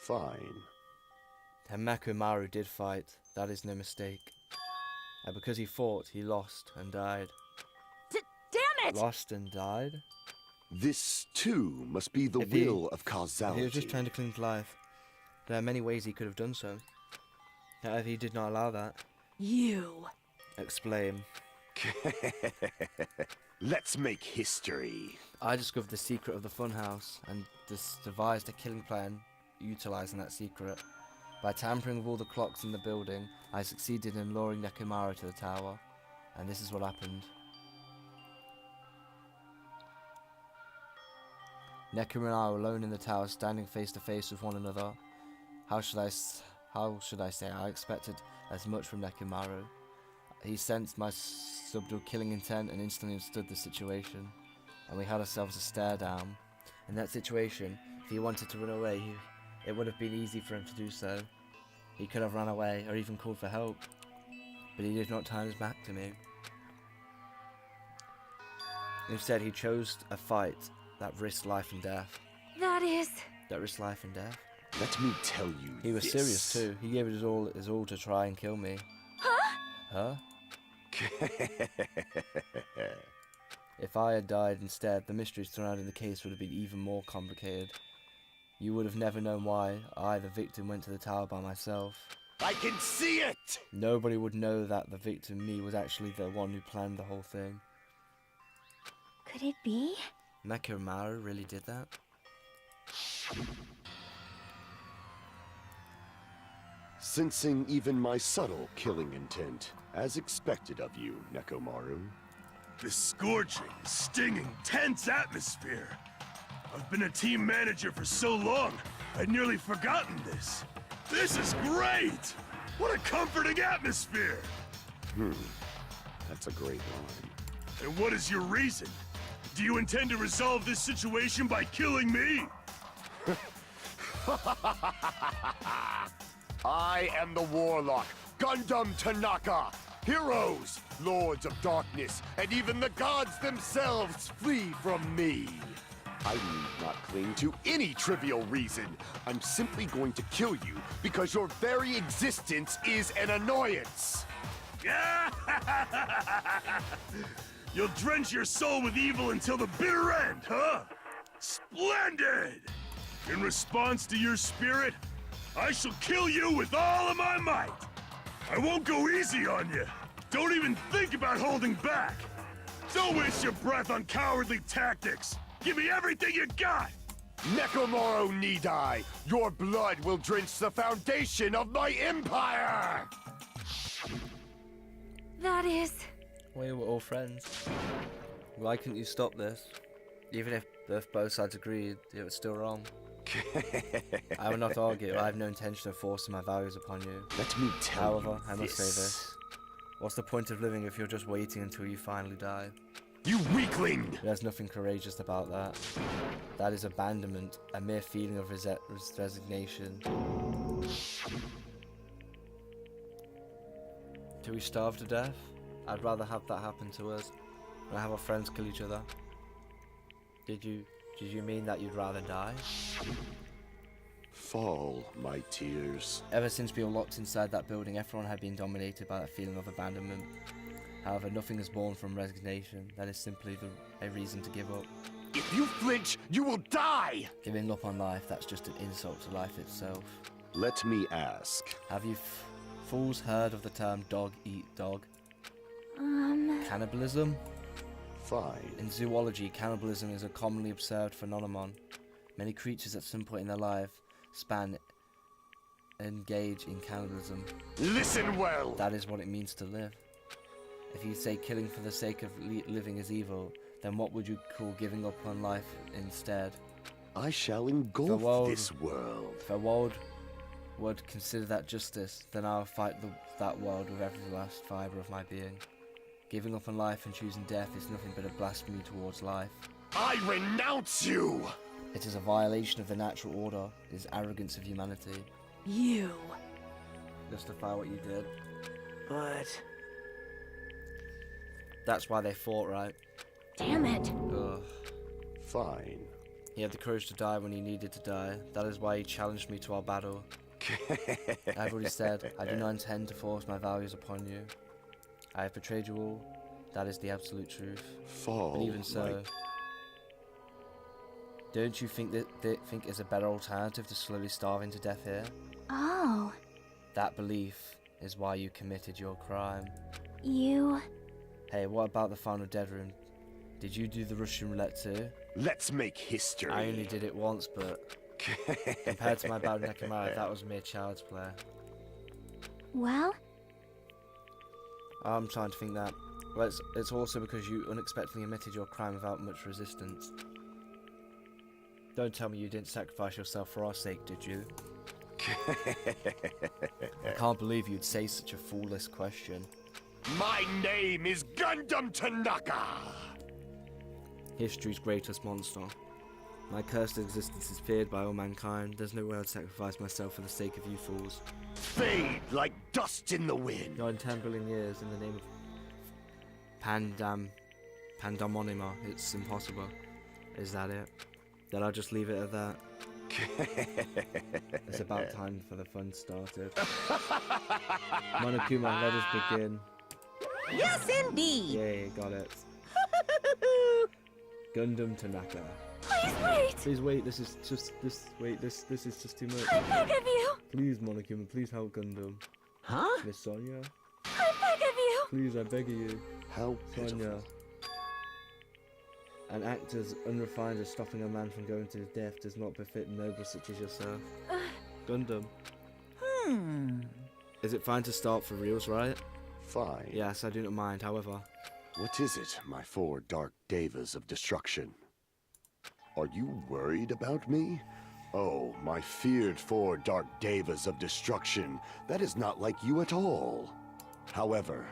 Fine. And Nekomaru did fight. That is no mistake. And because he fought, he lost and died. Damn it! Lost and died? This, too, must be the If he- will of causality. He was just trying to cling to life. There are many ways he could have done so. However, he did not allow that. You. Explain. Let's make history. I discovered the secret of the funhouse and devised a killing plan utilizing that secret. By tampering with all the clocks in the building, I succeeded in luring Nekomaru to the tower. And this is what happened. Nekomaru and I were alone in the tower, standing face to face with one another. How should I say? I expected as much from Nekomaru. He sensed my subtle killing intent and instantly understood the situation. And we had ourselves a stare down. In that situation, if he wanted to run away, it would have been easy for him to do so. He could have run away or even called for help. But he did not turn his back to me. Instead, he chose a fight that risked life and death. That is... That risked life and death? Let me tell you He was this. serious too. He gave it his all to try and kill me. Huh? If I had died instead, the mysteries surrounding the case would have been even more complicated. You would have never known why I, the victim, went to the tower by myself. I can see it! Nobody would know that the victim, me, was actually the one who planned the whole thing. Could it be? Nekomaru really did that? Sensing even my subtle killing intent, as expected of you, Nekomaru. The scorching, stinging, tense atmosphere. I've been a team manager for so long, I'd nearly forgotten this. This is great! What a comforting atmosphere! That's a great line. And what is your reason? Do you intend to resolve this situation by killing me? I am the Warlock, Gundam Tanaka. Heroes, Lords of Darkness, and even the gods themselves flee from me. I need not cling to any trivial reason. I'm simply going to kill you because your very existence is an annoyance. You'll drench your soul with evil until the bitter end, huh? Splendid! In response to your spirit, I shall kill you with all of my might. I won't go easy on you. Don't even think about holding back. Don't waste your breath on cowardly tactics. Give me everything you got. Nekomaru Nidai, your blood will drench the foundation of my empire! That is... We were all friends. Why couldn't you stop this? Even if both sides agreed, it was still wrong. I will not argue. I have no intention of forcing my values upon you. Let me tell However, you I must say this. What's the point of living if you're just waiting until you finally die? You weakling! There's nothing courageous about that. That is abandonment, a mere feeling of resignation. Do we starve to death? I'd rather have that happen to us than have our friends kill each other. Did you mean that you'd rather die? Fall, my tears. Ever since we were locked inside that building, everyone had been dominated by that feeling of abandonment. However, nothing is born from resignation. That is simply a reason to give up. If you flinch, you will die! Giving up on life, that's just an insult to life itself. Let me ask. Have you fools heard of the term dog eat dog? Cannibalism? Fine. In zoology, cannibalism is a commonly observed phenomenon. Many creatures at some point in their life span engage in cannibalism. Listen well! That is what it means to live. If you say killing for the sake of living is evil, then what would you call giving up on life instead? I shall engulf this world. If a world would consider that justice, then I'll fight that world with every last fibre of my being. Giving up on life and choosing death is nothing but a blasphemy towards life. I renounce you! It is a violation of the natural order. It is arrogance of humanity. You. Justify what you did. But That's why they fought, right? Damn it. Ugh. Fine. He had the courage to die when he needed to die. That is why he challenged me to our battle. I've already said, I do not intend to force my values upon you. I have betrayed you all. That is the absolute truth. Fall. But even so, don't you think is a better alternative to slowly starving to death here? Oh, That belief is why you committed your crime. you... Hey, what about the final dead room? Did you do the Russian roulette too? Let's make history. I only did it once, but compared to my bad Nekomara, that was mere child's play. Well, I'm trying to think that. Well, it's also because you unexpectedly admitted your crime without much resistance. Don't tell me you didn't sacrifice yourself for our sake, did you? I can't believe you'd say such a foolish question. My name is Gundam Tanaka! History's greatest monster. My cursed existence is feared by all mankind. There's no way I'd sacrifice myself for the sake of you fools. Fade like dust in the wind. Not in 10 billion years, in the name of Pandamonima, it's impossible. Is that it? Then I'll just leave it at that. It's about time for the fun started. Monokuma, let us begin. Yes, indeed. Yay, got it. Gundam Tanaka. Please wait. Please wait, this is just too much. I beg of you. Please, Monokuma, please help Gundam. Huh? Miss Sonia? I beg of you. Please, I beg of you. How Sonia. pitiful. An act as unrefined as stopping a man from going to his death does not befit nobles such as yourself. Gundam. Is it fine to start for reals, right? Fine. Yes, I do not mind, however. What is it, my four dark devas of destruction? Are you worried about me? Oh, my feared four dark devas of destruction. That is not like you at all. However,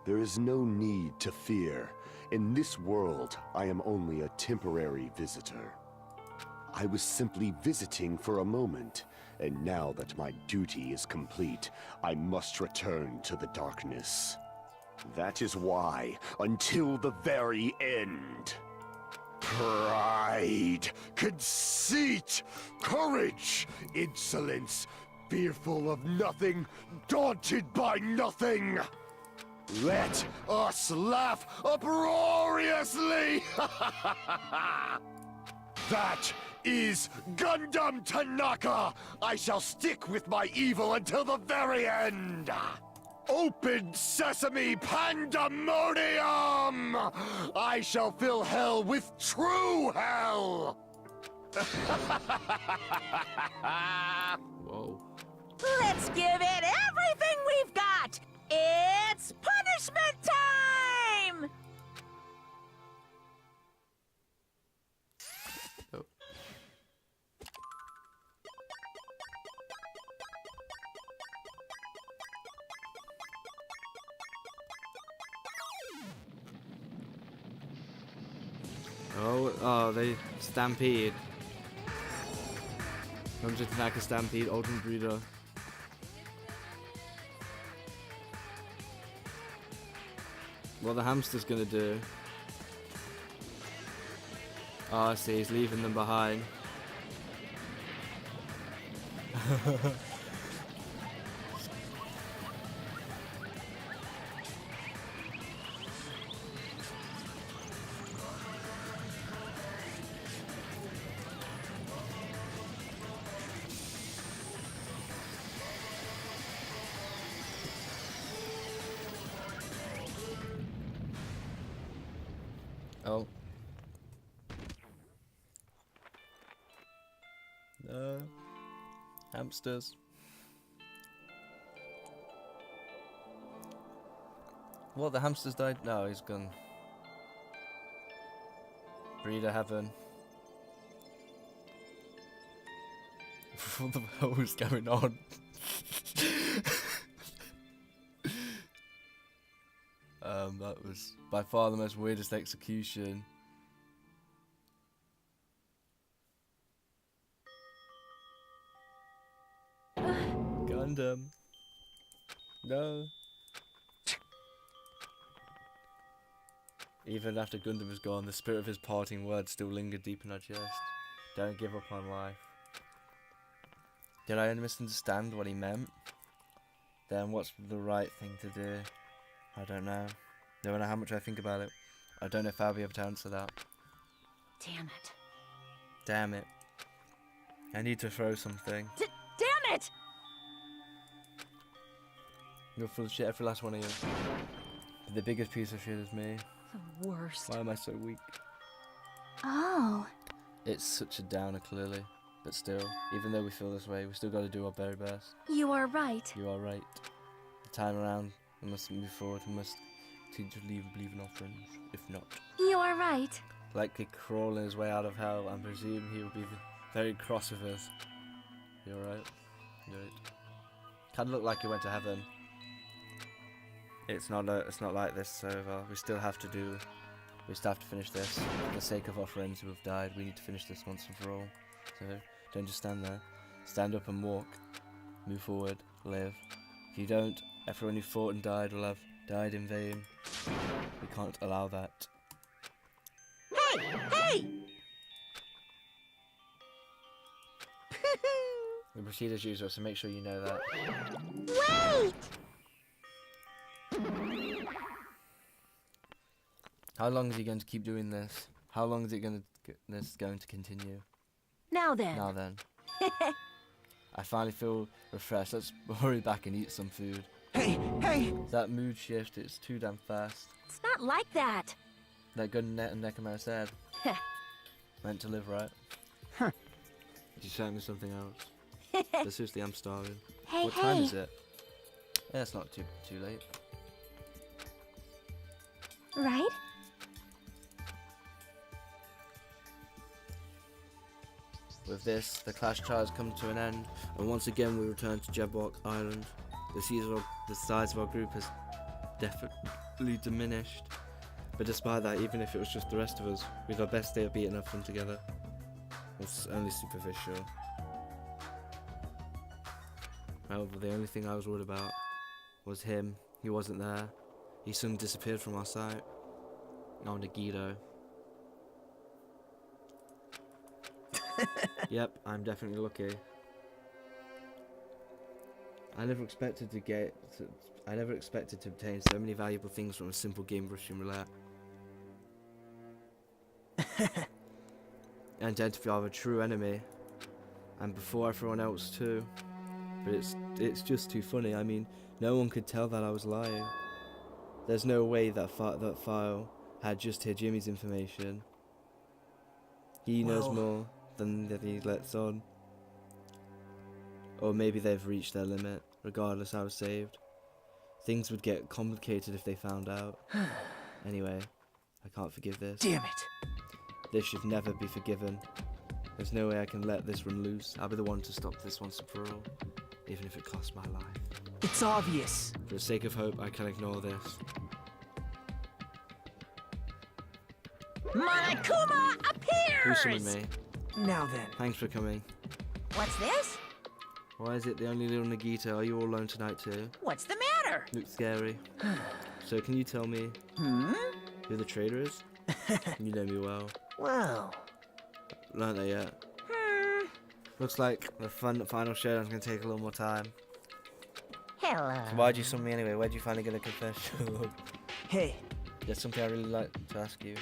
there is no need to fear. In this world, I am only a temporary visitor. I was simply visiting for a moment, and now that my duty is complete, I must return to the darkness. That is why, until the very end, pride, conceit, courage, insolence, fearful of nothing, daunted by nothing. Let us laugh uproariously! That is Gundam Tanaka! I shall stick with my evil until the very end! Open sesame pandemonium! I shall fill hell with true hell! Whoa. Let's give it everything we've got! It's punishment time! Oh. Oh, they stampede. Comes to Tanaka stampede, Ultimate Breeder. What the hamster's gonna do? Oh, I see, he's leaving them behind. Hamsters. What, the hamsters died? No, he's gone. Breeder heaven. What the hell is going on? That was by far the most weirdest execution. Gundam. No. Even after Gundam was gone, the spirit of his parting words still lingered deep in our chest. Don't give up on life. Did I misunderstand what he meant? Then what's the right thing to do? I don't know. No matter how much I think about it, I don't know if I'll be able to answer that. Damn it. Damn it. I need to throw something. Damn it! You're full of shit, every last one of you. But the biggest piece of shit is me. The worst. Why am I so weak? Oh. It's such a downer, clearly. But still, even though we feel this way, we still got to do our very best. You are right. You are right. The time around, we must move forward. We must continue to believe in our friends. If not, You are right. likely crawling his way out of hell, and presume he will be very cross with us. You're right. You're right. Kind of look like he went to heaven. It's not like this. So we still have to do. We still have to finish this for the sake of our friends who have died. We need to finish this once and for all. So don't just stand there. Stand up and walk. Move forward. Live. If you don't, everyone who fought and died will have died in vain. We can't allow that. Hey! Hey! We proceed as usual, so make sure you know that. Wait! How long is he going to keep doing this? How long is it going to continue? Now then. Now then. I finally feel refreshed. Let's hurry back and eat some food. Hey, hey! That mood shift, it's too damn fast. It's not like that. That good Nekomar said. Meant to live right. Huh. Did you show me something else? But seriously, I'm starving. Hey, What hey. time is it? Yeah, it's not too late. Right? With this, the clash trials come to an end, and once again we return to Jebok Island. The size of our group has definitely diminished. But despite that, even if it was just the rest of us, we did our best day of beating up fun together. It's only superficial. However, the only thing I was worried about was him. He wasn't there. He suddenly disappeared from our sight. Oh, Nagito. Yep, I'm definitely lucky. I never expected to obtain so many valuable things from a simple game of Russian roulette. Identify our true enemy, and before everyone else too. But it's just too funny. I mean, no one could tell that I was lying. There's no way that file had just Jimmy's information. He knows more than that he lets on. Or maybe they've reached their limit. Regardless, I was saved. Things would get complicated if they found out. Anyway, I can't forgive this. Damn it. This should never be forgiven. There's no way I can let this run loose. I'll be the one to stop this once and for all, even if it costs my life. It's obvious. For the sake of hope, I can ignore this. Monokuma Who appears! summoned me? Now then. Thanks for coming. What's this? Why is it the only little Nagito? Are you all alone tonight too? What's the matter? Looks scary. So can you tell me who the traitor is? You know me well. Well. Not there yet. Looks like the final showdown's gonna take a little more time. Hello. So why'd you summon me anyway? Where'd you finally get a confession? Hey. There's something I really like to ask you.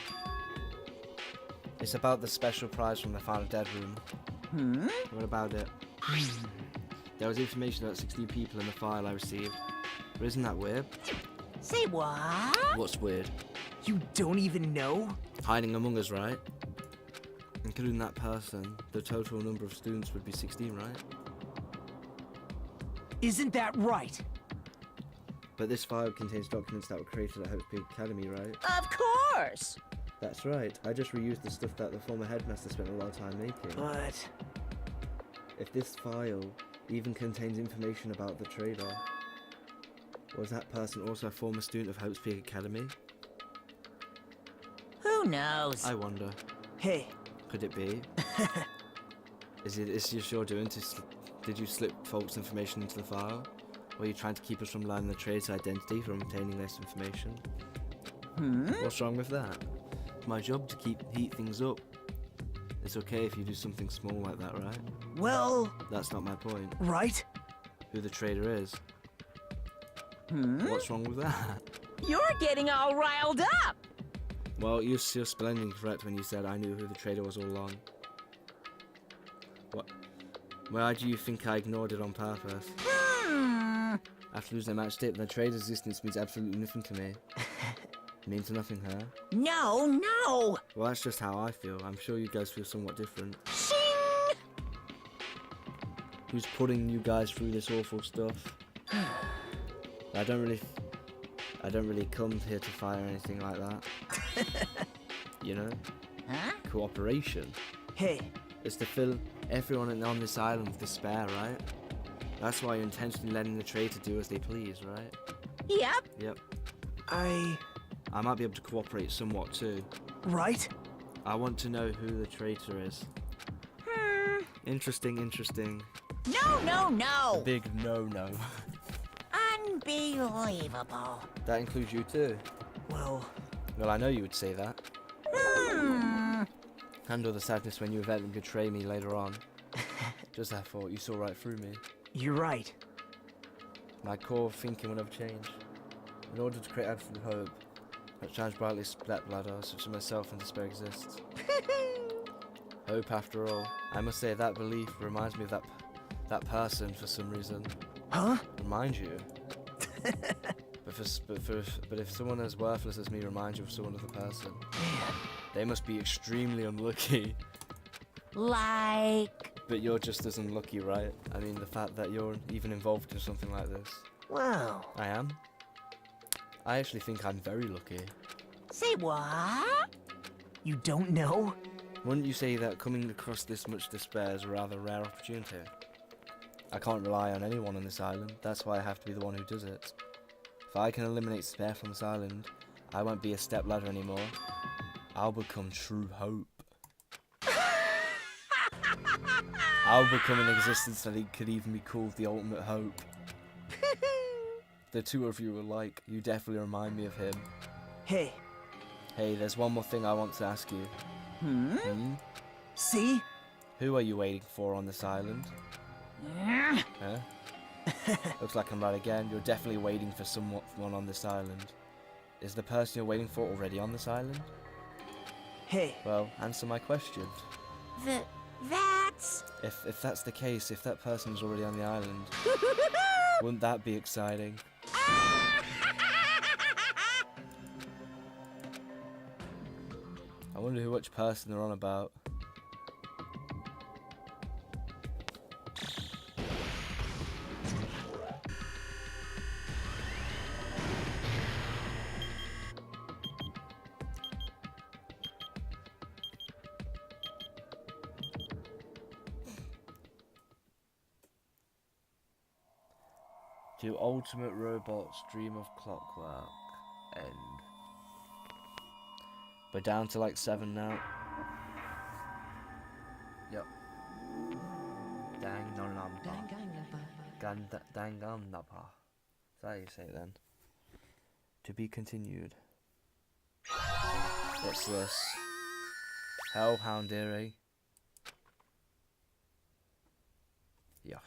It's about the special prize from the final dead room. What about it? There was information about 16 people in the file I received. But isn't that weird? Say what? What's weird? You don't even know? Hiding among us, right? Including that person, the total number of students would be 16, right? Isn't that right? But this file contains documents that were created at Hope's Peak Academy, right? Of course! That's right. I just reused the stuff that the former headmaster spent a lot of time making. But... If this file even contains information about the trader, was that person also a former student of Hope's Peak Academy? Who knows? I wonder. Hey. Could it be? Is this your doing? Did you slip false information into the file? Or are you trying to keep us from learning the trader's identity from obtaining this information? What's wrong with that? It's my job to heat things up. It's okay if you do something small like that, right? Well... That's not my point. Right? Who the trader is. What's wrong with that? You're getting all riled up! Well, you're splendidly correct when you said I knew who the trader was all along. What? Why do you think I ignored it on purpose? After losing a match tip, the trader's existence means absolutely nothing to me. It means nothing, huh? No, no! Well, that's just how I feel. I'm sure you guys feel somewhat different. Shing! Who's putting you guys through this awful stuff? I don't really come here to fight or anything like that. You know? Huh? Cooperation. Hey. It's to fill everyone on this island with despair, right? That's why you're intentionally letting the traitor do as they please, right? Yep. Yep. I might be able to cooperate somewhat too. Right? I want to know who the traitor is. Interesting, interesting. No, no, no! Big no-no. Unbelievable. That includes you too. Well, I know you would say that. Handle the sadness when you eventually betray me later on. Just that thought, you saw right through me. you're right. My core thinking will never change. In order to create absolute hope, that shines brightly stepladder, such as myself and despair exists. Hope, after all. I must say that belief reminds me of that person for some reason. Huh? Remind you. But if someone as worthless as me reminds you of some other person, they must be extremely unlucky. Like... But you're just as unlucky, right? I mean, the fact that you're even involved in something like this. Wow. I am. I actually think I'm very lucky. Say what? You don't know? Wouldn't you say that coming across this much despair is a rather rare opportunity? I can't rely on anyone on this island, that's why I have to be the one who does it. If I can eliminate despair from this island, I won't be a stepladder anymore. I'll become true hope. I'll become an existence that it could even be called the ultimate hope. The two of you are like, you definitely remind me of him. Hey. Hey, there's one more thing I want to ask you. See? Who are you waiting for on this island? Huh? Looks like I'm right again. You're definitely waiting for someone on this island. Is the person you're waiting for already on this island? Hey. Well, answer my question. That's... If that's the case, if that person's already on the island, wouldn't that be exciting? I wonder which person they're on about. Do ultimate robots dream of clockwork? End. We're down to like 7 now. Yep. Danganronpa. Danganronpa. Is that how you say it then? To be continued. What's this? Hellhound Eerie. Yes.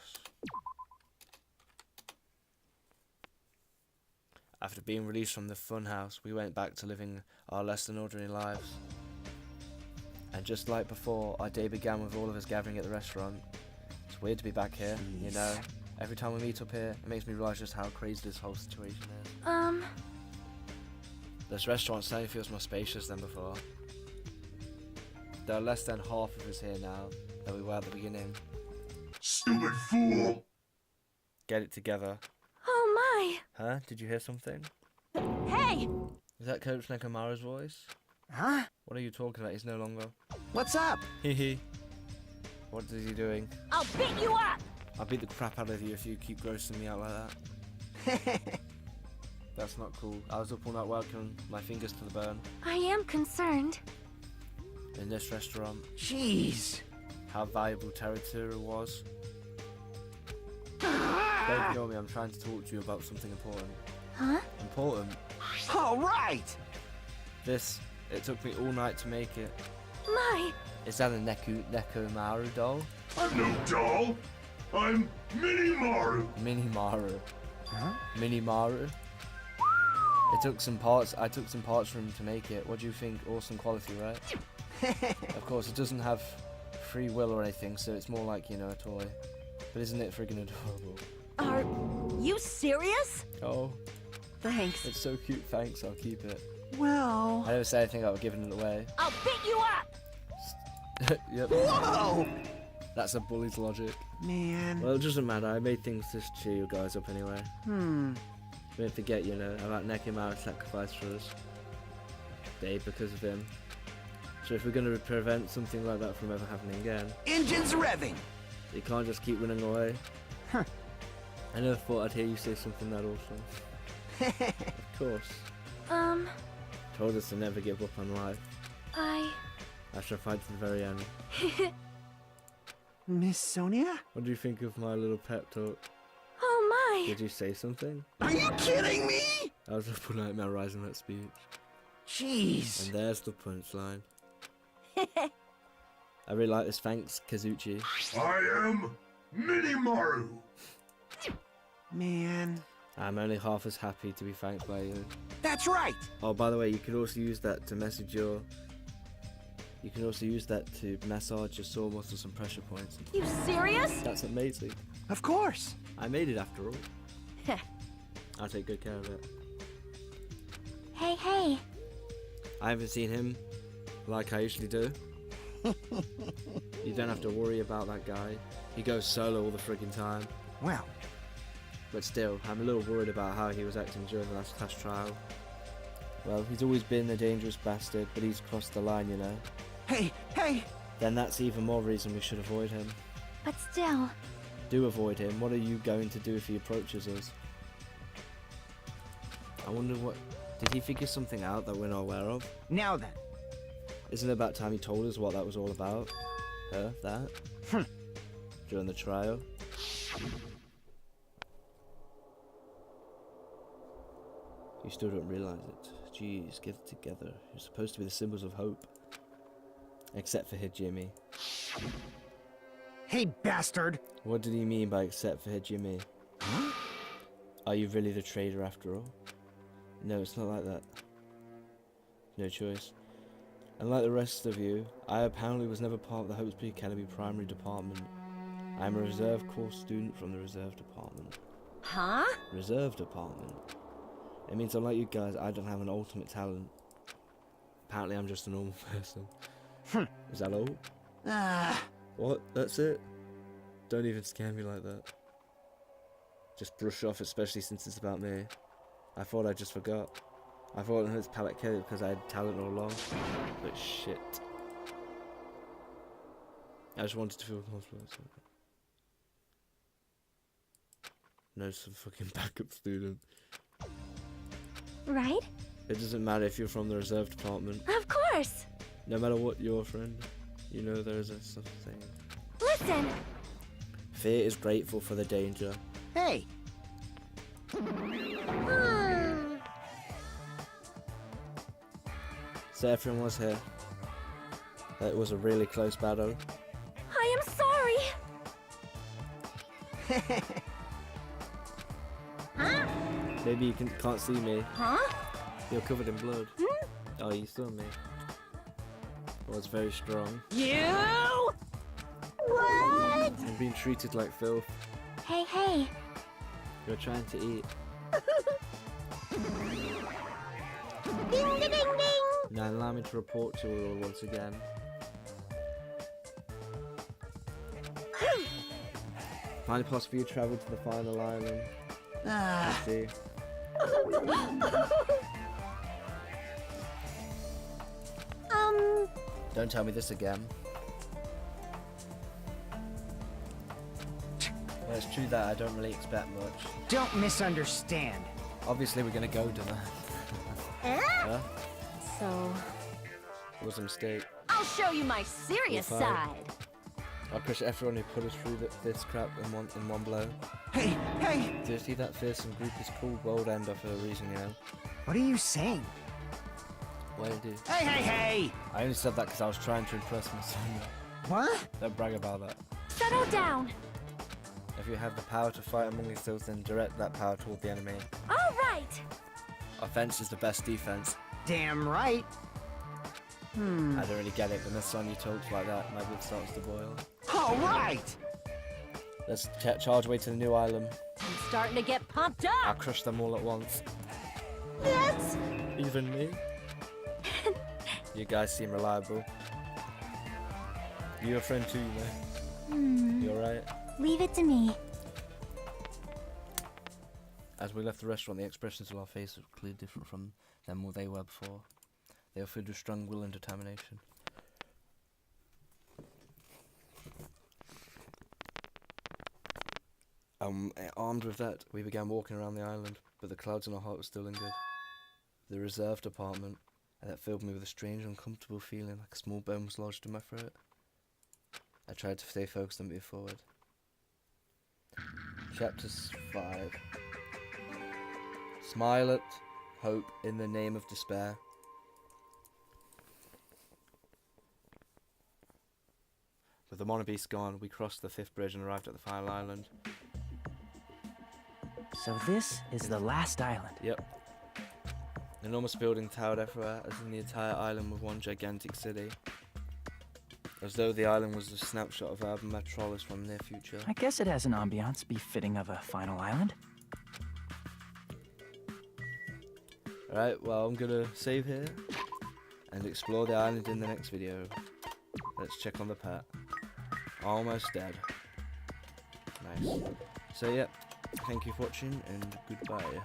After being released from the funhouse, we went back to living our less than ordinary lives. And just like before, our day began with all of us gathering at the restaurant. It's weird to be back here, you know. Every time we meet up here, it makes me realise just how crazy this whole situation is. This restaurant certainly feels more spacious than before. There are less than half of us here now than we were at the beginning. Stupid fool! Get it together. Oh my! Huh? Did you hear something? Hey! Is that Coach Nekomaru's voice? Huh? What are you talking about? He's no longer. What's up? Hehe. What is he doing? I'll beat you up! I'll beat the crap out of you if you keep grossing me out like that. That's not cool. I was up all night working my fingers to the bone I am concerned. in this restaurant. Jeez. How valuable territory was. Don't ignore me, I'm trying to talk to you about something important. Huh? Important? All right. It took me all night to make it. My! Is that a Nekomaru doll? I'm no doll. I'm Mini Maru. Mini Maru. Huh? Mini Maru? I took some parts from him to make it. What do you think? Awesome quality, right? Of course, it doesn't have free will or anything, so it's more like, you know, a toy. But isn't it friggin' adorable? Are you serious? Oh, Thanks. it's so cute. Thanks, I'll keep it. Well. I never said anything about giving it away. I'll beat you up! Yep. Whoa! That's a bully's logic. Man. Well, it doesn't matter. I made things to cheer you guys up anyway. Don't forget, you know, about Nekomaru sacrifice for us. Day because of him. So if we're going to prevent something like that from ever happening again, Engines revving. you can't just keep running away. Huh. I never thought I'd hear you say something that awesome. Of course. Told us to never give up on life. I After a fight to the very end. Miss Sonia? What do you think of my little pep talk? Oh my! Did you say something? Are you kidding me? I was up all night memorizing that speech. Jeez. And there's the punchline. I really like this. Thanks, Kazuchi. I am Mini Maru. Man. I'm only half as happy to be thanked by you. That's right. Oh, by the way, you can also use that to message your... You can also use that to massage your sore muscles and pressure points. You serious? That's amazing. Of course. I made it after all. I'll take good care of it. Hey, hey. I haven't seen him like I usually do. You don't have to worry about that guy. He goes solo all the friggin' time. Well, But still, I'm a little worried about how he was acting during the last class trial. Well, he's always been a dangerous bastard, but he's crossed the line, you know. Hey, hey. Then that's even more reason we should avoid him. But still, Do avoid him. What are you going to do if he approaches us? I wonder what... Did he figure something out that we're not aware of? now then. Isn't it about time he told us what that was all about? That? During the trial? You still don't realize it. Jeez, get it together. You're supposed to be the symbols of hope. Except for Hijimi. Hey, bastard! What did he mean by except for Hijimi? Huh? Are you really the traitor after all? No, it's not like that. No choice. Unlike the rest of you, I apparently was never part of the Hopesby Academy primary department. I am a reserve course student from the reserve department. Huh? Reserve department? It means unlike you guys, I don't have an ultimate talent. Apparently I'm just a normal person. Is that all? What? That's it? Don't even scare me like that. Just brush off, especially since it's about me. I thought I just forgot. I thought it was palette killed because I had talent all along. But shit. I just wanted to feel confident. No, some fucking backup student. right? It doesn't matter if you're from the reserve department. Of course! No matter what your friend, you know there's a such thing. Listen! Fear is grateful for the danger. Hey! So everyone was here. It was a really close battle. I am sorry! Maybe you can't see me. Huh? You're covered in blood. Oh, you saw me. I was very strong. You? What? I'm being treated like filth. Hey, hey. You're trying to eat. Ding, ding, ding, ding. Now allow me to report to you all once again. Find it possible you travel to the final island. Ah. Let's see. Don't tell me this again. Well, it's true that I don't really expect much. Don't misunderstand. Obviously, we're gonna go to that. Yeah? So, It was a mistake. I'll show you my serious We'll fight. side. I'll crush everyone who put us through this crap in one blow. Hey, hey! Do you see that fearsome group is called World Ender for a reason, you know? What are you saying? Well, I do. Hey, hey, hey! I only said that because I was trying to impress my son. What? Don't brag about that. Settle down. If you have the power to fight among yourselves, then direct that power toward the enemy. All right. Offense is the best defense. Damn right. I don't really get it when the son you talks like that. My blood starts to boil. All right! Let's charge away to the new island. I'm starting to get pumped I'll up. crush them all at once. That's... Even me. You guys seem reliable. You're a friend too, you know. You alright? Leave it to me. As we left the restaurant, the expressions of our faces were clearly different from them what they were before. They were filled with strong will and determination. Armed with that, we began walking around the island, but the clouds in our heart were still lingered. The reserved apartment, and that filled me with a strange, uncomfortable feeling, like a small bone was lodged in my throat. I tried to stay focused and move forward. Chapter 5. Smile at hope in the name of despair. With the Monobeast gone, we crossed the 5th bridge and arrived at the final island. So this is the last island. Yep. An enormous building towered everywhere, as in the entire island was one gigantic city. As though the island was a snapshot of urban metropolis from the near future. I guess it has an ambiance befitting of a final island. Alright, well I'm gonna save here and explore the island in the next video. Let's check on the pet. Almost dead. Nice. So yeah, thank you for watching and goodbye.